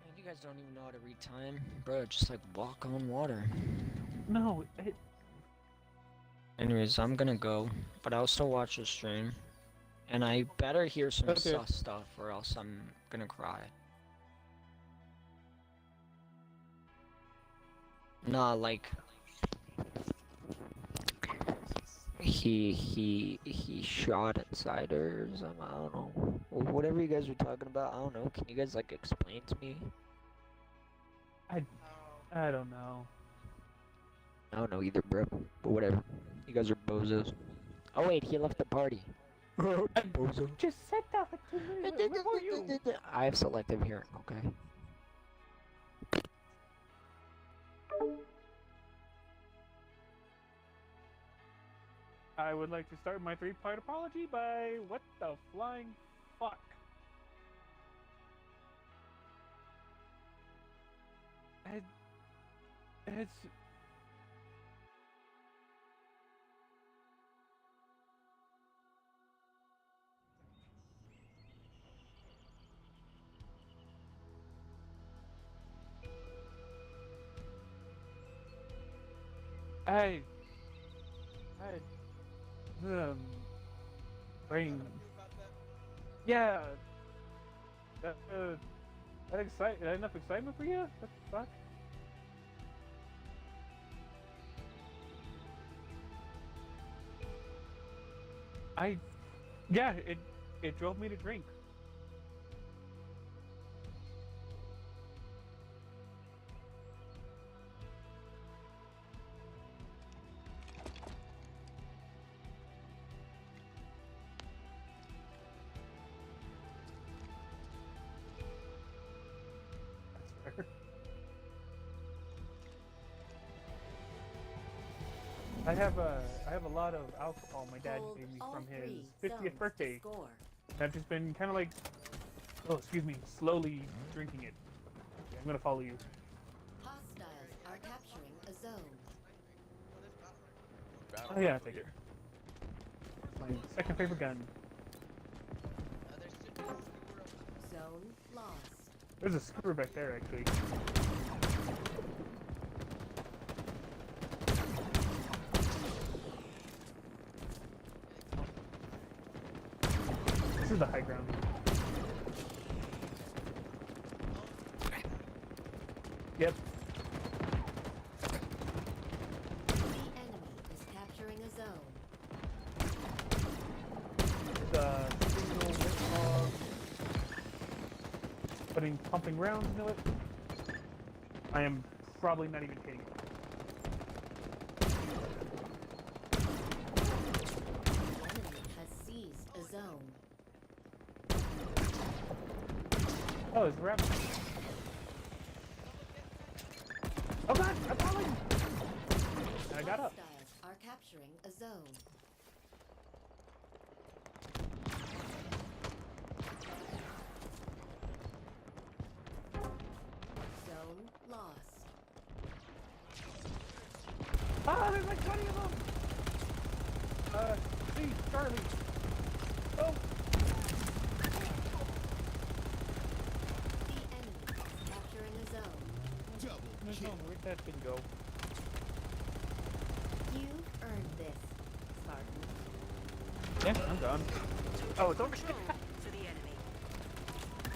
Man, you guys don't even know how to read time. Bro, just like walk on water. No, Anyways, I'm gonna go, but I'll still watch the stream. And I better hear some Okay. sus stuff or else I'm gonna cry. Nah, like he shot insiders. I don't know. Whatever you guys were talking about, I don't know. Can you guys like explain to me? I don't know. I don't know either, bro. But whatever. You guys are bozos. Oh wait, he left the party. Bozo. Just said that like 2 minutes before you. I have selective hearing, okay? I would like to start my 3-part apology by what the flying fuck. It's Brain. How do you feel about that? Yeah. That enough excitement for you? What the fuck? Yeah, it drove me to drink. That's fair. I have a lot of alcohol my dad Hold gave me all from his 3 zones 50th to birthday. score. I've just been kind of like, oh, excuse me, slowly drinking it. Okay, I'm gonna follow you. Hostiles are capturing a zone. Oh yeah, I'll take it. My second favorite gun. There should be a skewer of Zone lost. There's a screw back there, actually. This is the high ground. Yep. The enemy is capturing a zone. The single Whitlock. Putting pumping rounds into it. I am probably not even hitting it. The enemy has seized a zone. Oh, it's wrapped. Oh god, I'm falling! And I got up. Hostiles are capturing a zone. Zone lost. Ah, there's like 20 of them! See, Charlie. Oh! The enemy is capturing a zone. Where'd that thing go? You've earned this, Spartan. Yeah, I'm gone. Oh, it's over here. Control for the enemy.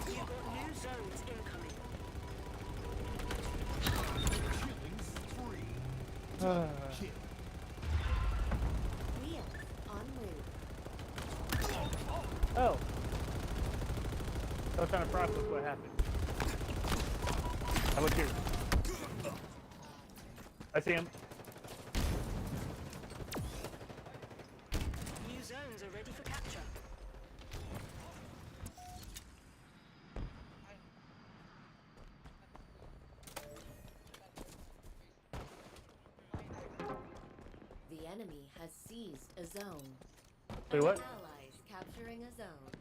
You've got new zones incoming. Wheels en route. Oh. I was trying to process what happened. How about you? I see him. New zones are ready for capture. The enemy has seized a zone. Wait, what? Allies capturing a zone.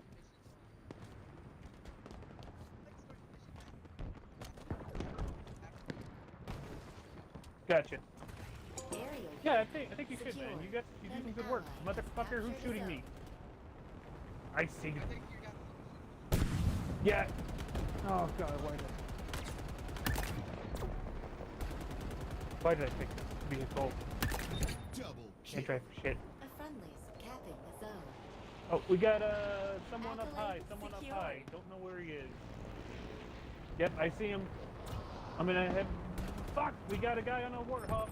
Gotcha. Aerial Yeah, I think you should, Secure. man. You did some An good work. ally Motherfucker, who's captured a shooting zone. me? I see you. I think you got some. Yeah. Oh god, why did I pick this vehicle? Can't drive for shit. A friendly's capping a zone. Oh, we got someone up high. Accolade Someone up secured. high. Don't know where he is. Yep, I see him. I'm gonna head. Fuck! We got a guy on a warthog. Hostiles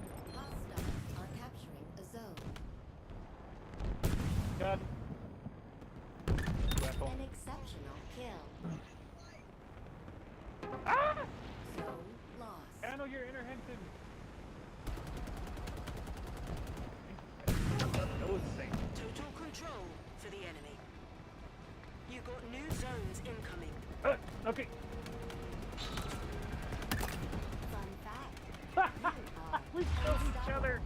are capturing a zone. God. Asshole. An exceptional kill. Ah! Zone lost. Handle your inner Henson. Those things. Total control for the enemy. You've got new zones incoming. Okay. Fun fact. We killed each other.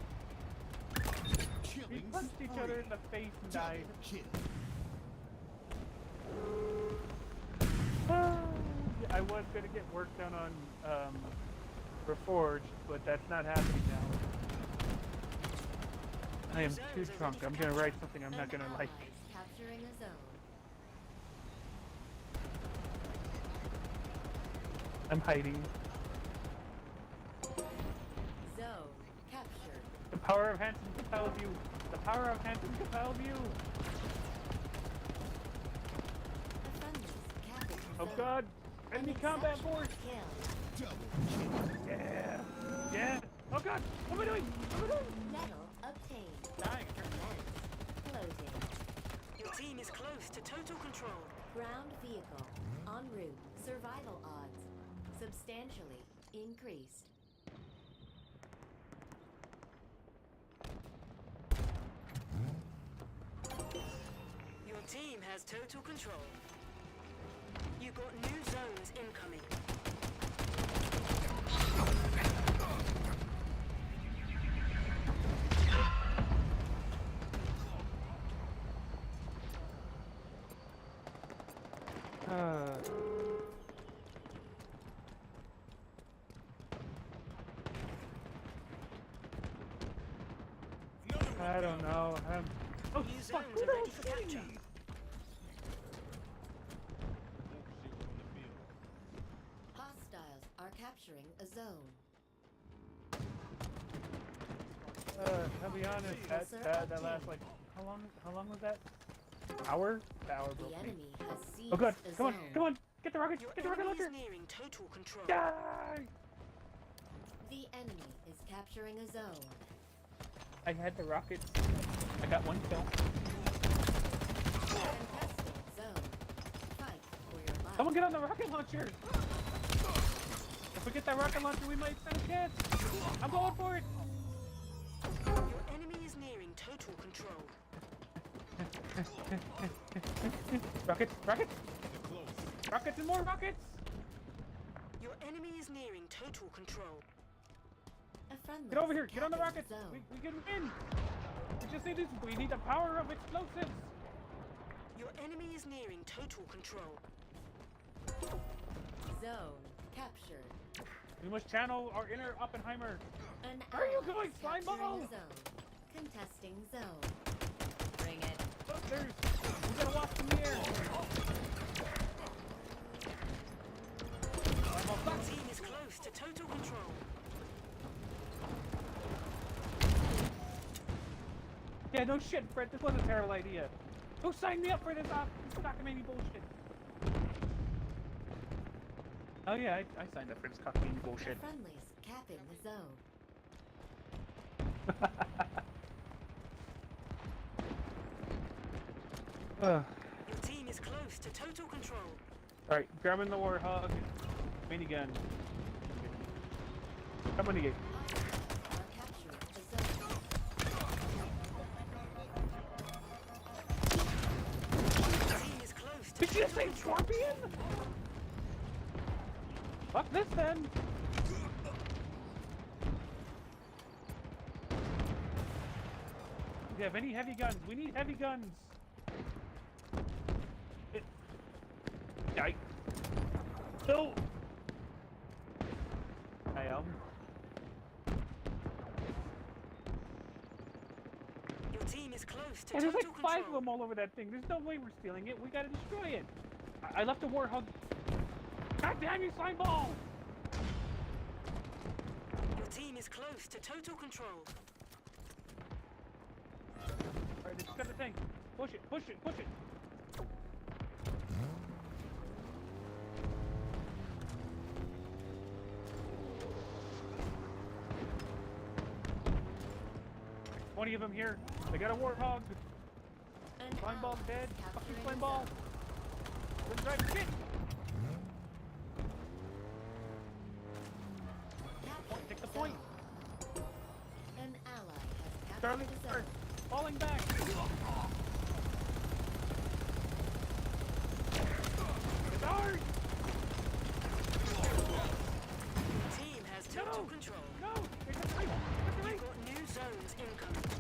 We punched each other in the face and died. I was gonna get work done on Reforged, but that's not happening now. I am too drunk. I'm gonna write something I'm not gonna like. Allies capturing a zone. I'm hiding. Zone captured. The power of Hanson compels you. The power of Hanson compels you. A friendly's captured a Oh zone. god. An Enemy combat exceptional force. kill. Yeah. Yeah. Oh god. What am I doing? What am I doing? Medal obtained. Dying. Commence. Closing. Your team is close to total control. Ground vehicle. En route. Survival odds. Substantially increased. Your team has total control. You got new zones incoming. I don't know. Oh New fuck! zones Who are the ready hell's for shooting capture. me? Hostiles are capturing a zone. I'll be honest. That last like how long was that? Hour? The hour The broke me. enemy has seized Oh god! a Come on! zone. Come on! Get the rocket! Your Get the rocket enemy launcher! is nearing total control. Die! The enemy is capturing a zone. I had the rockets. I got one kill. Contested zone. Fight for your life. Someone get on the rocket launcher! If we get that rocket launcher, we might stand a chance. I'm going for it. Your enemy is nearing total control. Rockets! Rockets! Rockets and more rockets! Your enemy is nearing total control. A friendly Get over here! Get on the capturing rockets! zone. We can win! We just need this. We need the power of explosives. Your enemy is nearing total control. Zone captured. We must channel our inner Oppenheimer. An Where are you ally going, is slime capturing ball? a zone. Contesting zone. Bring it. Oh, we gotta watch in the air. Your team is close to total control. Yeah, no shit, Fred. This was a terrible idea. Who signed me up for this cockamamie bullshit? Oh yeah, I signed up for this cockamamie The bullshit. friendlies capping the zone. Ugh. Your team is close to total control. Alright, grabbing the warthog. Minigun. Come on, gate. Hostiles are capturing a zone. Your team is close to Did you just say total control. scorpion? Fuck this then. Do you have any heavy guns? We need heavy guns. Yikes. No! I am. Your team is close to And there's total like 5 of control. them all over that thing. There's no way we're stealing it. We gotta destroy it. I left a warthog. God damn you, slime ball! Your team is close to total control. Alright, just got the thing. Push it, push it, push it. Twenty of them here. They got a warthog. An Slime ball ally dead. is Fuck you, capturing slime a ball. zone. Let's drive shit. Captured Take the zone. point. An ally has Charlie, captured a start zone. falling back. It's ours. Your team has total No. control. No, there's a knife. There's a You've knife. got new zones incoming.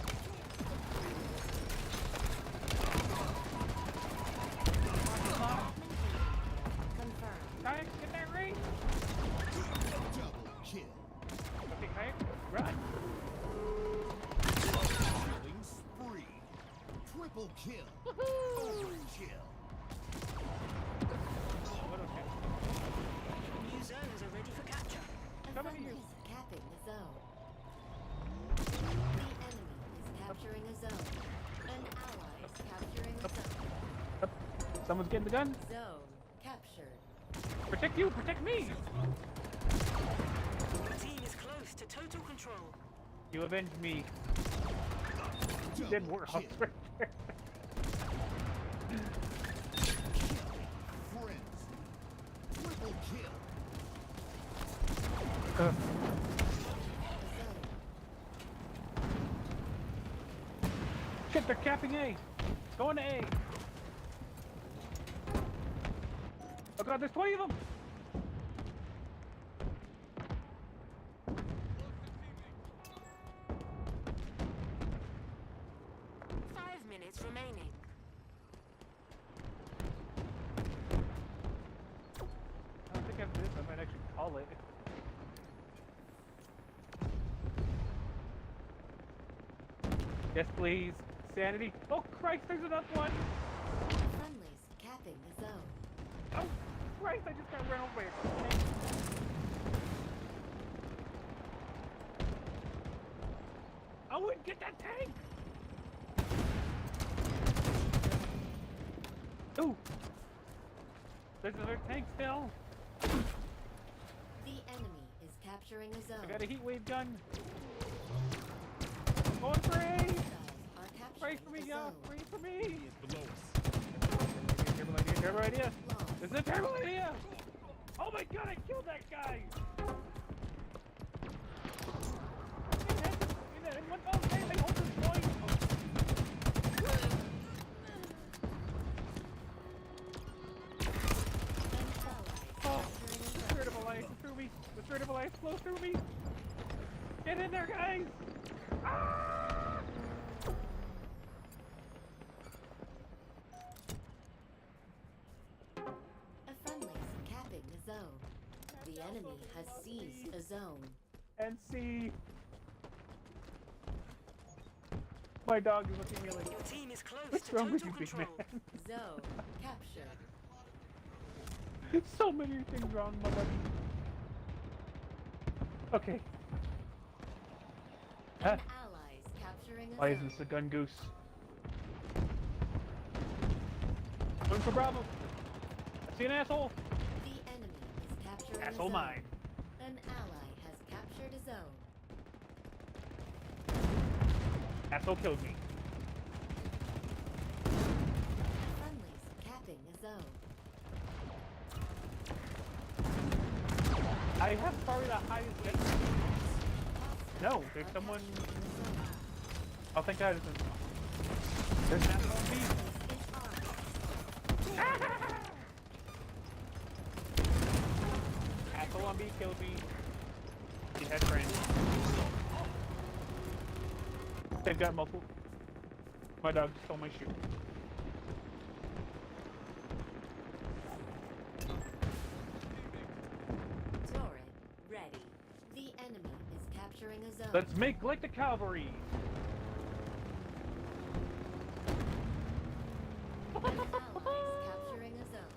Confirmed. Kayak, get that ring. Double kill. Okay, Kayak, run. Killing spree. Triple kill. Overkill. What a hell. New zones are ready for capture. A Come on, friendly is capping the zone. The enemy is capturing a zone. Someone's getting the gun. Zone captured. Protect you, protect me. Your team is close to total control. You avenged me. You did work. Right there. Friends. Triple kill. Shit, they're capping A. It's going to A. Oh god, there's 20 of them. 5 minutes remaining. I don't think after this I might actually call it. Yes, please. Sanity. Oh Christ, there's another one. Friendlies capping the zone. Oh Christ, I just got run over. I wouldn't get that tank. Ooh. There's another tank still. The enemy is capturing a zone. I got a heat wave gun. Going for A. Hostiles are Pray capturing for me, the y'all. zone. Pray for me. Below us. Terrible idea. Terrible idea. Lost. This is a terrible idea. Oh my god, I killed that guy. In one fell save, I hold this point. Oh, the spirit of Elias through me. The spirit of Elias flow through me. Get in there, guys. Ah! A friendly is capping the zone. The enemy has seized a zone. And see. My dog is looking at me like, Your team is close what's to wrong with total you, big control. man? Zone captured. So many things wrong, my buddy. Okay. An Ah, ally is capturing a why zone. is this a gun goose? Going for Bravo. I see an asshole. The enemy is capturing a Asshole zone. mine. An ally has captured a zone. Asshole killed me. Friendlies capping a zone. I have probably the highest hit. No, there's someone. Oh, thank God. There's an asshole on B. Asshole on B killed me. He had friends. They've got multiple. My dog stole my shoe. Turret ready. The enemy is capturing a zone. Let's make like the cavalry. An ally is capturing a zone.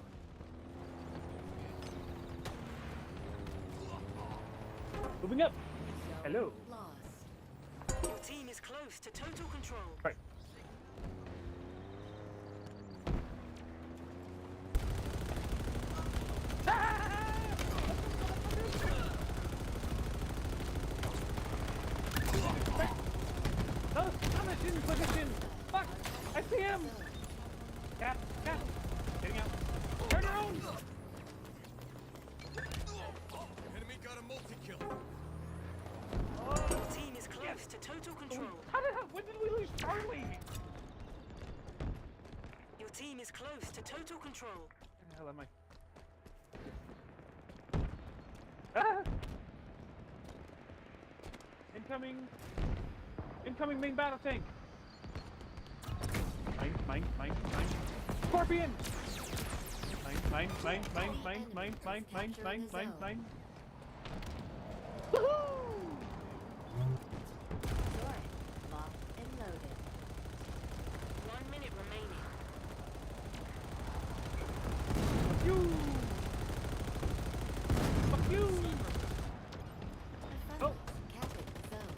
Moving up. Zone Hello. Lost. Your team is close to total control. Right. No, I'm in position. Fuck! I see him. Cat, cat, getting out. Turn around. Enemy got a multi-kill. Your team is close to total control. When did we lose Charlie? Your team is close to total control. Where the hell am I? Ah! Incoming! Incoming main battle tank! Mine. Scorpion! Mine. Woohoo! Turret locked and loaded. 1 minute remaining. Fuck you! Fuck you! A Oh. friendly is capping the zone.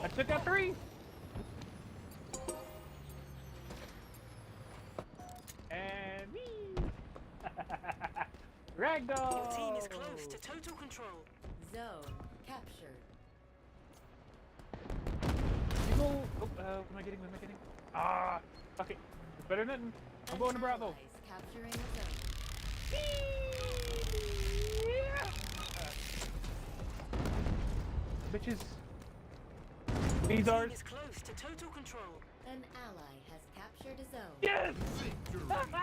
I took out 3! Bingo! Your team is close to total control. Zone captured. You go. Oh, what am I getting? What am I getting? Ah, okay. It's better than nothing. I'm going to Bravo. Allies capturing a zone. Bitches. Your These team are. is close to total control. An ally has captured a zone. Yes! You've won.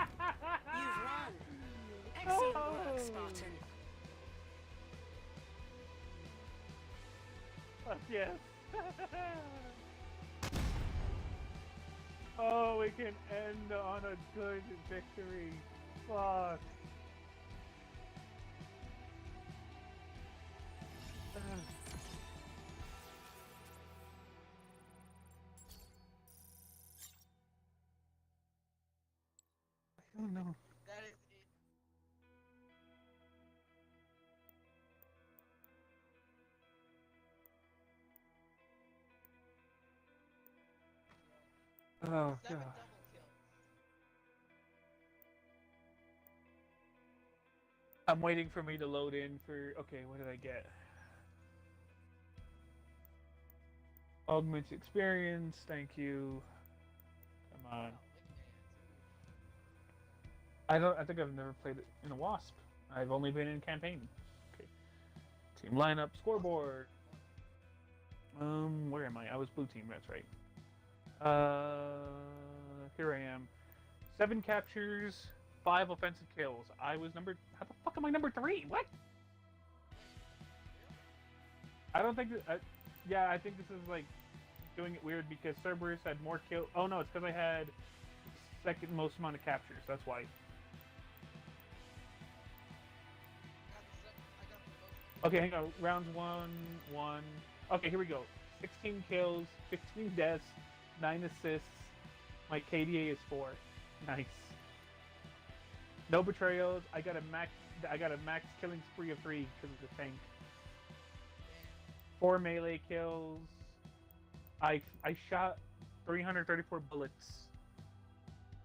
Excellent work, Spartan. Yes. Oh, we can end on a good victory. Fuck. I don't know. That is it. Oh, 7 God. double kills. I'm waiting for me to load in for. Okay, what did I get? Augment experience, thank you. Come on. I think I've never played it in a WASP. I've only been in campaign. Okay. Team lineup, scoreboard. Where am I? I was blue team, that's right. Here I am. 7 captures, 5 offensive kills. I was number. How the fuck am I number 3? What? I don't think that. Yeah, I think this is like doing it weird because Cerberus had more kills. Oh no, it's because I had second most amount of captures. That's why. Okay, hang on. Rounds 1. Okay, here we go. 16 kills, 15 deaths, 9 assists. My KDA is 4. Nice. No betrayals. I got a max killing spree of 3 because of the tank. 4 melee kills. I shot 334 bullets.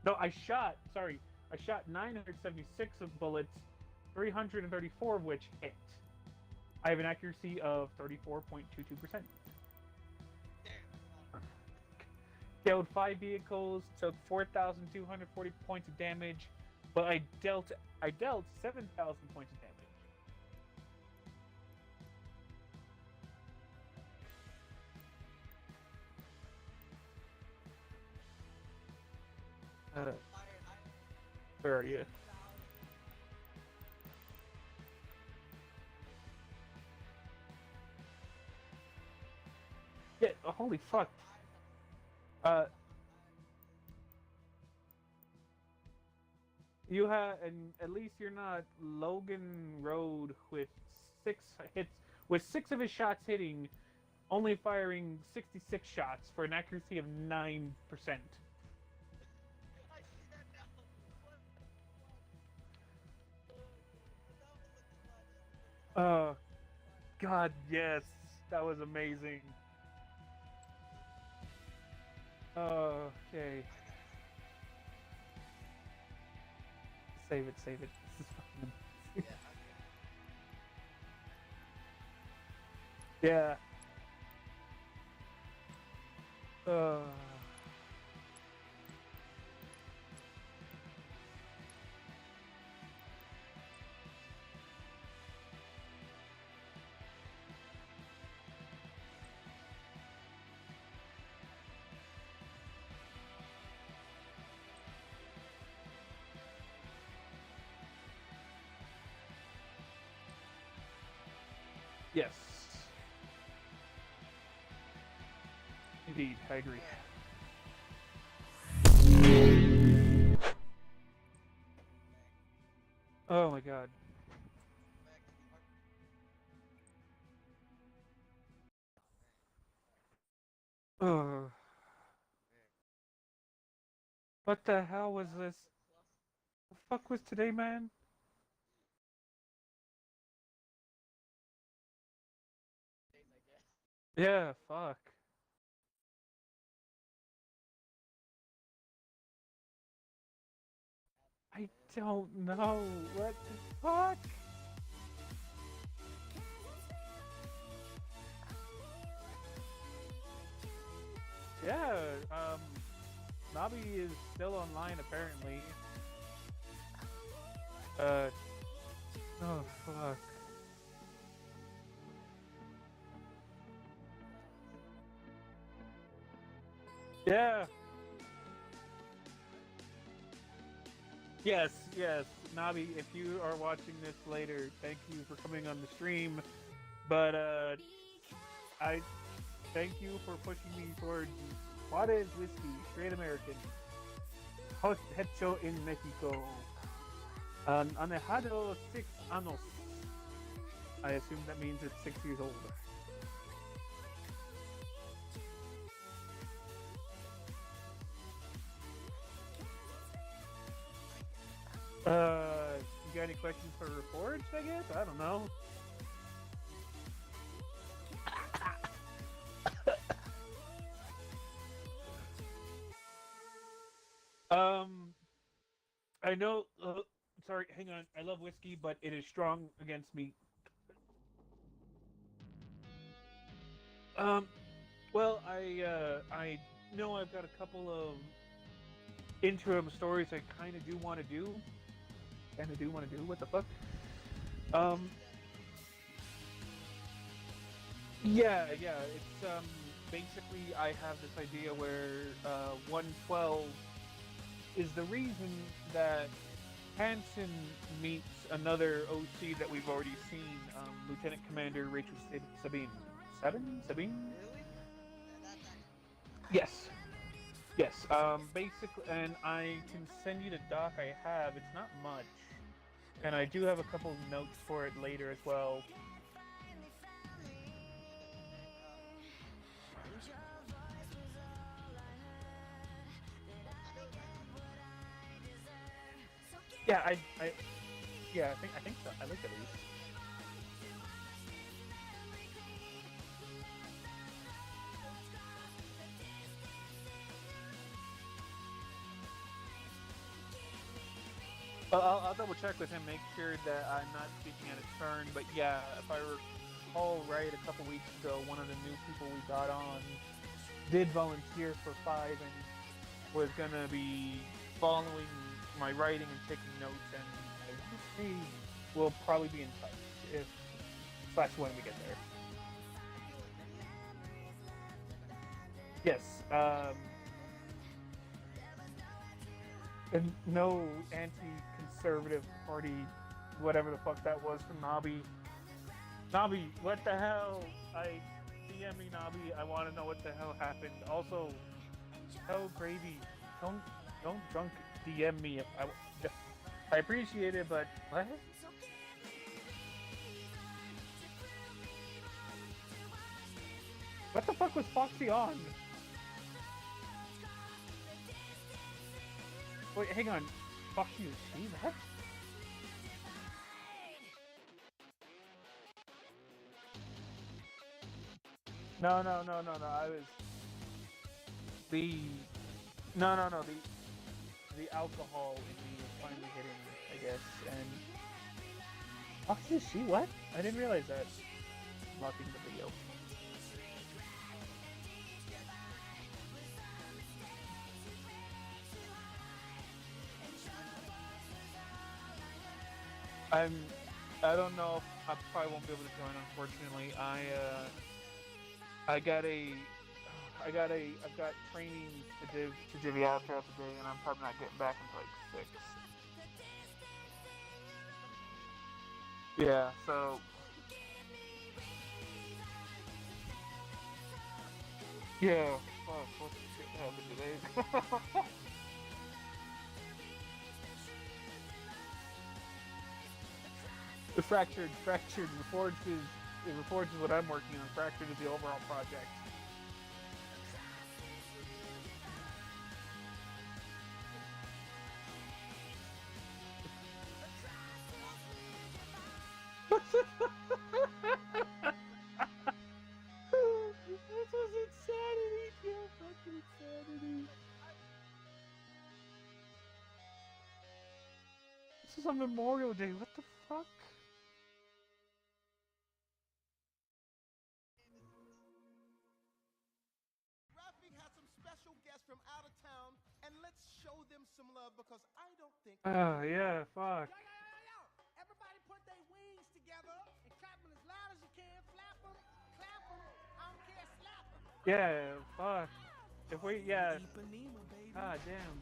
No, I shot 976 of bullets, 334 of which hit. I have an accuracy of 34.22%. Killed 5 vehicles, took 4,240 points of damage, but I dealt 7,000 points of damage. Where are you? Yeah, holy fuck. You have, and at least you're not Logan Road with 6 hits, with 6 of his shots hitting, only firing 66 shots for an accuracy of 9%. Oh, God, yes, that was amazing. Okay. Save it. This is fucking. Yeah. Yes. Indeed, I agree. Oh my God. Oh. What the hell was this? The fuck was today, man? Yeah, fuck. I don't know. What the fuck? Nobby is still online apparently. Oh fuck. Yeah. Yes, yes. Nabi, if you are watching this later, thank you for coming on the stream. But I thank you for pushing me towards Juarez whiskey, straight American. Hecho in Mexico. Anejado 6 años. I assume that means it's 6 years old. You got any questions for Reforged, I guess? I don't know. I know, sorry, hang on. I love whiskey, but it is strong against meat. Well, I know I've got a couple of interim stories I kind of do want to do. What the fuck? Yeah, it's, basically I have this idea where, 112 is the reason that Hansen meets another OC that we've already seen, Lieutenant Commander Rachel Sabine. Sabine? Yes. Yes, basically, and I can send you the doc I have. It's not much. And I do have a couple notes for it later as well. Yeah, I think so. I like it at least. I'll double check with him, make sure that I'm not speaking out of turn. But yeah, if I recall right, a couple weeks ago, one of the new people we got on did volunteer for 5 and was gonna be following my writing and taking notes, and I want to say we'll probably be in touch if / when we get there. Yes. And no anti-conservative party, whatever the fuck that was from Nabi. Nabi, what the hell? DM me, Nabi. I want to know what the hell happened. Also, tell Gravy, don't drunk DM me if I appreciate it, but what? What the fuck was Foxy on? Wait, hang on. Foxy was she? What? No. I was the alcohol in me was finally hitting, I guess, and Foxy is she? What? I didn't realize that. Locking the video. I don't know if I probably won't be able to join, unfortunately. I've got training to divvy out throughout the day, and I'm probably not getting back until like 6. Yeah, so yeah, fuck, what the shit happened today? The Fractured, Reforged is what I'm working on. Fractured is the overall project. This was insanity, pure fucking insanity. This is on Memorial Day, what the fuck? Rafi has some special guests from out of town, and let's show them some love because I don't think. Oh yeah, fuck. Yo! Everybody put their wings together and clap them as loud as you can. Flap them, clap them. I don't care, slap them. Yeah, fuck. If we, yeah. Ah, damn.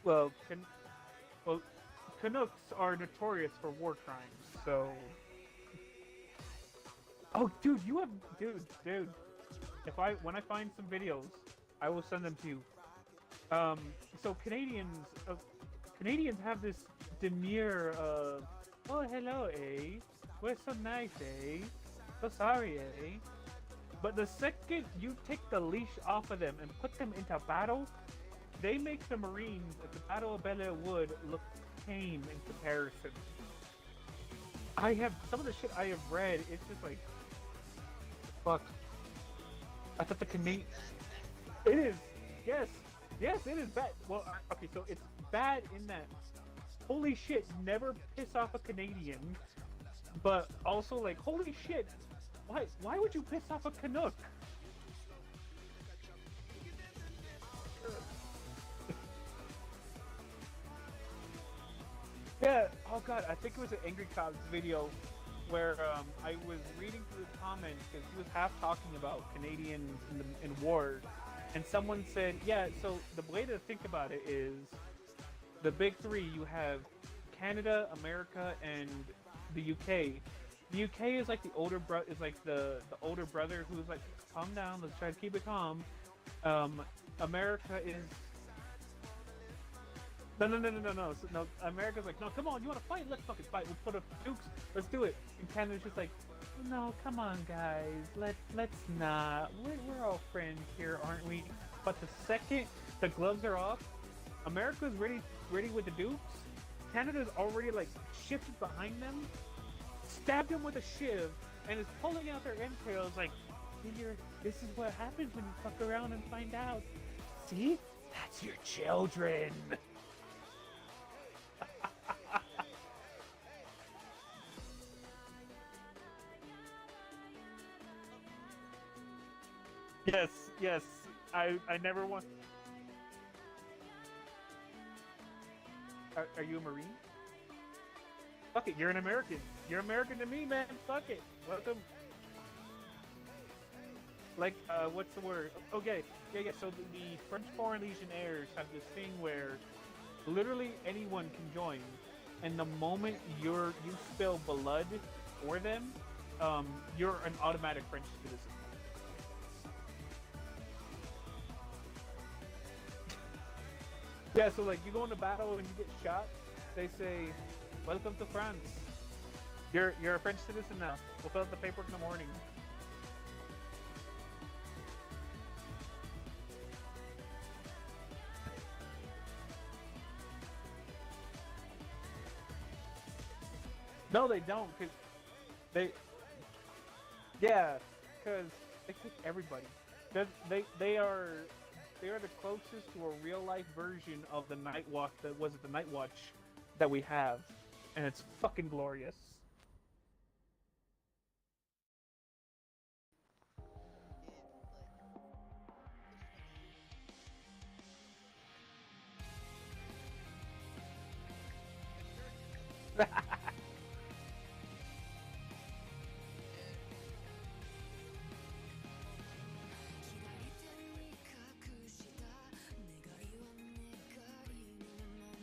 Well, Canucks are notorious for war crimes, so. Oh, dude, dude. When I find some videos, I will send them to you. So Canadians have this demure of, oh, hello, eh? We're so nice, eh? So sorry, eh? But the second you take the leash off of them and put them into battle, they make the Marines at the Battle of Belleau Wood look tame in comparison. I have some of the shit I have read. It's just like, fuck. I thought the Canadian. It is. Yes, it is bad. Well, okay, so it's bad in that. Holy shit! Never piss off a Canadian, but also like, holy shit! Why would you piss off a Canuck? Yeah, oh god, I think it was an Angry Cops video where I was reading through the comments because he was half talking about Canadians in war, and someone said, yeah, so the way to think about it is the big three. You have Canada, America, and the UK. The UK is like the older the older brother who's like, calm down, let's try to keep it calm. America is No. So, no, America's like, no, come on, you want to fight? Let's fucking fight. We'll put up Dukes. Let's do it. And Canada's just like, no, come on, guys. Let's not. We're all friends here, aren't we? But the second the gloves are off, America's ready with the Dukes. Canada's already like shifted behind them, stabbed them with a shiv, and is pulling out their entrails like, this is what happens when you fuck around and find out. See? That's your children. Yes. I never want. Are you a Marine? Fuck it, you're an American. You're American to me, man. Fuck it. Welcome. Like, what's the word? Okay, yeah. So the French Foreign Legionnaires have this thing where literally anyone can join, and the moment you spill blood for them, you're an automatic French citizen. Yeah, so like you go into battle and you get shot, they say, "Welcome to France. You're a French citizen now. We'll fill out the paperwork in the morning." No, they don't, cause they kick everybody. They are the closest to a real life version of the Night Watch the Night Watch that we have, and it's fucking glorious.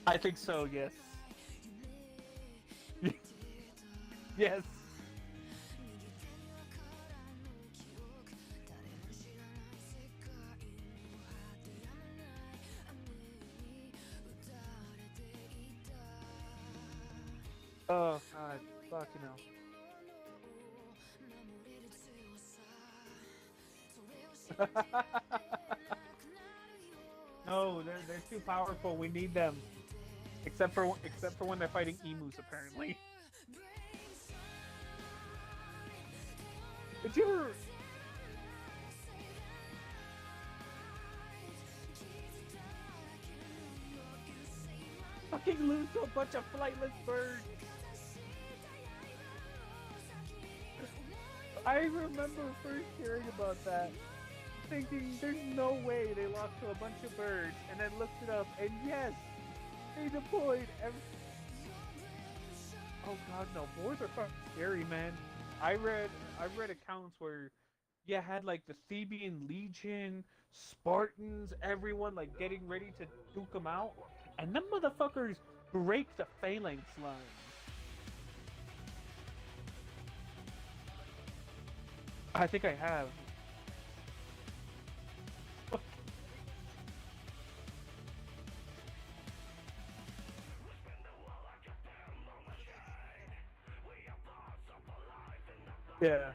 I think so, yes. Yes. Oh, God. Fucking hell. No, they're too powerful. We need them. Except for when they're fighting emus, apparently. Did you ever... fucking lose to a bunch of flightless birds? I remember first hearing about that, thinking there's no way they lost to a bunch of birds, and then looked it up, and yes, they deployed every... Oh god, no, boars are fucking scary, man. I've read accounts where you had like the Theban Legion, Spartans, everyone like getting ready to duke them out, and them motherfuckers break the phalanx line. I think I have. Yeah.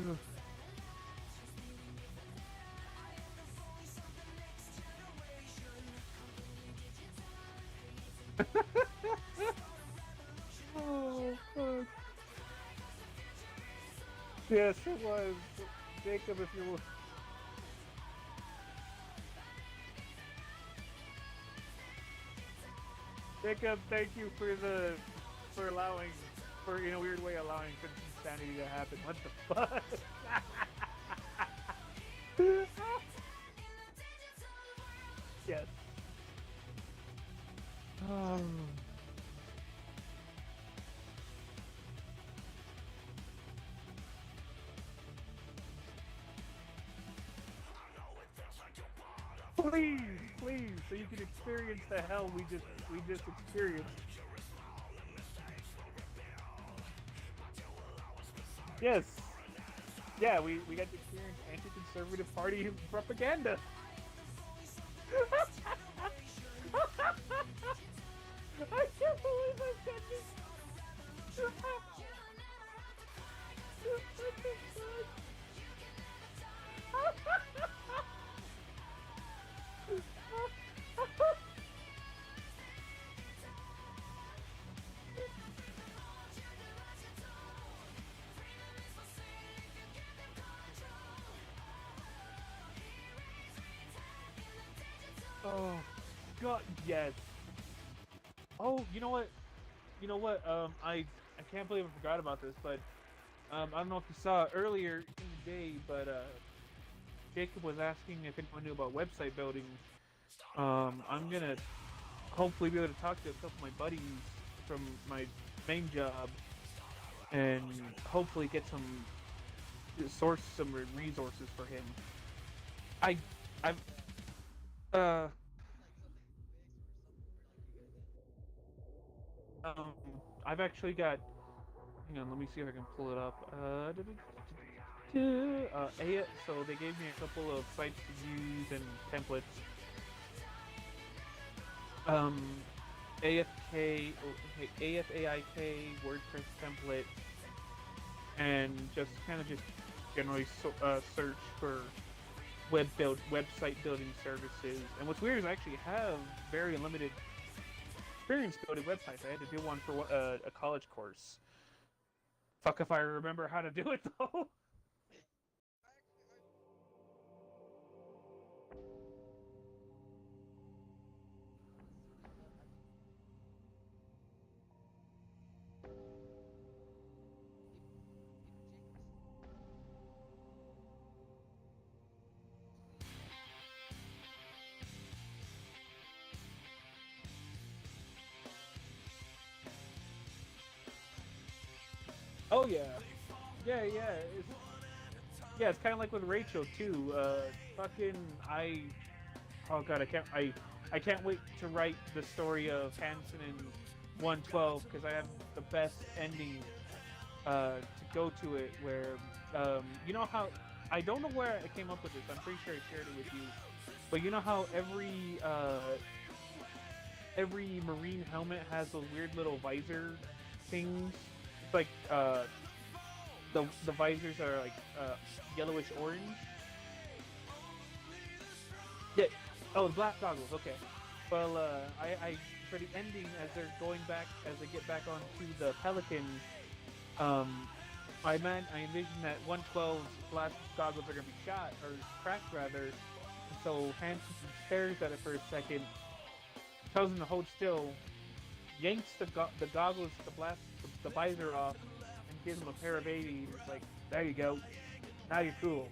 Ugh. Oh, fuck. Yes, it was. Jacob, if you were... Jacob, thank you for allowing, in a weird way, allowing for insanity to happen. What the fuck? Yes. Please, please, so you can experience the hell we just experienced. Yes. Yeah, we got to experience anti-conservative party propaganda. I can't believe I said this. What the fuck? Oh, God, yes. Oh, you know what? I can't believe I forgot about this, but I don't know if you saw it earlier in the day, but Jacob was asking if anyone knew about website building. I'm gonna hopefully be able to talk to a couple of my buddies from my main job and hopefully get some resources for him. I've actually got. Hang on, let me see if I can pull it up. So they gave me a couple of sites to use and templates. AFAIK WordPress template, and just generally search for website building services. And what's weird is I actually have very limited experience building websites. I had to do one for a college course. Fuck if I remember how to do it though. Oh yeah, yeah. It's kind of like with Rachel too. Oh god, I can't wait to write the story of Hanson in 112 because I have the best ending to go to it. Where you know how I don't know where I came up with this. I'm pretty sure I shared it with you, but you know how every Marine helmet has those weird little visor things. It's like the visors are like yellowish orange. Yeah. Oh, black goggles. Okay. Well, I for the ending as they're going back as they get back onto the Pelican, I envision that 112's glass goggles are gonna be shot or cracked rather. So Hanson stares at it for a second, tells him to hold still, yanks the goggles, the visor off, and gives him a pair of 80s. It's like, there you go. Now you're cool.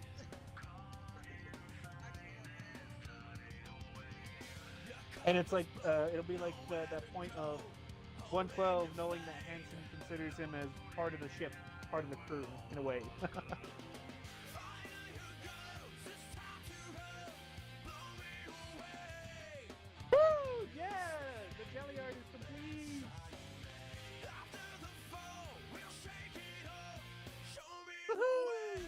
And it's like, it'll be like that point of 112 knowing that Hansen considers him as part of the ship, part of the crew, in a way. Woo! Yeah! The jelly art is complete! Woohoo!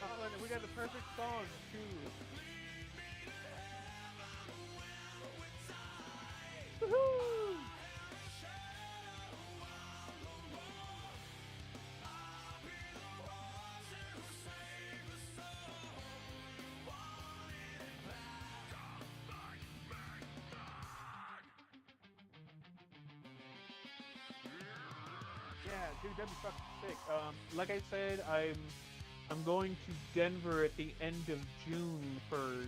Oh, and we got the perfect song, too. Woohoo! Yeah, dude, that'd be fucking sick. Like I said, I'm going to Denver at the end of June for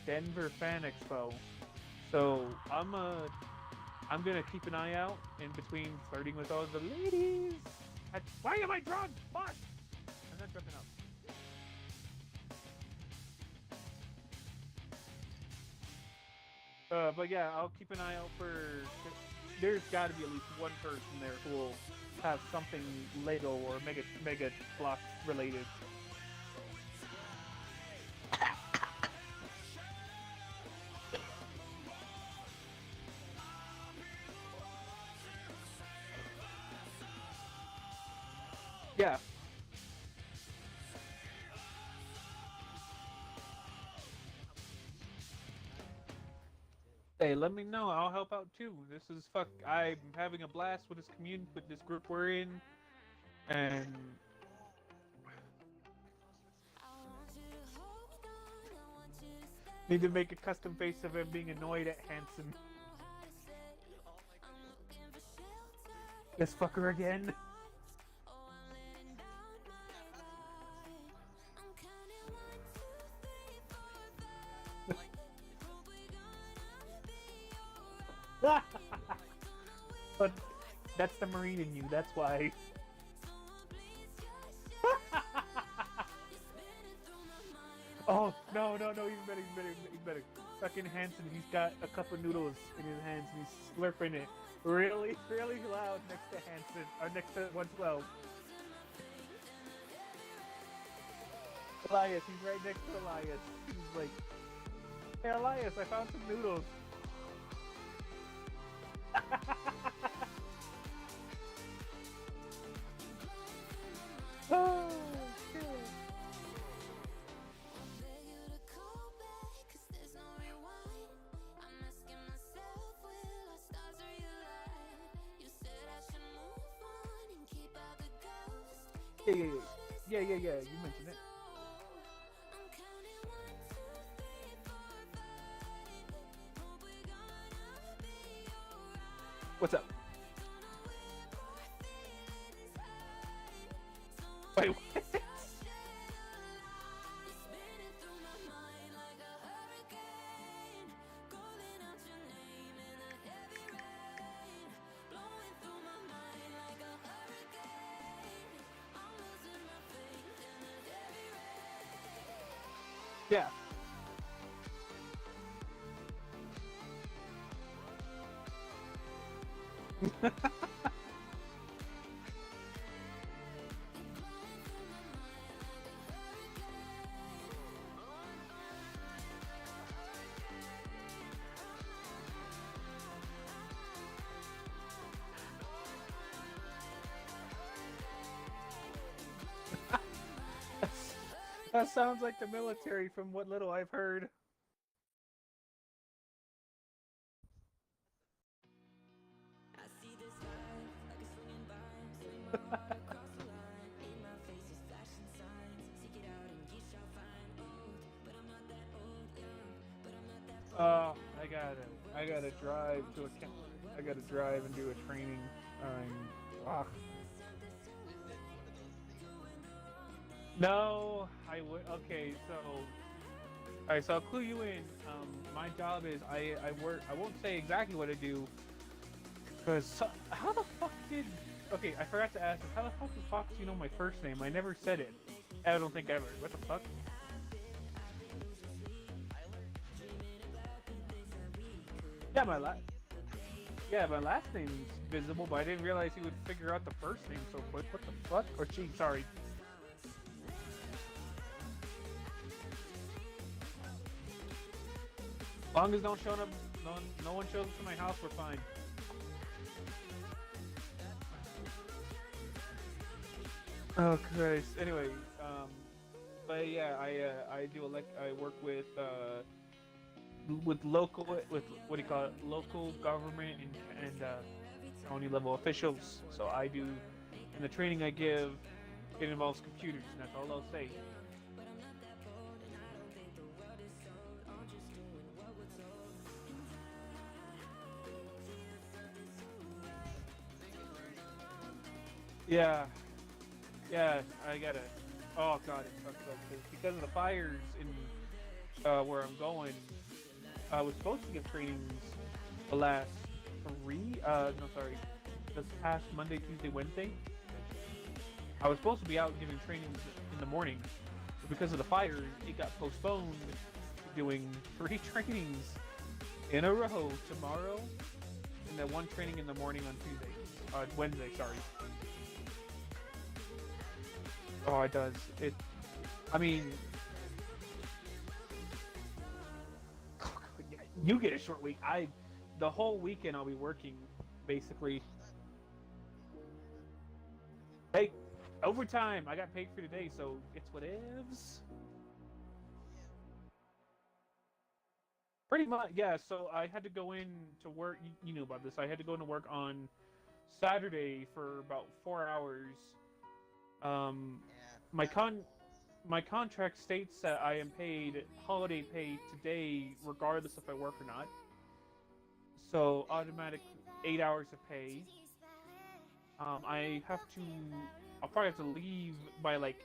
Denver Fan Expo. So I'm gonna keep an eye out in between flirting with all the ladies. Why am I drunk? Fuck! I'm not drunk enough. But yeah, I'll keep an eye out for. There's got to be at least one person there who will have something Lego or Mega Block related. Yeah. Hey, let me know. I'll help out too. This is I'm having a blast with this group we're in, and need to make a custom face of him being annoyed at Hansen. This fucker again. But that's the Marine in you, that's why. Oh, no, even better. Fucking Hansen, he's got a cup of noodles in his hands and he's slurping it really loud next to Hansen, or next to 112. Elias, he's right next to Elias. He's like, hey Elias, I found some noodles. Oh, shit. Yeah, you mentioned it. What's up? Wait, what? Yeah. That sounds like the military from what little I've heard. I gotta drive to I gotta drive and do a training. No, I would. Okay, so All right, so I'll clue you in. My job is I work. I won't say exactly what I do, because how the fuck did? Okay, I forgot to ask this. How the fuck did Fox you know my first name? I never said it. I don't think ever. What the fuck? Yeah, my last name's visible, but I didn't realize he would figure out the first name so quick. What the fuck? Or she? Sorry. As long as no one shows up to my house, we're fine. Oh Christ. Anyway, but yeah, I work with local what do you call it? Local government and county level officials. So I do, and the training I give, it involves computers, and that's all I'll say. Yeah, I got it. Oh god, it sucks though, because of the fires in where I'm going. I was supposed to give trainings the last this past Monday, Tuesday, Wednesday. I was supposed to be out giving trainings in the morning, but because of the fires, it got postponed to doing 3 trainings in a row tomorrow, and then 1 training in the morning on Wednesday, sorry. Oh, it does. I mean, you get a short week. The whole weekend I'll be working, basically. Hey, overtime. I got paid for today, so it's whatevs. Pretty much, yeah. So I had to go in to work. You knew about this. I had to go into work on Saturday for about 4 hours. My contract states that I am paid holiday pay today, regardless if I work or not. So automatic 8 hours of pay. I'll probably have to leave by like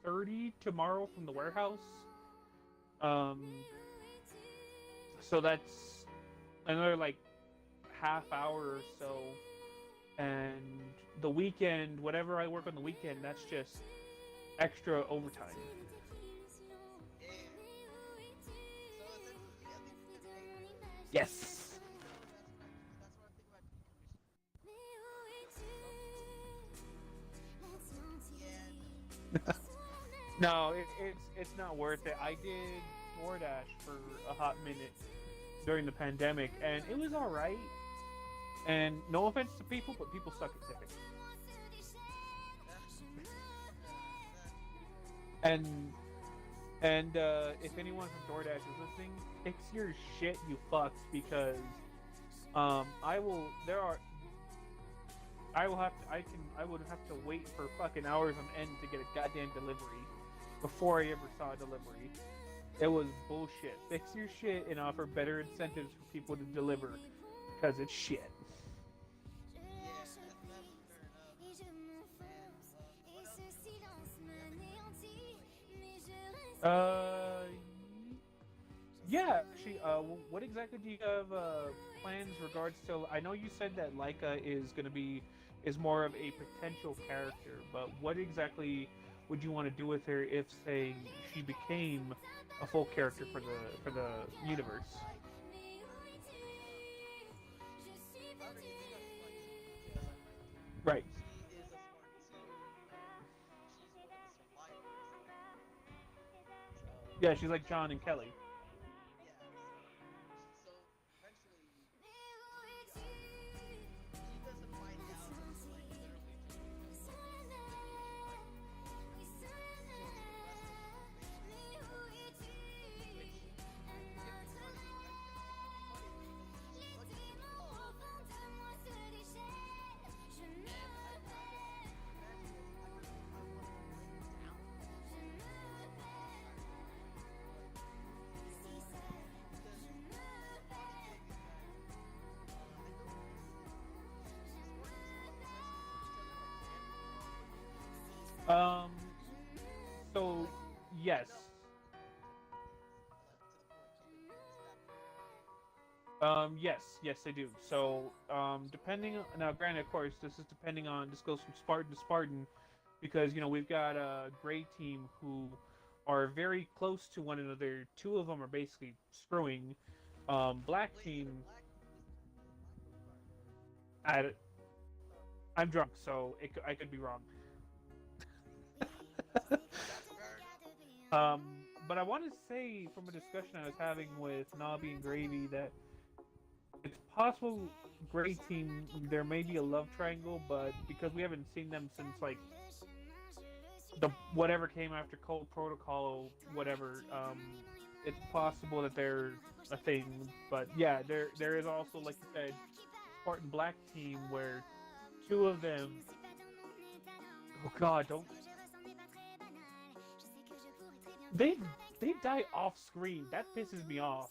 30 tomorrow from the warehouse. So that's another like half hour or so, and the weekend, whatever I work on the weekend, that's just extra overtime. Yes. No, it's not worth it. I did DoorDash for a hot minute during the pandemic, and it was all right. And no offense to people, but people suck at tipping. And if anyone from DoorDash is listening, fix your shit, you fucks, because I would have to wait for fucking hours on end to get a goddamn delivery before I ever saw a delivery. It was bullshit. Fix your shit and offer better incentives for people to deliver, because it's shit. Yeah, actually, what exactly do you have plans regards to? I know you said that Laika is more of a potential character, but what exactly would you want to do with her if, say, she became a full character for the universe? Right. Yeah, she's like John and Kelly. So yes, Yes, they do. So, depending now, granted, of course, this is depending on this goes from Spartan to Spartan, because we've got a gray team who are very close to one another. Two of them are basically screwing. Black team. I'm drunk, so I could be wrong. But I want to say from a discussion I was having with Nobby and Gravy that it's possible Gray team there may be a love triangle, but because we haven't seen them since like the whatever came after Cold Protocol, whatever, it's possible that they're a thing. But yeah, there is also, like you said, Spartan Black team where two of them. Oh God, don't. They die off screen. That pisses me off.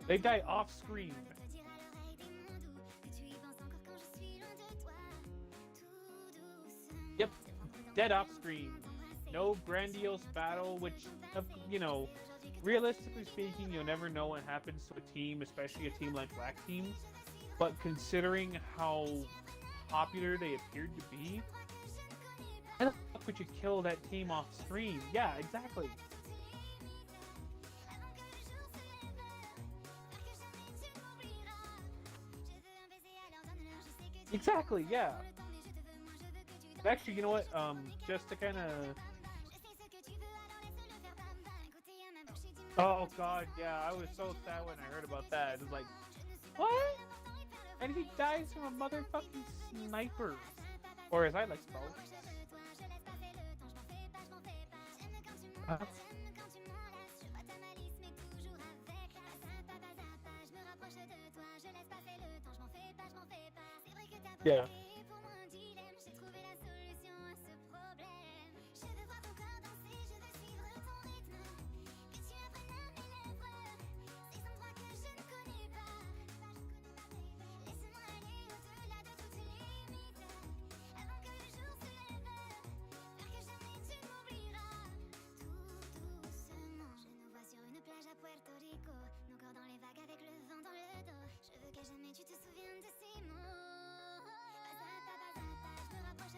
They die off screen. Yep, dead off screen. No grandiose battle, which, realistically speaking, you'll never know what happens to a team, especially a team like Black teams. But considering how popular they appeared to be, how the fuck would you kill that team off screen? Yeah, exactly. Exactly, yeah. Actually, you know what? Just to kind of... Oh God, yeah, I was so sad when I heard about that. It was like, what? And he dies from a motherfucking sniper. Or as I like to call it. Yeah.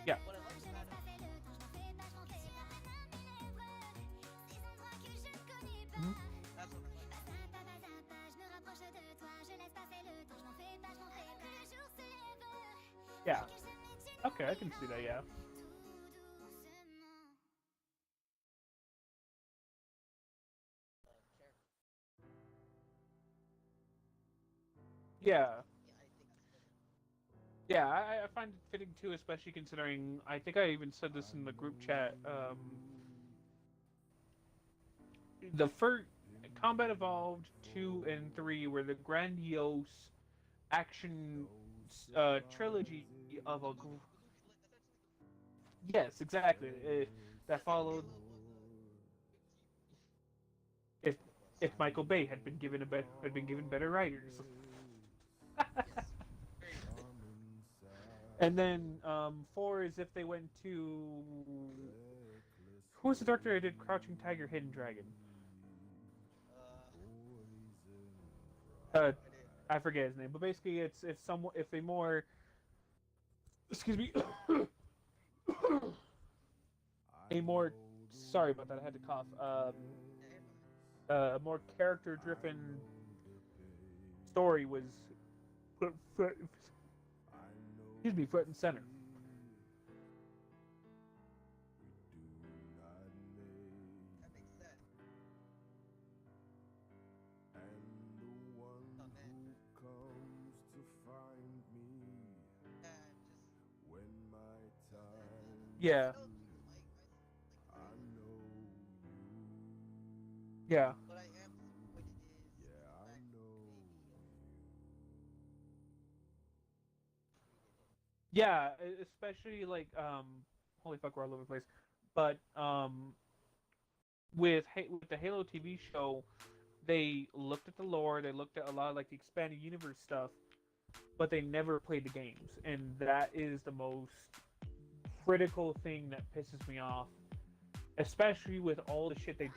Yeah. Yeah. Okay, I can see that, yeah. Yeah. Yeah, I find it fitting too, especially considering, I think I even said this in the group chat, the first Combat Evolved 2 and 3 were the grandiose action trilogy of a... Yes, exactly. That followed... If Michael Bay had been given better writers. And then 4 is if they went to... Who was the director who did Crouching Tiger, Hidden Dragon? I forget his name, but basically it's a more... Excuse me. A more... Sorry about that, I had to cough. A more character-driven story was front and center. That makes sense. Yeah. Yeah. But I am disappointed is the fact that Yeah, especially like holy fuck, we're all over the place. But with the Halo TV show, they looked at the lore, they looked at a lot of like the expanded universe stuff, but they never played the games, and that is the most critical thing that pisses me off. Especially with all the shit they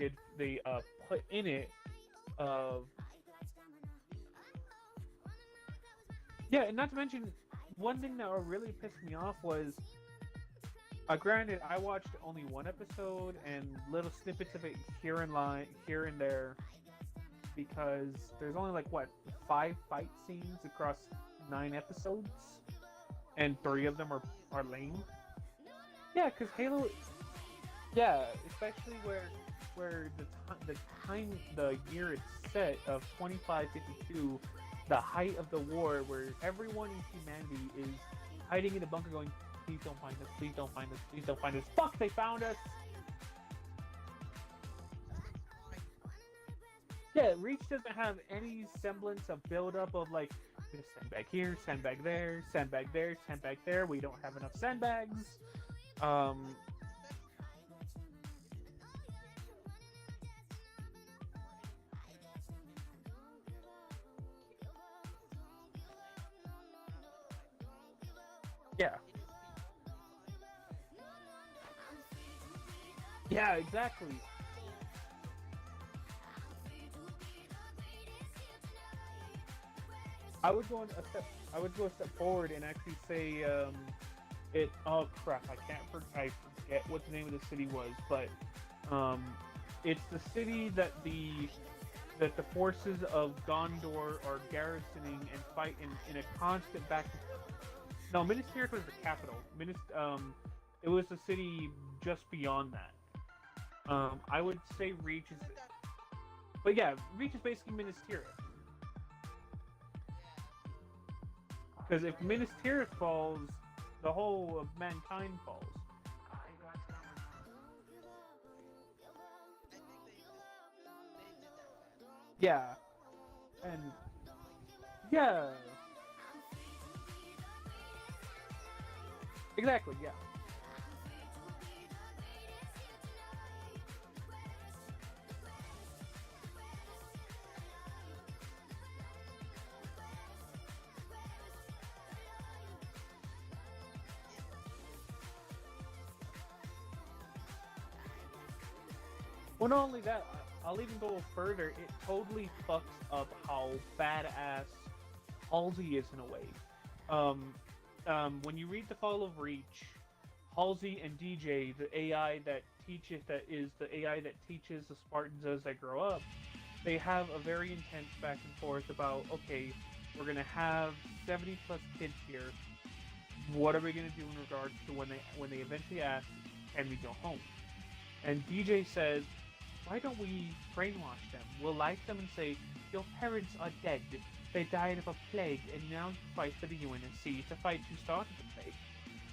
put in it of Yeah, and not to mention, one thing that really pissed me off was, granted, I watched only one episode and little snippets of it here and there, because there's only like what 5 fight scenes across 9 episodes, and 3 of them are lame. Yeah, because Halo. Yeah, especially where the year it's set of 2552, the height of the war, where everyone in humanity is hiding in a bunker, going, "Please don't find us! Please don't find us! Please don't find us! Fuck! They found us!" Yeah, Reach doesn't have any semblance of build-up of like, just sandbag here, sandbag there, sandbag there, sandbag there. We don't have enough sandbags. Yeah. Yeah, exactly. I would go a step forward and actually say, oh crap, I forget what the name of the city was, but it's the city that the forces of Gondor are garrisoning and fighting in a constant back. No, Minas Tirith was the capital. It was the city just beyond that. I would say Reach is, but yeah, Reach is basically Minas Tirith. Because if Minas Tirith falls, the whole of mankind falls. Yeah. And yeah. Exactly, yeah. Well, not only that, I'll even go further. It totally fucks up how badass Halsey is in a way. When you read The Fall of Reach, Halsey and DJ, the AI that is the AI that teaches the Spartans as they grow up, they have a very intense back and forth about, okay, we're gonna have 70 plus kids here. What are we gonna do in regards to when they eventually ask, can we go home? And DJ says, why don't we brainwash them? We'll lie to them and say, your parents are dead. They died of a plague, and now you fight for the UNSC to fight who started the plague.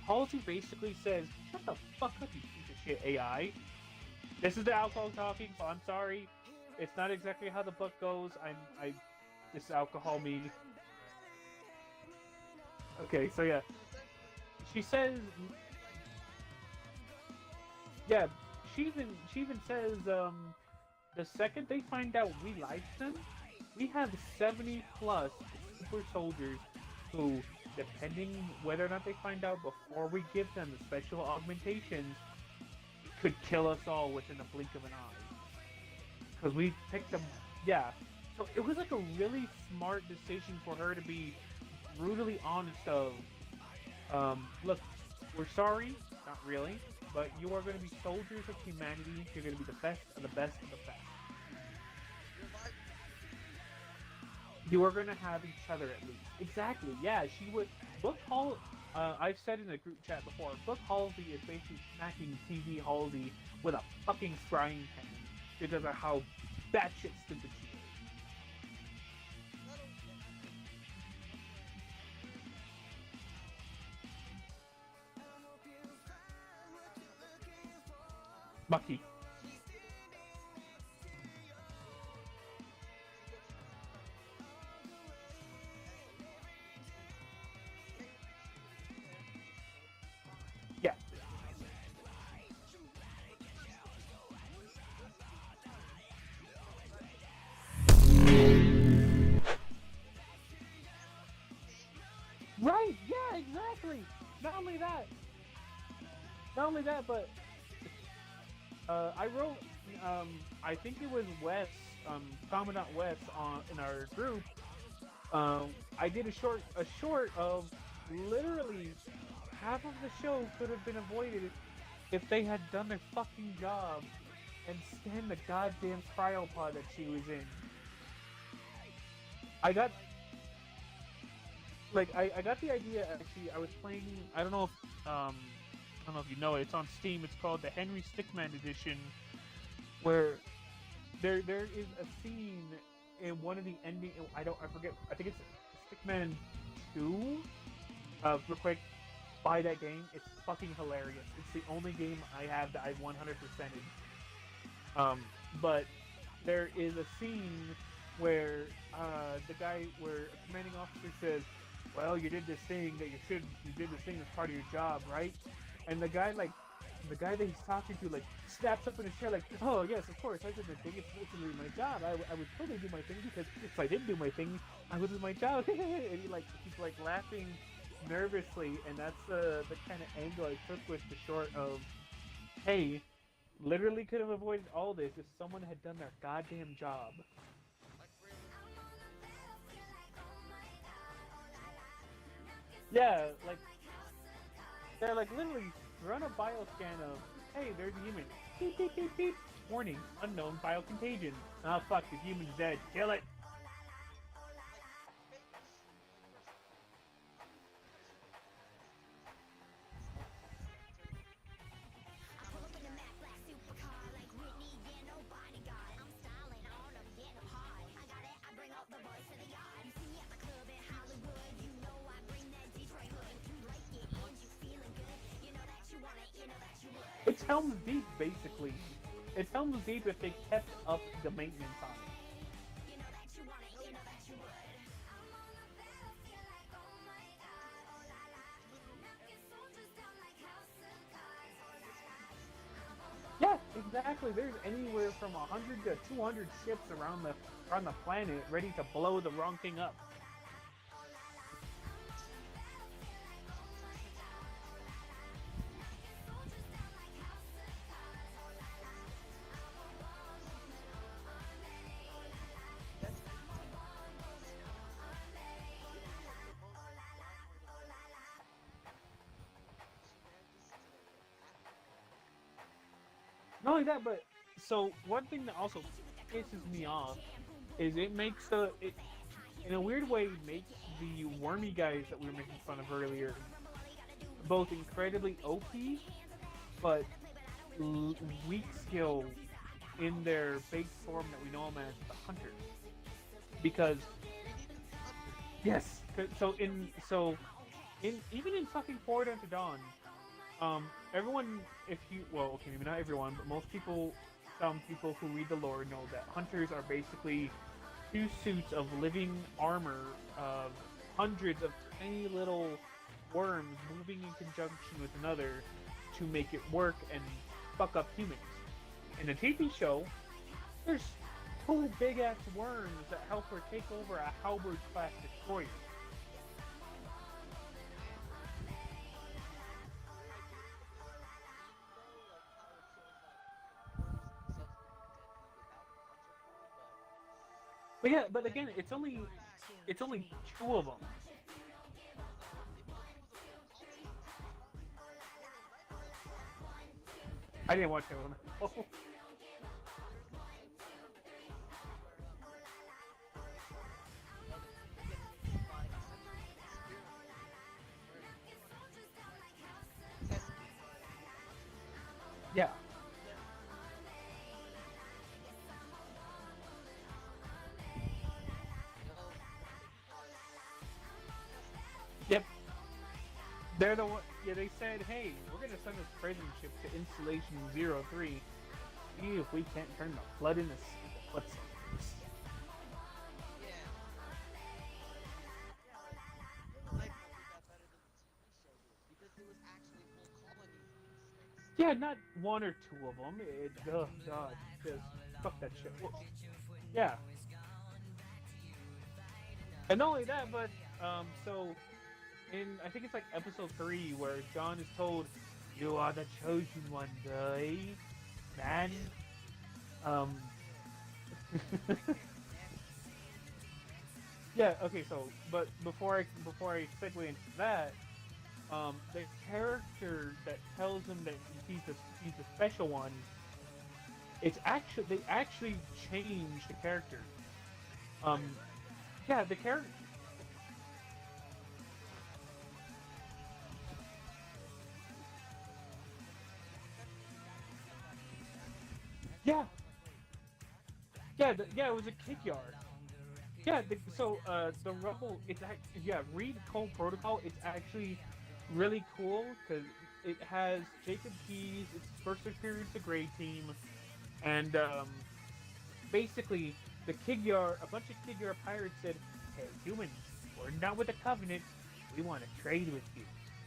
Halsey basically says, shut the fuck up, you piece of shit AI. This is the alcohol talking, so I'm sorry. It's not exactly how the book goes. This is alcohol me. Okay, so yeah. She says, yeah, she even says, the second they find out we lied to them, we have 70 plus super soldiers who, depending whether or not they find out before we give them the special augmentations, could kill us all within a blink of an eye. Because we picked them, yeah. So it was like a really smart decision for her to be brutally honest of, look, we're sorry, not really, but you are going to be soldiers of humanity. You're going to be the best of the best of the best. You are going to have each other at least. Exactly, yeah, she would. Book Hall, I've said in the group chat before, Book Halsey is basically smacking TV Halsey with a fucking frying pan because of how batshit stupid she is. Bucky. Yeah. Right, yeah, exactly. Not only that, but I wrote, I think it was Wes, Commandant Wes in our group. I did a short of literally half of the show could have been avoided if they had done their fucking job and scanned the goddamn cryopod that she was in. I got the idea. Actually, I was playing. I don't know if you know it. It's on Steam. It's called the Henry Stickmin Edition, where there is a scene in one of the ending. I forget. I think it's Stickman 2. Real quick, buy that game. It's fucking hilarious. It's the only game I have that I 100%ed. But there is a scene where where a commanding officer says, "Well, you did this thing that you did this thing as part of your job, right?" And the guy that he's talking to snaps up in his chair "Oh yes, of course, I did the thing. It's literally my job. I would totally do my thing because if I didn't do my thing, I would do my job." And he's laughing nervously, and that's the kind of angle I took with the short of, hey, literally could have avoided all this if someone had done their goddamn job. Yeah, literally run a bioscan of, hey, there's a human. Beep, beep, beep, beep. Warning, unknown biocontagion. Ah, fuck, the human's dead. Kill it. It's Helm's Deep, basically. It's Helm's Deep if they kept up the maintenance on it. Yeah, exactly. There's anywhere from 100 to 200 ships around the planet ready to blow the wrong thing up. Not only that, but so one thing that also pisses me off is it makes in a weird way, makes the wormy guys that we were making fun of earlier both incredibly OP, but weak skill in their base form that we know them as the Hunters. Because yes, even in fucking Forward Unto Dawn, everyone, maybe not everyone, but most people, some people who read the lore know that Hunters are basically two suits of living armor of hundreds of tiny little worms moving in conjunction with another to make it work and fuck up humans. In the TV show, there's two big-ass worms that help her take over a Halberd-class destroyer. But yeah, but again, it's only two of them. I didn't watch that one. Yeah. Yep. They're the one. Yeah, they said, "Hey, we're gonna send this prison ship to Installation 03. See if we can't turn the flood into flood." Yeah, not one or two of them. Oh god, just fuck that shit. Well, yeah. And not only that, but so in I think it's like episode 3 where John is told, "You are the chosen one, boy, man." Yeah. Okay. So, but before I segue into that, the character that tells him that he's a special one. They actually changed the character. Yeah, the character. Yeah. Yeah, it was a kick yard. Yeah, the Rumble, read Cole Protocol. It's actually really cool because it has Jacob Keys. It's his first experience with the Grey Team, and basically a bunch of Kid Yard pirates said, "Hey, humans, we're not with the Covenant. We want to trade with you.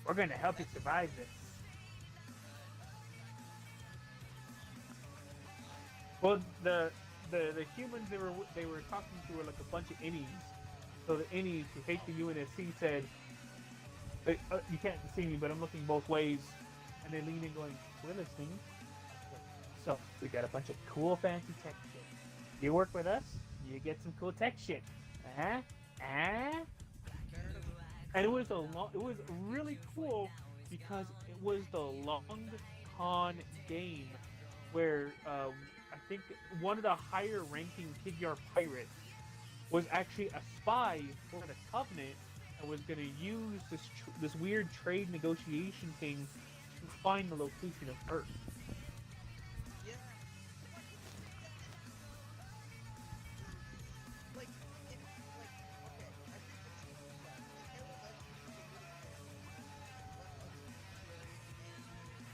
We're going to help you survive this." Well, the humans they were talking to were like a bunch of innies. So the innies who hate the UNSC said, "You can't see me, but I'm looking both ways." And they lean in, going, "We're listening. So we got a bunch of cool, fancy tech shit. You work with us, you get some cool tech shit. And it was really cool because it was the long con game where I think one of the higher ranking Kid Yard pirates was actually a spy for the Covenant and was going to use this weird trade negotiation thing to find the location of Earth. Yeah. Like, okay, I think the TV show, like, Halo Legends is a good example of what a TV series and another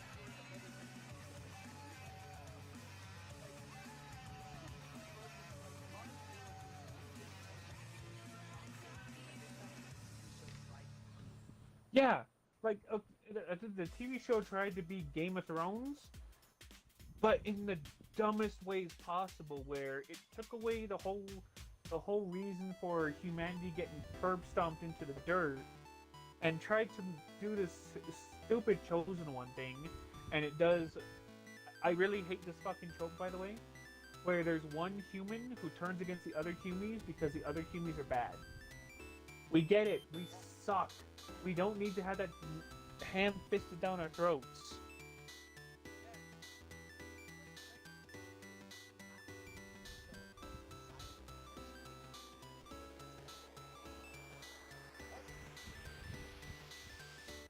Yeah, like I think the TV show tried to be Game of Thrones, but in the dumbest ways possible, where it took away the whole reason for humanity getting curb stomped into the dirt, and tried to do this stupid chosen one thing, and it does. I really hate this fucking trope, by the way, where there's one human who turns against the other humies because the other humies are bad. We get it. We suck. We don't need to have that ham-fisted down our throats.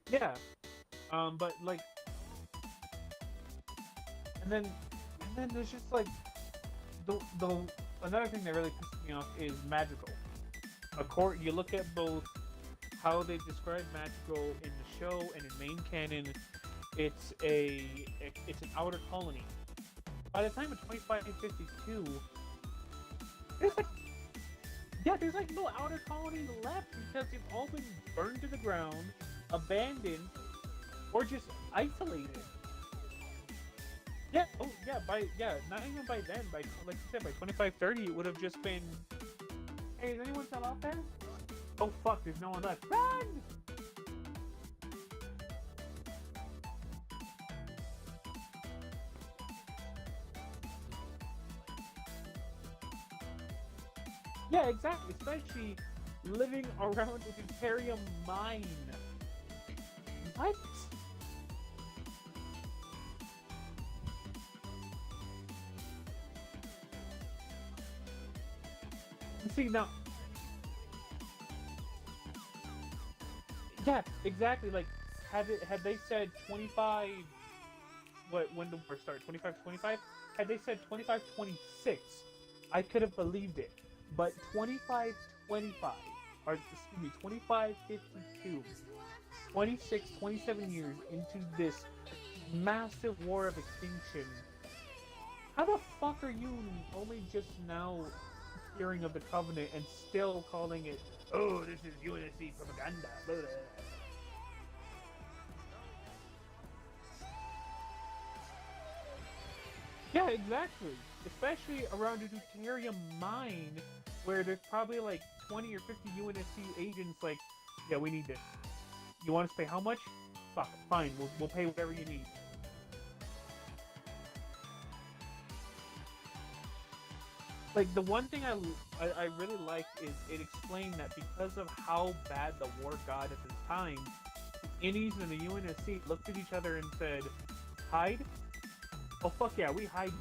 Yeah. But like, and then there's just like the another thing that really pisses me off is magical. You look at both how they describe magical in the show and in main canon. It's an outer colony. By the time of 2552, there's like no outer colony left because they've all been burned to the ground, abandoned, or just isolated. Yeah, not even by then. Like you said, by 2530, it would have just been. Hey, is anyone still out there? Oh fuck, there's no one left. Run! Yeah, exactly. Especially living around a Deuterium mine. What? See now. Yeah, exactly. Like, had they said 25? When the war started? 25-25? Had they said 25-26, I could have believed it. But 25-25, or excuse me, 25-52, 26, 27 years into this massive war of extinction. How the fuck are you only just now hearing of the Covenant and still calling it, "Oh, this is UNSC propaganda"? Blah, blah, blah. Yeah, exactly. Especially around a deuterium mine, where there's probably like 20 or 50 UNSC agents. Like, yeah, we need this. You want us to pay how much? Fuck, fine. We'll pay whatever you need. Like the one thing I really like is it explained that because of how bad the war got at this time, the Innies and the UNSC looked at each other and said, "Hide? Oh fuck yeah, we hide.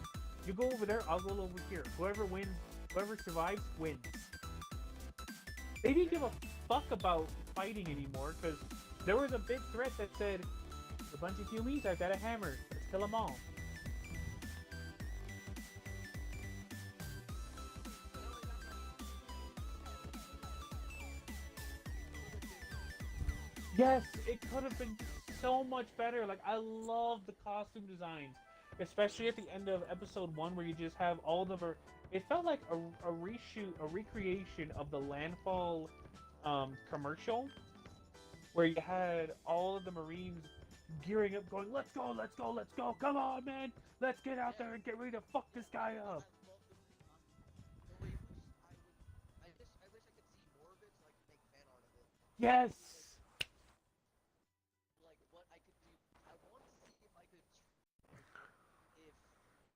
You go over there, I'll go over here. Whoever wins, whoever survives, wins." They didn't give a fuck about fighting anymore because there was a big threat that said, "A bunch of humies, I've got a hammer. Let's kill them all." Yes, it could have been so much better. Like, I love the costume designs, especially at the end of episode 1 where you just have all the... It felt like a reshoot, a recreation of the Landfall commercial, where you had all of the Marines gearing up, going, "Let's go, let's go, let's go, come on, man! Let's get out there and get ready to fuck this guy up!" I wish I could see more of it so I could make fan art of it. Yes! Like, what I could do, I want to see if I could, if,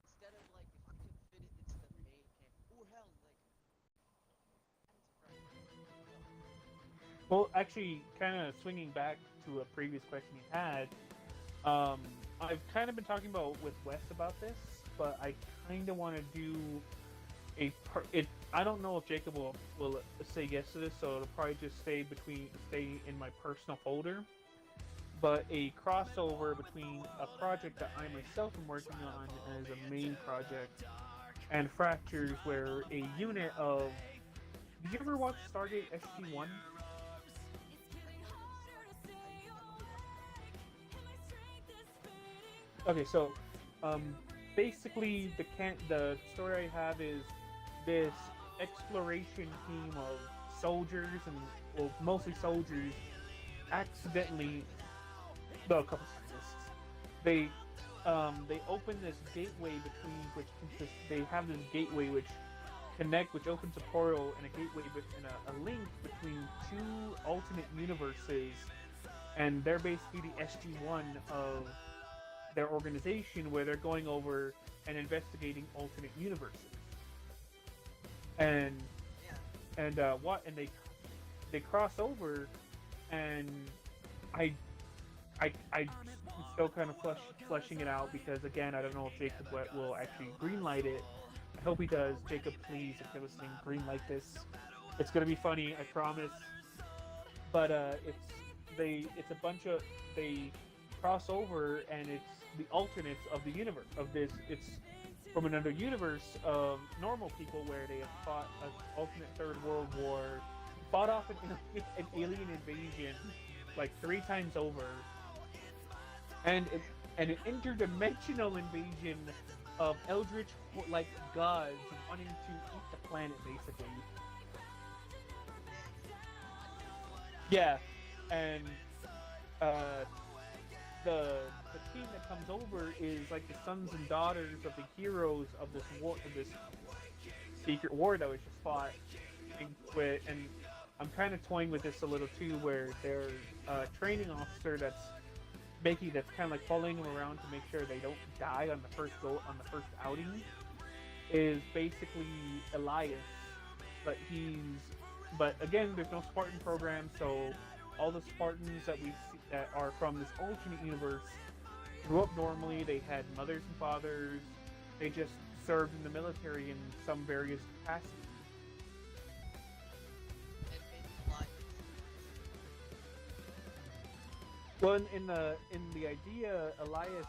instead of, like, if I could fit it into the main camp, or hell, like, Well, actually, kind of swinging back to a previous question you had, I've kind of been talking about with Wes about this, but I kind of want to do I don't know if Jacob will say yes to this, so it'll probably just stay in my personal folder. But a crossover between a project that I myself am working on as a main project and Fractures, where a unit of... Did you ever watch Stargate SG-1? Okay, so basically the story I have is this exploration team of soldiers and, well, mostly soldiers, accidentally, no, a couple scientists, they open this gateway between they have this gateway which opens a portal and a gateway and a link between two alternate universes, and they're basically the SG-1 of their organization, where they're going over and investigating alternate universes. And they cross over, and I'm still kind of fleshing it out, because again, I don't know if Jacob will actually greenlight it. I hope he does. Jacob, please, if you're listening, greenlight this. It's gonna be funny, I promise. But it's a bunch of, they cross over, and it's the alternates of the universe of this. It's from another universe of normal people where they have fought an alternate Third World War, fought off an alien invasion like 3 times over, and an interdimensional invasion of eldritch like gods wanting to eat the planet, basically. Yeah, and the team that comes over is like the sons and daughters of the heroes of this war, of this secret war that was just fought. And I'm kind of toying with this a little too, where their training officer that's kind of like following them around to make sure they don't die on the first outing is basically Elias, but again, there's no Spartan program, so all the Spartans that we see that are from this alternate universe grew up normally. They had mothers and fathers. They just served in the military in some various capacities. Well, in the idea, Elias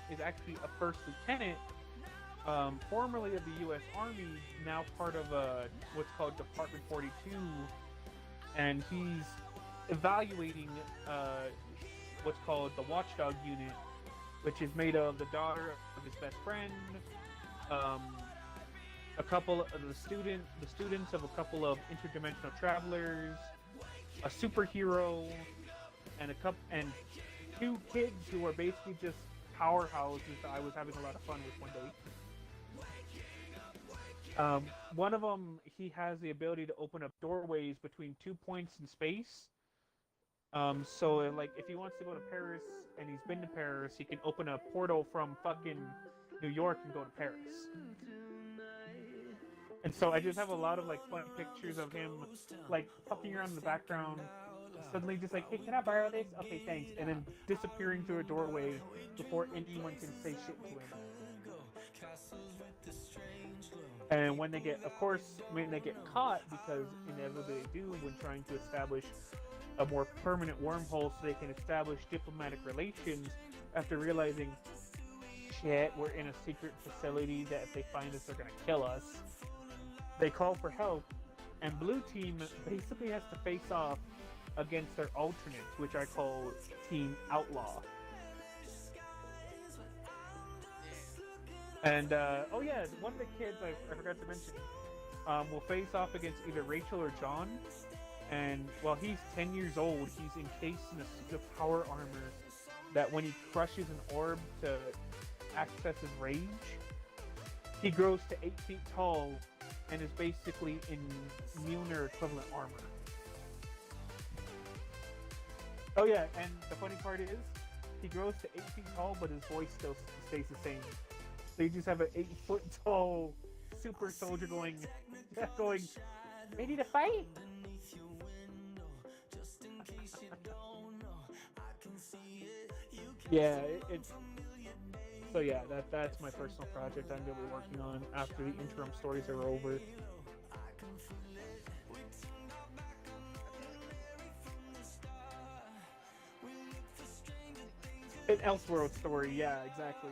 is actually a first lieutenant, formerly of the U.S. Army, now part of what's called Department 42, and he's evaluating what's called the Watchdog Unit, which is made of the daughter of his best friend, a couple of the students of a couple of interdimensional travelers, a superhero, and 2 kids who are basically just powerhouses that I was having a lot of fun with one day. One of them, he has the ability to open up doorways between 2 points in space. So, like, if he wants to go to Paris and he's been to Paris, he can open a portal from fucking New York and go to Paris. And so I just have a lot of like funny pictures of him like fucking around in the background, suddenly just like, hey, can I borrow this? Okay, thanks, and then disappearing through a doorway before anyone can say shit to him. And when they get, of course, when they get caught, because inevitably they do when trying to establish a more permanent wormhole so they can establish diplomatic relations after realizing, shit, we're in a secret facility that if they find us, they're gonna kill us. They call for help, and Blue Team basically has to face off against their alternates, which I call Team Outlaw. And, oh yeah, one of the kids, I forgot to mention, will face off against either Rachel or John. And while he's 10 years old, he's encased in a suit of power armor that when he crushes an orb to access his rage, he grows to 8 feet tall and is basically in Mjolnir equivalent armor. Oh yeah, and the funny part is, he grows to 8 feet tall, but his voice still stays the same. So you just have an 8-foot tall super soldier going, ready to fight? Yeah, it's so yeah, that's my personal project I'm gonna be working on after the interim stories are over. An Elseworld story, yeah, exactly.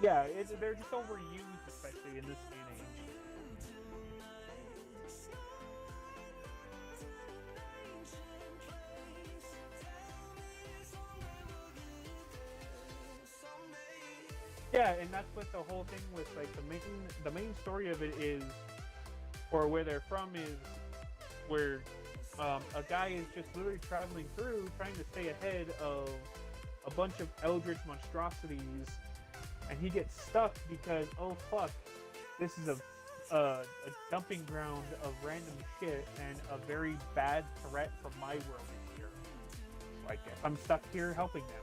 Yeah, they're just overused, especially in this day and age. Yeah, and that's what the whole thing with like the main story of it is, or where they're from is, where a guy is just literally traveling through, trying to stay ahead of a bunch of eldritch monstrosities. And he gets stuck because, oh fuck, this is a dumping ground of random shit and a very bad threat from my world here. So I guess I'm stuck here helping them.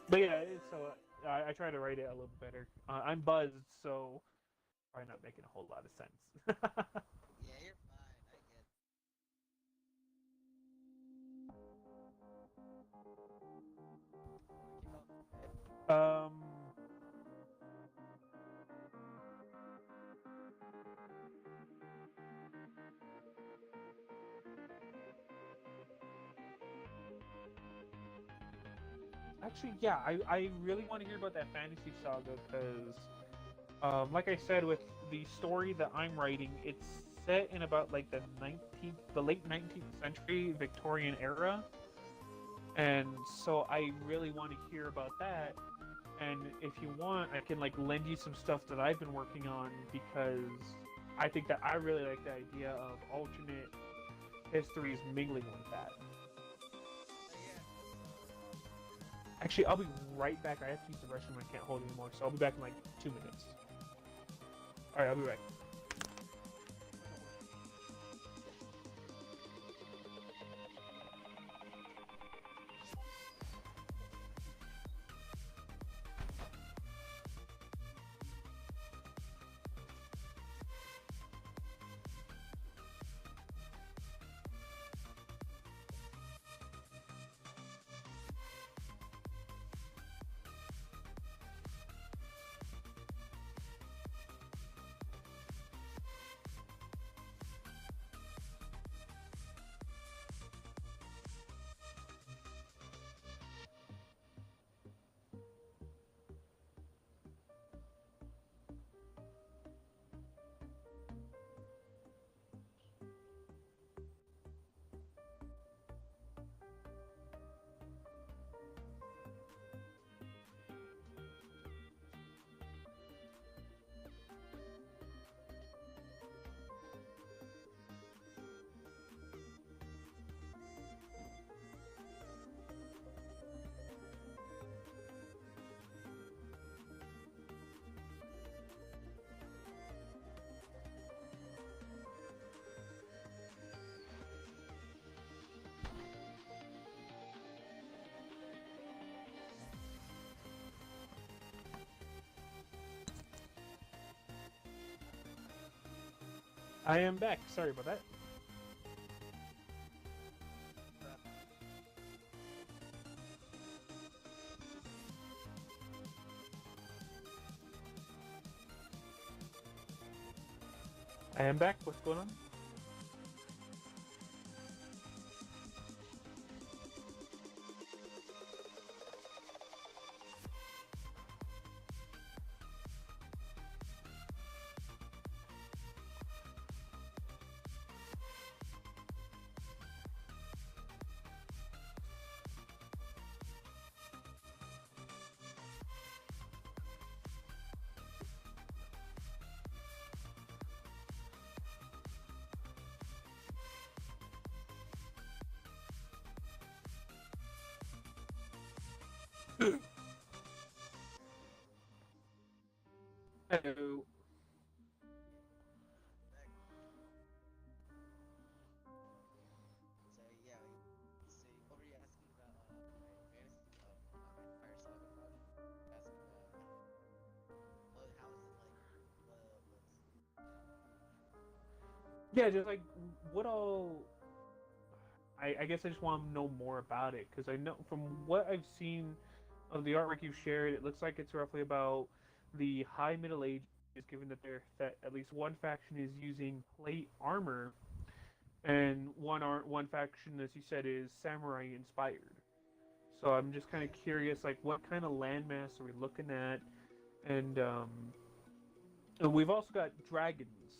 But yeah, so I try to write it a little better. I'm buzzed, so probably not making a whole lot of sense. Yeah, you're fine. I get it. Um. Actually, yeah, I really want to hear about that fantasy saga because, like I said, with the story that I'm writing, it's set in about like the late 19th century Victorian era, and so I really want to hear about that. And if you want, I can like lend you some stuff that I've been working on because I think that I really like the idea of alternate histories mingling with that. Actually, I'll be right back. I have to use the restroom. I can't hold anymore, so I'll be back in like 2 minutes. Alright, I'll be right. I am back. Sorry about that. I am back. What's going on? Hello. So yeah, so what were you asking about my fantasy Fire Saga project? Asking what how is it like what's Yeah, just like what all. I guess I just want to know more about it because I know from what I've seen of the artwork you've shared, it looks like it's roughly about the high Middle Ages, given that that at least one faction is using plate armor, and one faction, as you said, is samurai inspired. So I'm just kind of curious, like what kind of landmass are we looking at, and we've also got dragons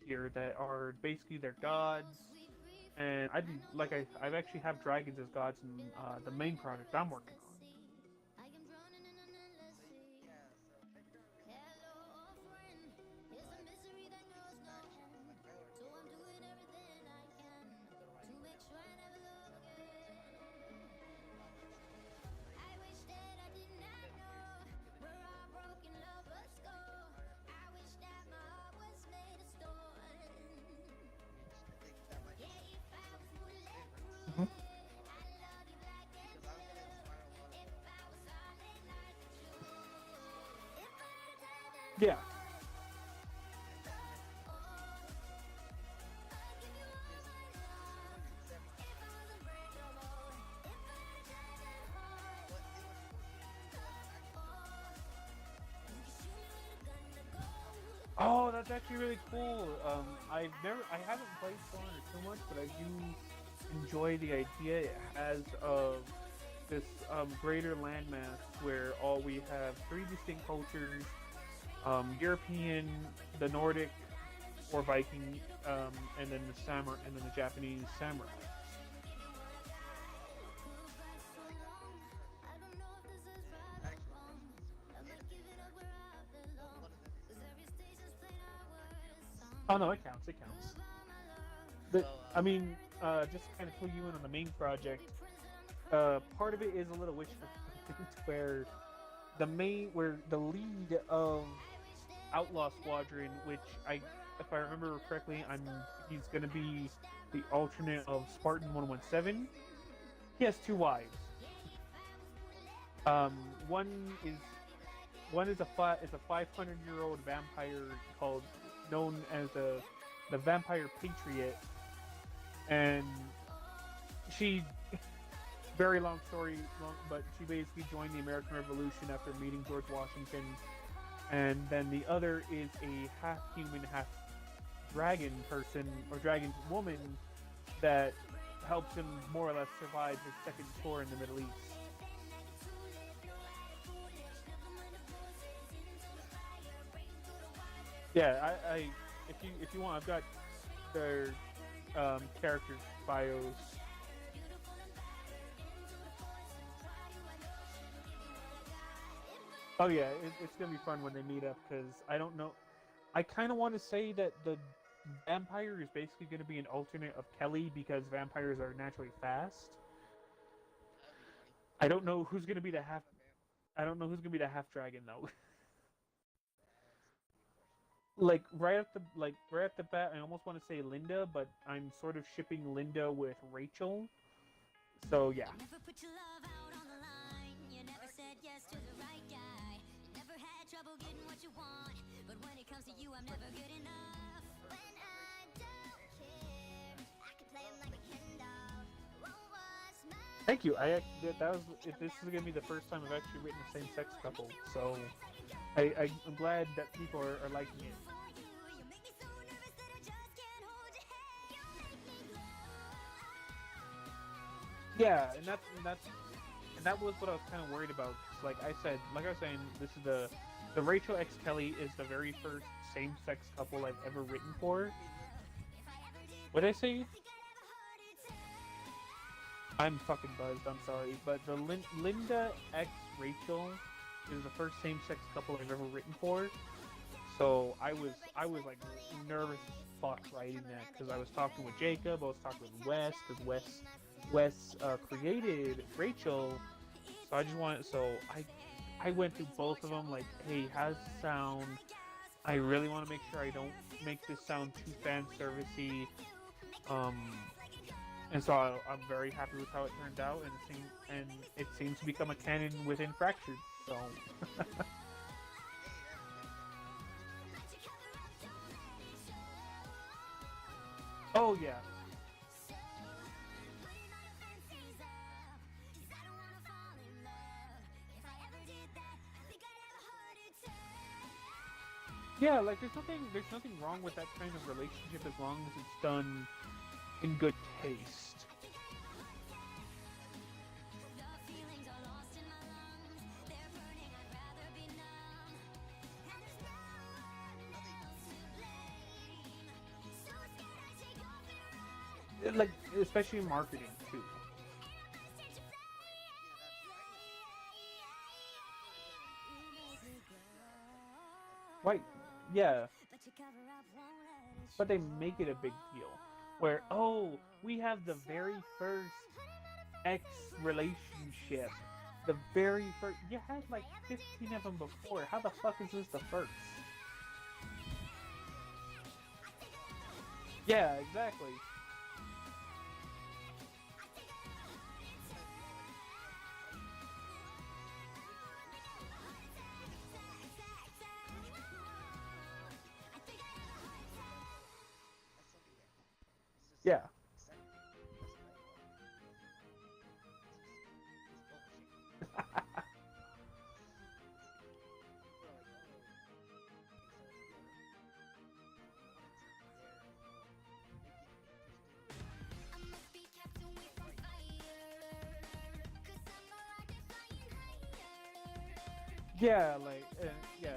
here that are basically their gods. And I've actually have dragons as gods in the main project I'm working on. Yeah. Oh, that's actually really cool. I haven't played Spawn too much, but I do enjoy the idea it has of this greater landmass where we have three distinct cultures: European, the Nordic or Viking, and then the samurai, and then the Japanese samurai. Oh no, it counts. It counts. But I mean, just to kind of fill you in on the main project, part of it is a little wishful where the lead of Outlaw Squadron, which if I remember correctly, he's gonna be the alternate of Spartan 117. He has two wives. One is a 500-year-old vampire known as the Vampire Patriot, and she, very long story, but she basically joined the American Revolution after meeting George Washington. And then the other is a half-human, half-dragon person, or dragon woman, that helps him more or less survive his second tour in the Middle East. Yeah, if you want, I've got their character bios. Oh yeah, it's gonna be fun when they meet up, because I don't know. I kind of want to say that the vampire is basically going to be an alternate of Kelly, because vampires are naturally fast. I don't know who's going to be the half. I don't know who's going to be the half dragon though. Like right off the bat, I almost want to say Linda, but I'm sort of shipping Linda with Rachel. So yeah. Trouble getting what you want, but when it comes to you, I'm never good enough. When I Thank you. This is gonna be the first time I've actually written a same-sex couple, so I'm glad that people are liking it. Yeah, and that was what I was kind of worried about. 'Cause like I was saying, this is the Rachel X Kelly is the very first same-sex couple I've ever written for. What did I say? I'm fucking buzzed. I'm sorry, but the Linda X Rachel is the first same-sex couple I've ever written for. So I was like nervous as fuck writing that because I was talking with Jacob, I was talking with Wes because Wes created Rachel. So I just wanted I went through both of them like, hey, how's it sound? I really want to make sure I don't make this sound too fan servicey. And so I'm very happy with how it turned out, and it seems to become a canon within Fractured. So. Oh yeah. Yeah, like there's nothing wrong with that kind of relationship as long as it's done in good taste. Like, especially in marketing too. Right, yeah. But they make it a big deal. Where, oh, we have the very first X relationship. The very first. You had like 15 of them before. How the fuck is this the first? Yeah, exactly. Yeah. Yeah, like, yeah,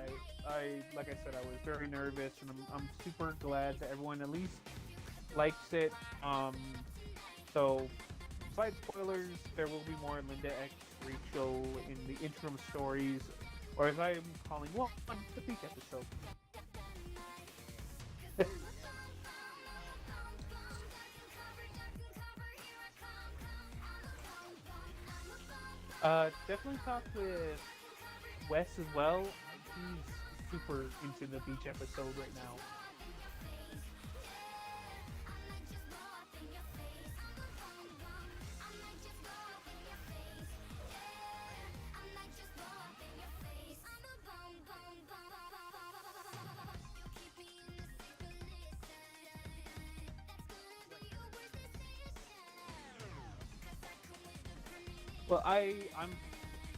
like I said, I was very nervous, and I'm super glad that everyone at least likes it. So, besides spoilers, there will be more Linda X Rachel in the interim stories, or as I am calling one, the peak episode. Definitely talk with Wes as well. He's super into the beach episode right now. Well, I'm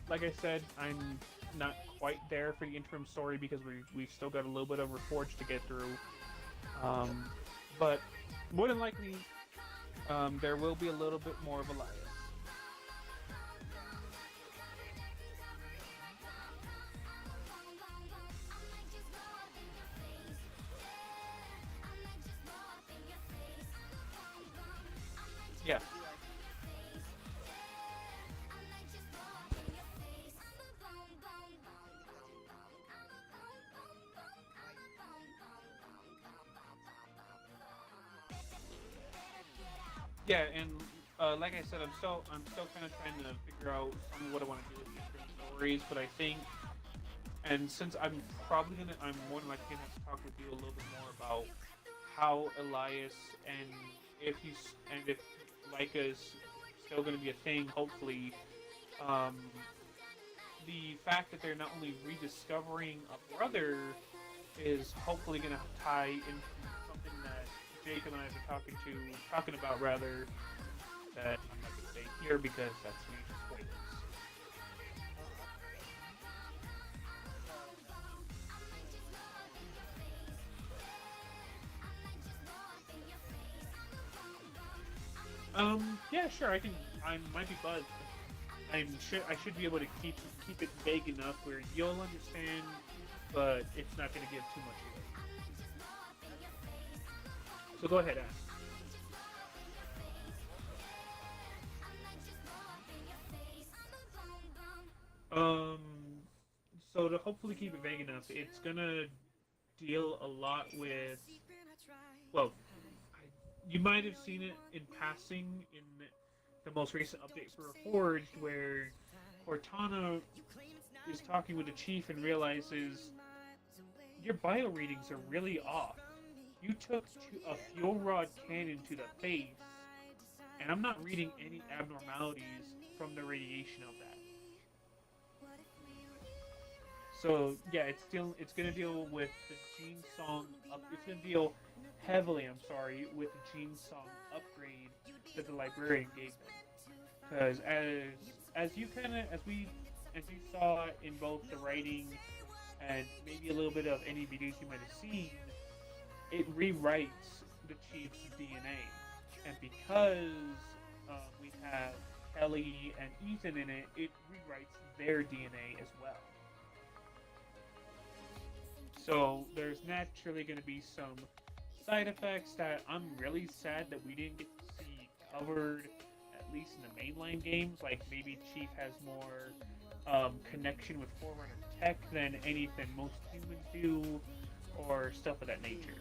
like I said, I'm not quite there for the interim story because we've still got a little bit of Reforged to get through. But more than likely, there will be a little bit more of Elias. Yeah. Yeah, and like I said, I'm still kind of trying to figure out some of what I want to do with these different stories. But I think, and since I'm more than likely gonna have to talk with you a little bit more about how Elias and if Leica's still gonna be a thing. Hopefully, the fact that they're not only rediscovering a brother is hopefully gonna tie into something that Jacob and I have been talking about, rather, that I'm not gonna say here because that's major spoilers. Yeah, sure. I might be buzzed. I should be able to keep it vague enough where you'll understand, but it's not going to give too much away. So go ahead, ask. So to hopefully keep it vague enough, it's gonna deal a lot with. Well, you might have seen it in passing in the most recent update for Reforged, where Cortana is talking with the chief and realizes your bio readings are really off. You took a fuel rod cannon to the face, and I'm not reading any abnormalities from the radiation of that. So yeah, it's gonna deal with the Gene Song it's gonna deal heavily, I'm sorry, with the Gene Song upgrade that the librarian gave them. Because as you saw in both the writing and maybe a little bit of any videos you might have seen, it rewrites the Chief's DNA. And because we have Kelly and Ethan in it, it rewrites their DNA as well. So there's naturally going to be some side effects that I'm really sad that we didn't get to see covered, at least in the mainline games. Like maybe Chief has more connection with Forerunner tech than anything most humans do, or stuff of that nature.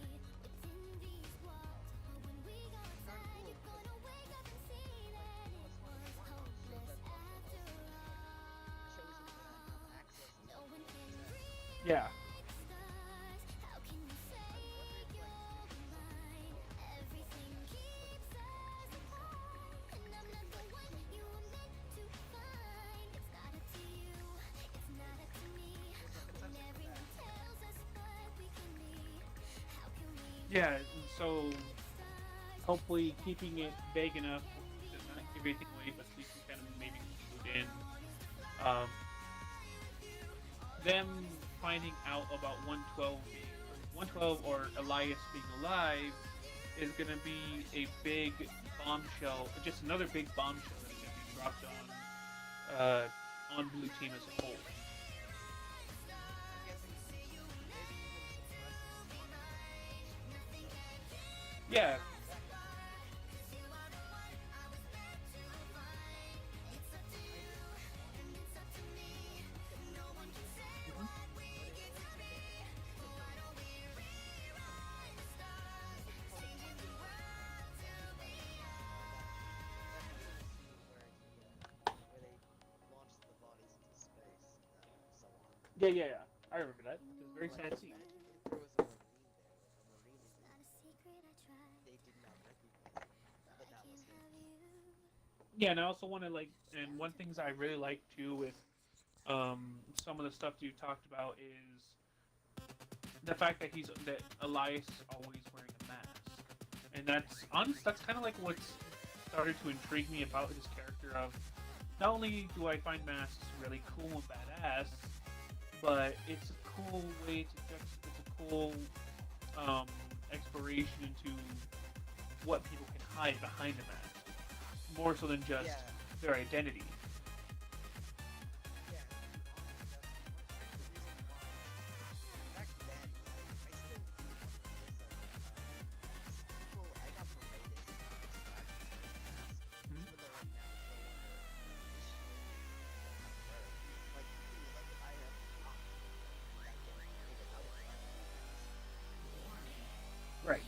Yeah. Yeah, so hopefully keeping it vague enough to not give anything away, but so you can kind of maybe include in them finding out about 112 or Elias being alive is going to be a big bombshell, just another big bombshell that is going to be dropped on Blue Team as a whole. Yeah. Yeah. I remember that. It was a very sad scene. There was a marine there, they did not recognize him, but that was him. Yeah, and I also want to and one things I really like too with some of the stuff you talked about is the fact that Elias is always wearing a mask, and that's kind of like what's started to intrigue me about his character. Of not only do I find masks really cool and badass, but it's a cool way to it's a cool exploration into what people can hide behind the mask, more so than just their identity. Right.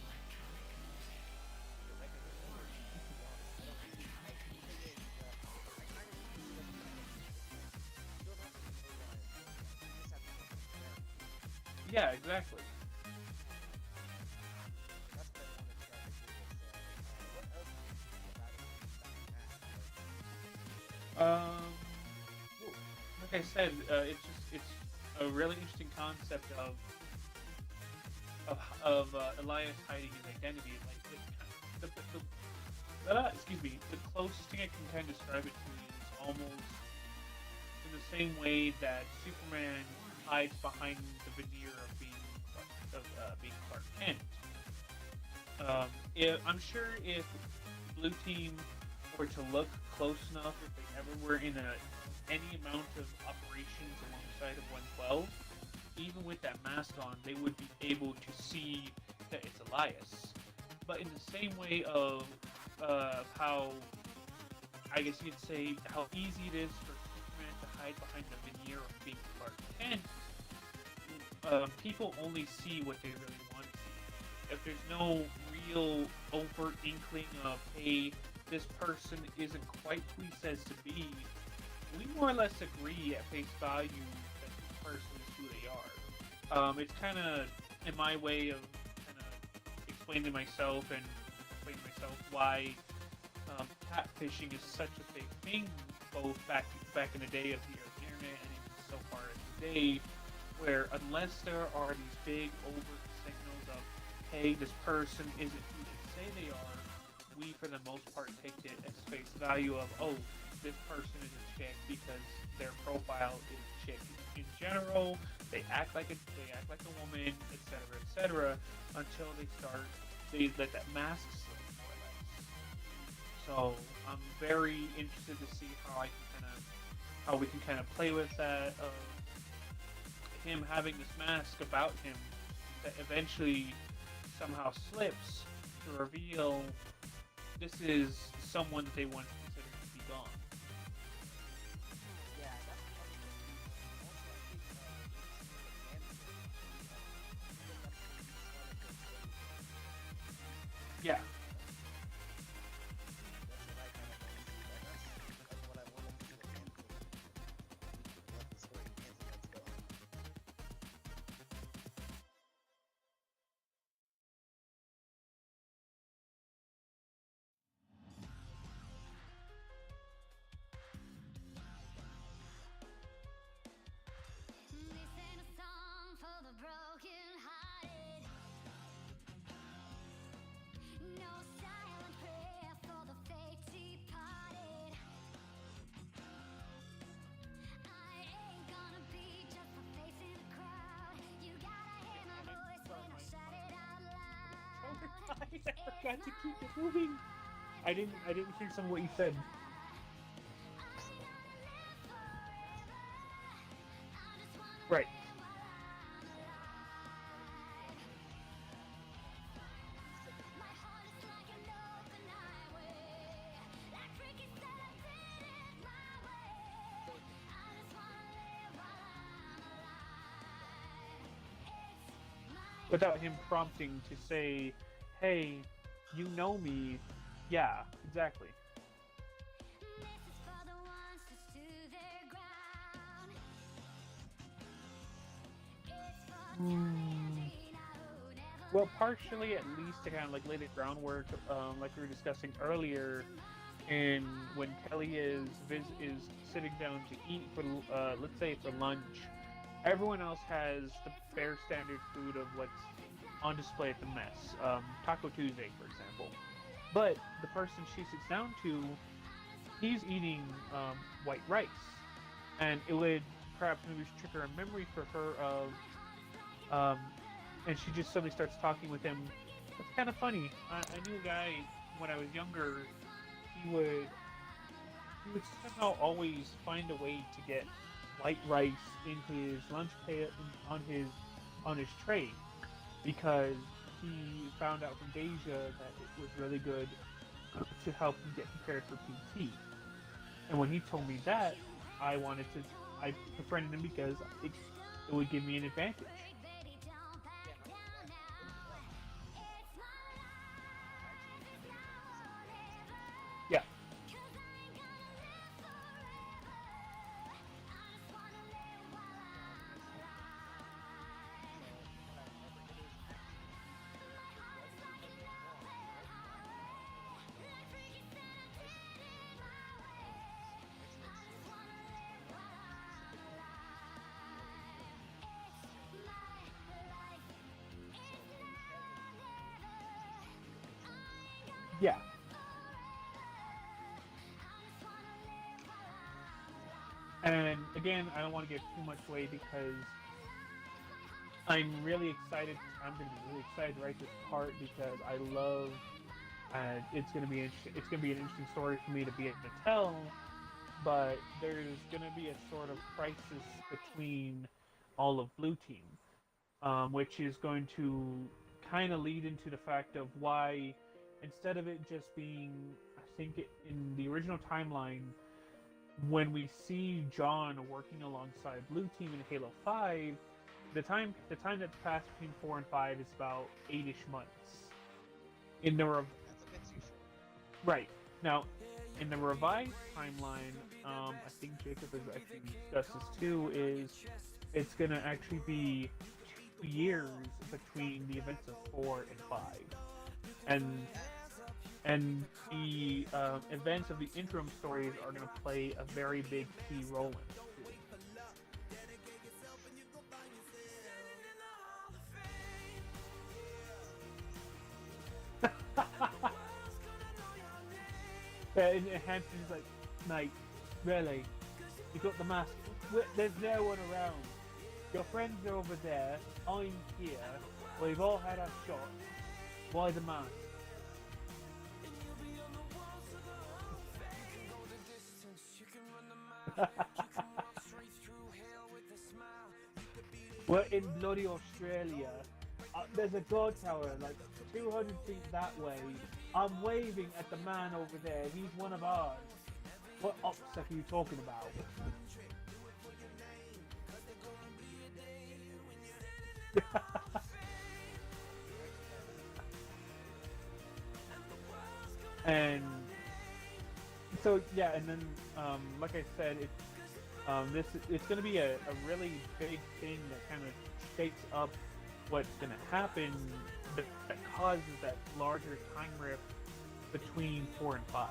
Yeah, exactly. Like I said, it's a really interesting concept of Elias hiding his identity. Like the excuse me, the closest thing I can kind of describe it to is almost in the same way that Superman hides behind the veneer of being Clark Kent. I'm sure if Blue Team were to look close enough, if they ever were in any amount of operations alongside of 112, even with that mask on, they would be able to see that it's Elias. But in the same way of how, I guess you could say, how easy it is for Superman to hide behind the veneer of being Clark Kent, people only see what they really want to see. If there's no real overt inkling of, hey, this person isn't quite who he says to be, we more or less agree at face value that this person is who they are. It's kind of, in my way of kind of explaining myself and explaining myself why catfishing is such a big thing, both back in the day of the internet and even so far as today, where unless there are these big overt signals of, hey, this person isn't who they say they are, we for the most part take it as face value of, oh, this person is a chick because their profile is chick. In general, they act like a woman, etc., until they let that mask slip, more or less. So I'm very interested to see how we can kind of play with that of him having this mask about him that eventually somehow slips to reveal this is someone that they want to consider to be gone. Yeah, that's part of it. Also, I think Yeah. that's what I kind of want to see. That's what I want to see with Anthony. Let the story of Anthony go on. This ain't a song for the broken-hearted. No silent prayer for the fate departed. I ain't gonna be just a face in a crowd. You gotta hear my voice when I shout it out loud. I forgot to keep it moving. I didn't hear some of what you said. Right. Without him prompting to say, hey, you know me. Yeah, exactly. Well, partially at least to kind of like lay the groundwork, like we were discussing earlier, and when Kelly is sitting down to eat for, let's say for lunch, everyone else has the bare standard food of what's on display at the mess, Taco Tuesday, for example. But the person she sits down to, he's eating white rice, and it would perhaps maybe trigger a memory for her of, and she just suddenly starts talking with him. It's kind of funny. I knew a guy when I was younger. He would somehow always find a way to get white rice in his lunch pail on his tray, because he found out from Deja that it was really good to help him get prepared for PT. And when he told me that, I befriended him because it would give me an advantage. Yeah. Yeah. And again, I don't want to give too much away because I'm really excited. I'm going to be really excited to write this part because I love. It's going to be it's going to be an interesting story for me to be able to tell. But there's going to be a sort of crisis between all of Blue Team, which is going to kind of lead into the fact of why, instead of it just being, I think in the original timeline, when we see John working alongside Blue Team in Halo 5, the time that's passed between 4 and 5 is about 8-ish months. In the That's a bit too short. right now, in the revised timeline, I think Jacob has actually discussed this too. Is it's gonna actually be 2 years between the events of 4 and 5, and the events of the interim stories are gonna play a very big key role in it. And Hanson's like, mate, really? You got the mask? There's no one around. Your friends are over there. I'm here. We've all had our shots. Why the mask? We're in bloody Australia. There's a guard tower like 200 feet that way. I'm waving at the man over there. He's one of ours. What ops are you talking about? And so yeah, and then like I said, it's going to be a really big thing that kind of shakes up what's going to happen that causes that larger time rift between 4 and 5.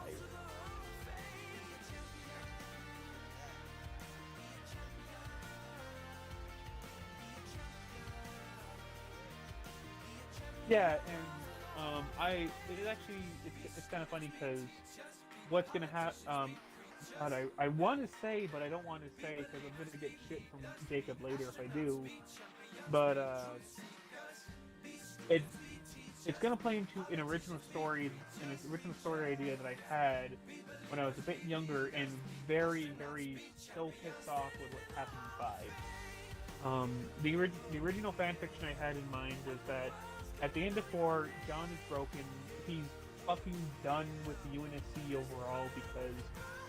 Yeah, and it's kind of funny because what's gonna happen. God, I want to say, but I don't want to say because I'm gonna get shit from Jacob later if I do. But it's gonna play into an original story idea that I had when I was a bit younger and very, very still pissed off with what happened in 5. The original fanfiction I had in mind was that at the end of 4, John is broken. He's fucking done with the UNSC overall because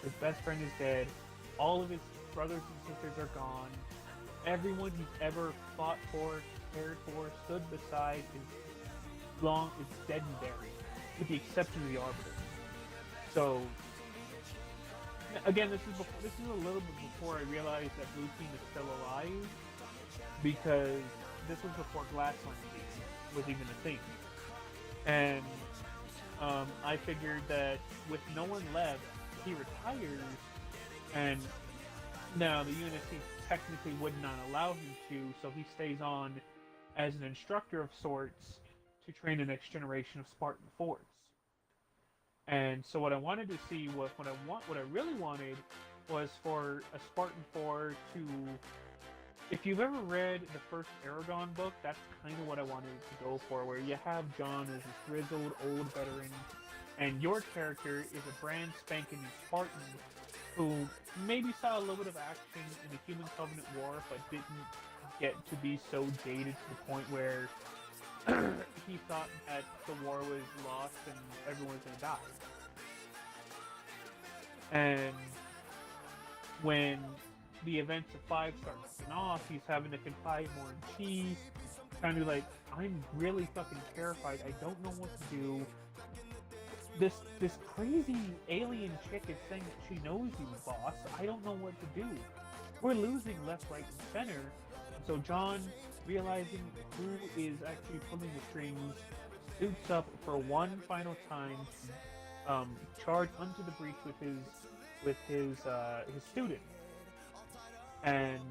his best friend is dead. All of his brothers and sisters are gone. Everyone he's ever fought for, cared for, stood beside is dead and buried, with the exception of the Arbiter. So, again, this is a little bit before I realized that Blue Team is still alive, because this was before Glassland was even a thing. And I figured that with no one left, he retires, and now the UNSC technically would not allow him to, so he stays on as an instructor of sorts to train the next generation of Spartan 4s. And so what I wanted to see was what I really wanted was for a Spartan 4 to, if you've ever read the first Aragon book, that's kind of what I wanted to go for, where you have John as this grizzled old veteran, and your character is a brand spanking new Spartan who maybe saw a little bit of action in the Human Covenant War, but didn't get to be so jaded to the point where he thought that the war was lost and everyone was going to die. And when the events of 5 start kicking off, he's having to confide more in Chi, kind of like, I'm really fucking terrified, I don't know what to do. This crazy alien chick is saying that she knows you, boss. I don't know what to do. We're losing left, right, and center. And so John, realizing who is actually pulling the strings, suits up for one final time to charge onto the breach with his student. And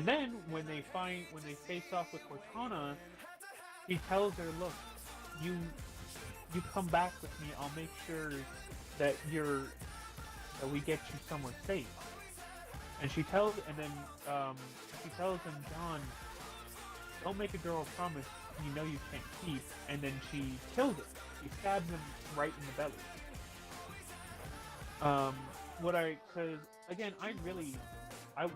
then when they face off with Cortana, he tells her, look, you come back with me, I'll make sure that we get you somewhere safe. And she tells him, John, don't make a girl a promise you know you can't keep. And then she kills him. She stabs him right in the belly. Because again,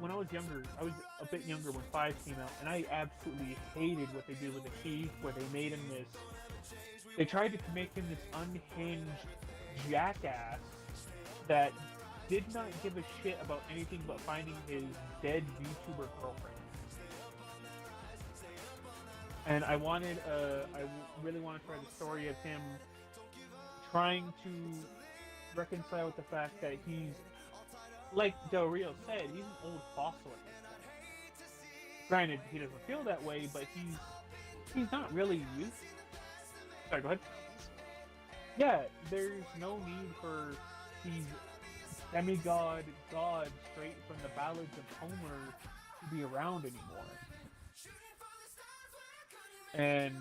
when I was younger, I was a bit younger when 5 came out, and I absolutely hated what they did with the Chief, where they made him they tried to make him this unhinged jackass that did not give a shit about anything but finding his dead YouTuber girlfriend. And I really wanted to try the story of him trying to reconcile with the fact that he's, like Del Rio said, he's an old fossil at this point. Granted, he doesn't feel that way, but he's not really used. Sorry, go ahead. Yeah, there's no need for these demigod gods straight from the ballads of Homer to be around anymore. And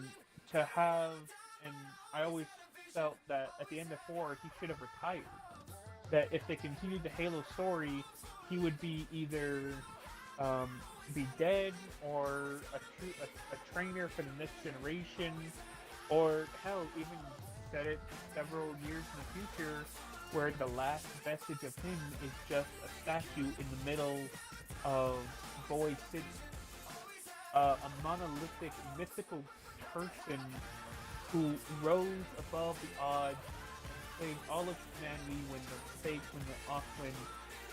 I always felt that at the end of 4, he should have retired. That if they continued the Halo story, he would be either be dead or a trainer for the next generation, or hell, even set it several years in the future where the last vestige of him is just a statue in the middle of Boy City. A monolithic, mythical person who rose above the odds and saved all of humanity when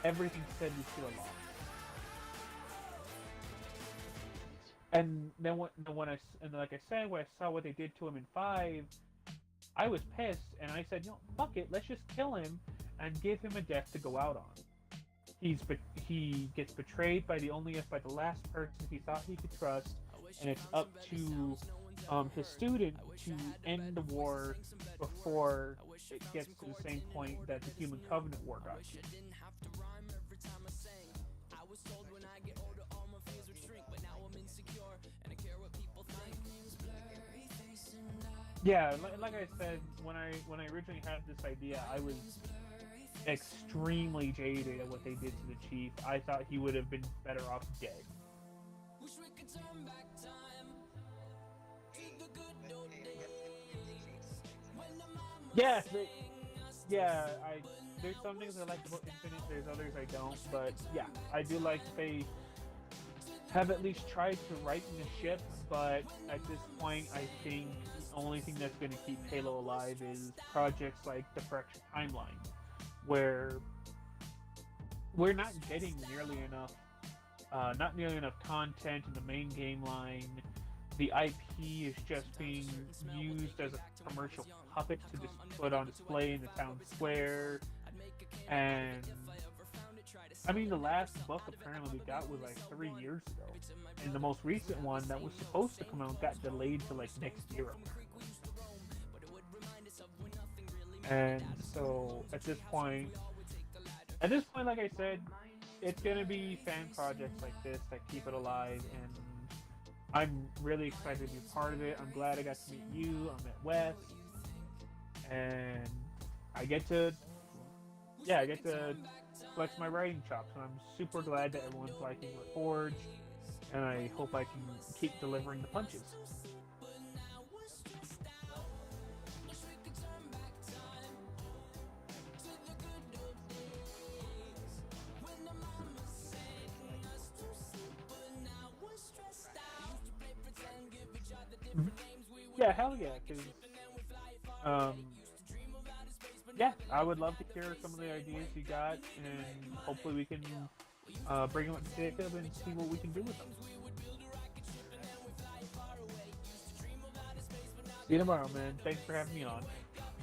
everything said we should have lost. And then when I saw what they did to him in 5, I was pissed, and I said, fuck it, let's just kill him and give him a death to go out on. He gets betrayed by the last person he thought he could trust, and it's up to his student to end the war before it gets to the same point that the Human Covenant war got to. Yeah, like I said, when I originally had this idea, I was extremely jaded at what they did to the Chief. I thought he would have been better off dead. Yes, there's some things I like about Infinite, there's others I don't, but yeah, I do like they have at least tried to righten the ship, but at this point, I think the only thing that's going to keep Halo alive is projects like the Fractured Timeline, where we're not getting nearly enough content in the main game line. The IP is just being used as a commercial puppet to just put on display in the town square. And I mean, the last book apparently we got was like 3 years ago, and the most recent one that was supposed to come out got delayed to like next year. And so at this point, like I said, it's gonna be fan projects like this that keep it alive, and I'm really excited to be part of it. I'm glad I got to meet you. I met Wes, and I get to flex my writing chops, and I'm super glad that everyone's liking Reforged, and I hope I can keep delivering the punches. Yeah, hell yeah, because yeah, I would love to hear some of the ideas you got, and hopefully we can bring them up to Jacob and see what we can do with them. See you tomorrow, man. Thanks for having me on.